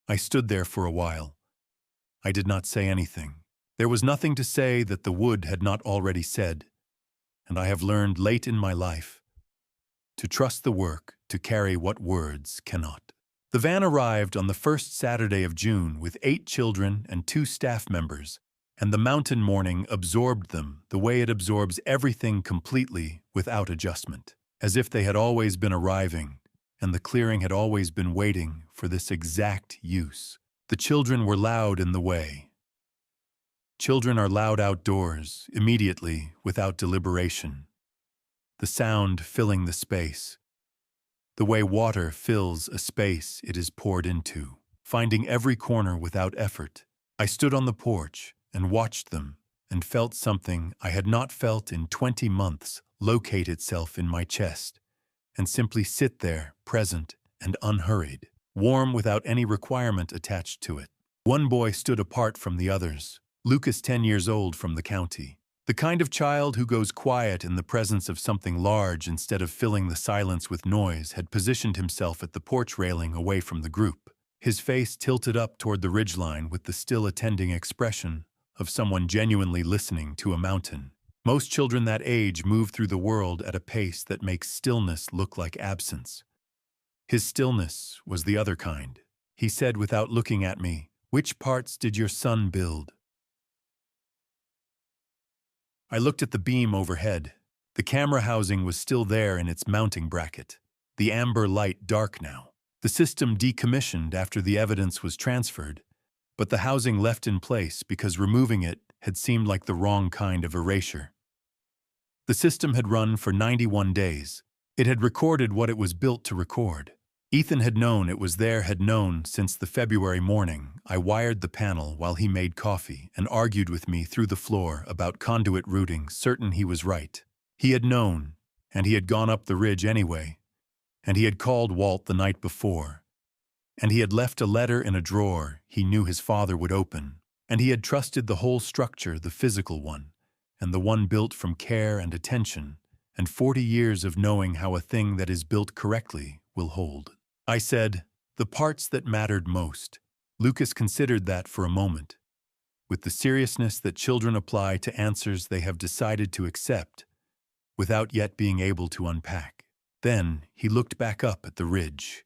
I stood there for a while. I did not say anything. There was nothing to say that the wood had not already said, and I have learned late in my life to trust the work to carry what words cannot. The van arrived on the first Saturday of June with 8 children and 2 staff members, and the mountain morning absorbed them the way it absorbs everything completely without adjustment, as if they had always been arriving, and the clearing had always been waiting for this exact use. The children were loud in the way. Children are loud outdoors, immediately, without deliberation. The sound filling the space. The way water fills a space it is poured into, finding every corner without effort. I stood on the porch and watched them and felt something I had not felt in 20 months locate itself in my chest and simply sit there, present and unhurried, warm without any requirement attached to it. One boy stood apart from the others, Lucas, 10 years old, from the county. The kind of child who goes quiet in the presence of something large instead of filling the silence with noise had positioned himself at the porch railing away from the group, his face tilted up toward the ridgeline with the still attending expression of someone genuinely listening to a mountain. Most children that age move through the world at a pace that makes stillness look like absence. His stillness was the other kind. He said without looking at me, "Which parts did your son build?" I looked at the beam overhead. The camera housing was still there in its mounting bracket, the amber light dark now. The system decommissioned after the evidence was transferred, but the housing left in place because removing it had seemed like the wrong kind of erasure. The system had run for 91 days. It had recorded what it was built to record. Ethan had known it was there, had known since the February morning I wired the panel while he made coffee and argued with me through the floor about conduit routing, certain he was right. He had known, and he had gone up the ridge anyway, and he had called Walt the night before, and he had left a letter in a drawer he knew his father would open, and he had trusted the whole structure, the physical one, and the one built from care and attention, and 40 years of knowing how a thing that is built correctly will hold. I said, the parts that mattered most. Lucas considered that for a moment, with the seriousness that children apply to answers they have decided to accept, without yet being able to unpack. Then he looked back up at the ridge.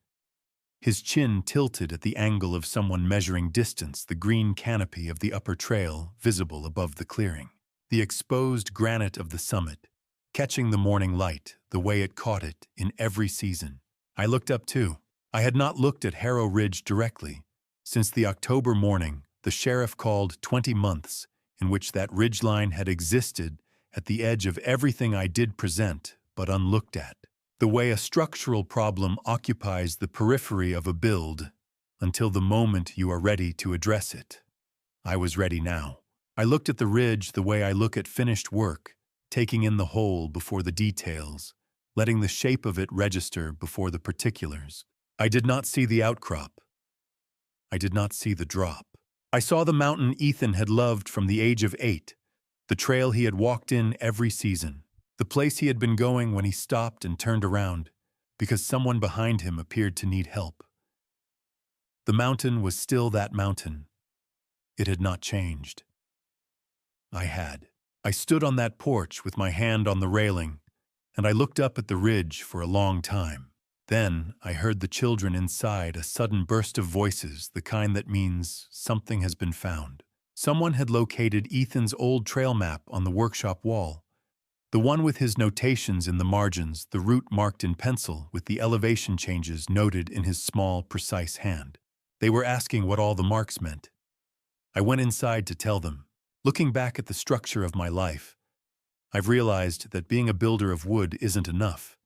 His chin tilted at the angle of someone measuring distance, the green canopy of the upper trail visible above the clearing, the exposed granite of the summit, catching the morning light the way it caught it in every season. I looked up too. I had not looked at Harrow Ridge directly since the October morning the sheriff called 20 months in which that ridgeline had existed at the edge of everything I did present but unlooked at, the way a structural problem occupies the periphery of a build until the moment you are ready to address it. I was ready now. I looked at the ridge the way I look at finished work, taking in the whole before the details, letting the shape of it register before the particulars. I did not see the outcrop. I did not see the drop. I saw the mountain Ethan had loved from the age of 8, the trail he had walked in every season, the place he had been going when he stopped and turned around, because someone behind him appeared to need help. The mountain was still that mountain. It had not changed. I had. I stood on that porch with my hand on the railing, and I looked up at the ridge for a long time. Then I heard the children inside, a sudden burst of voices, the kind that means something has been found. Someone had located Ethan's old trail map on the workshop wall, the one with his notations in the margins, the route marked in pencil with the elevation changes noted in his small, precise hand. They were asking what all the marks meant. I went inside to tell them. Looking back at the structure of my life, I've realized that being a builder of wood isn't enough.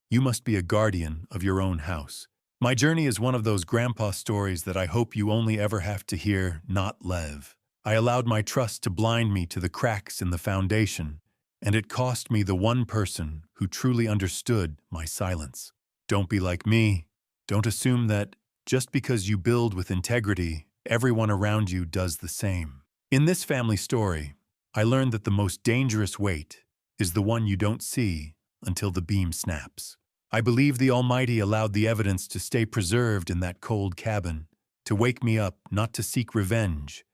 You must be a guardian of your own house. My journey is one of those grandpa stories that I hope you only ever have to hear, not live. I allowed my trust to blind me to the cracks in the foundation, and it cost me the one person who truly understood my silence. Don't be like me. Don't assume that just because you build with integrity, everyone around you does the same. In this family story, I learned that the most dangerous weight is the one you don't see until the beam snaps. I believe the Almighty allowed the evidence to stay preserved in that cold cabin, to wake me up not to seek revenge,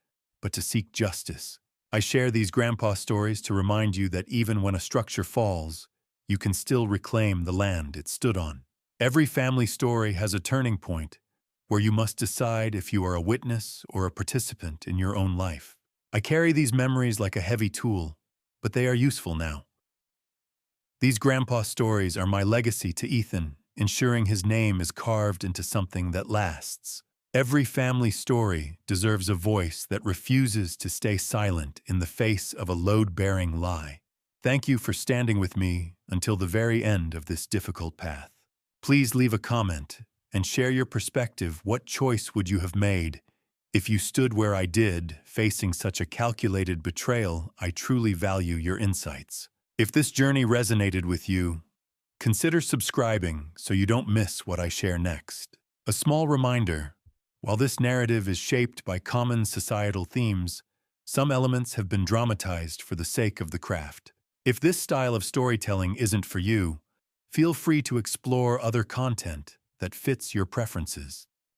but to seek justice. I share these grandpa stories to remind you that even when a structure falls, you can still reclaim the land it stood on. Every family story has a turning point where you must decide if you are a witness or a participant in your own life. I carry these memories like a heavy tool, but they are useful now. These grandpa stories are my legacy to Ethan, ensuring his name is carved into something that lasts. Every family story deserves a voice that refuses to stay silent in the face of a load-bearing lie. Thank you for standing with me until the very end of this difficult path. Please leave a comment and share your perspective. What choice would you have made if you stood where I did, facing such a calculated betrayal? I truly value your insights. If this journey resonated with you, consider subscribing so you don't miss what I share next. A small reminder: while this narrative is shaped by common societal themes, some elements have been dramatized for the sake of the craft. If this style of storytelling isn't for you, feel free to explore other content that fits your preferences.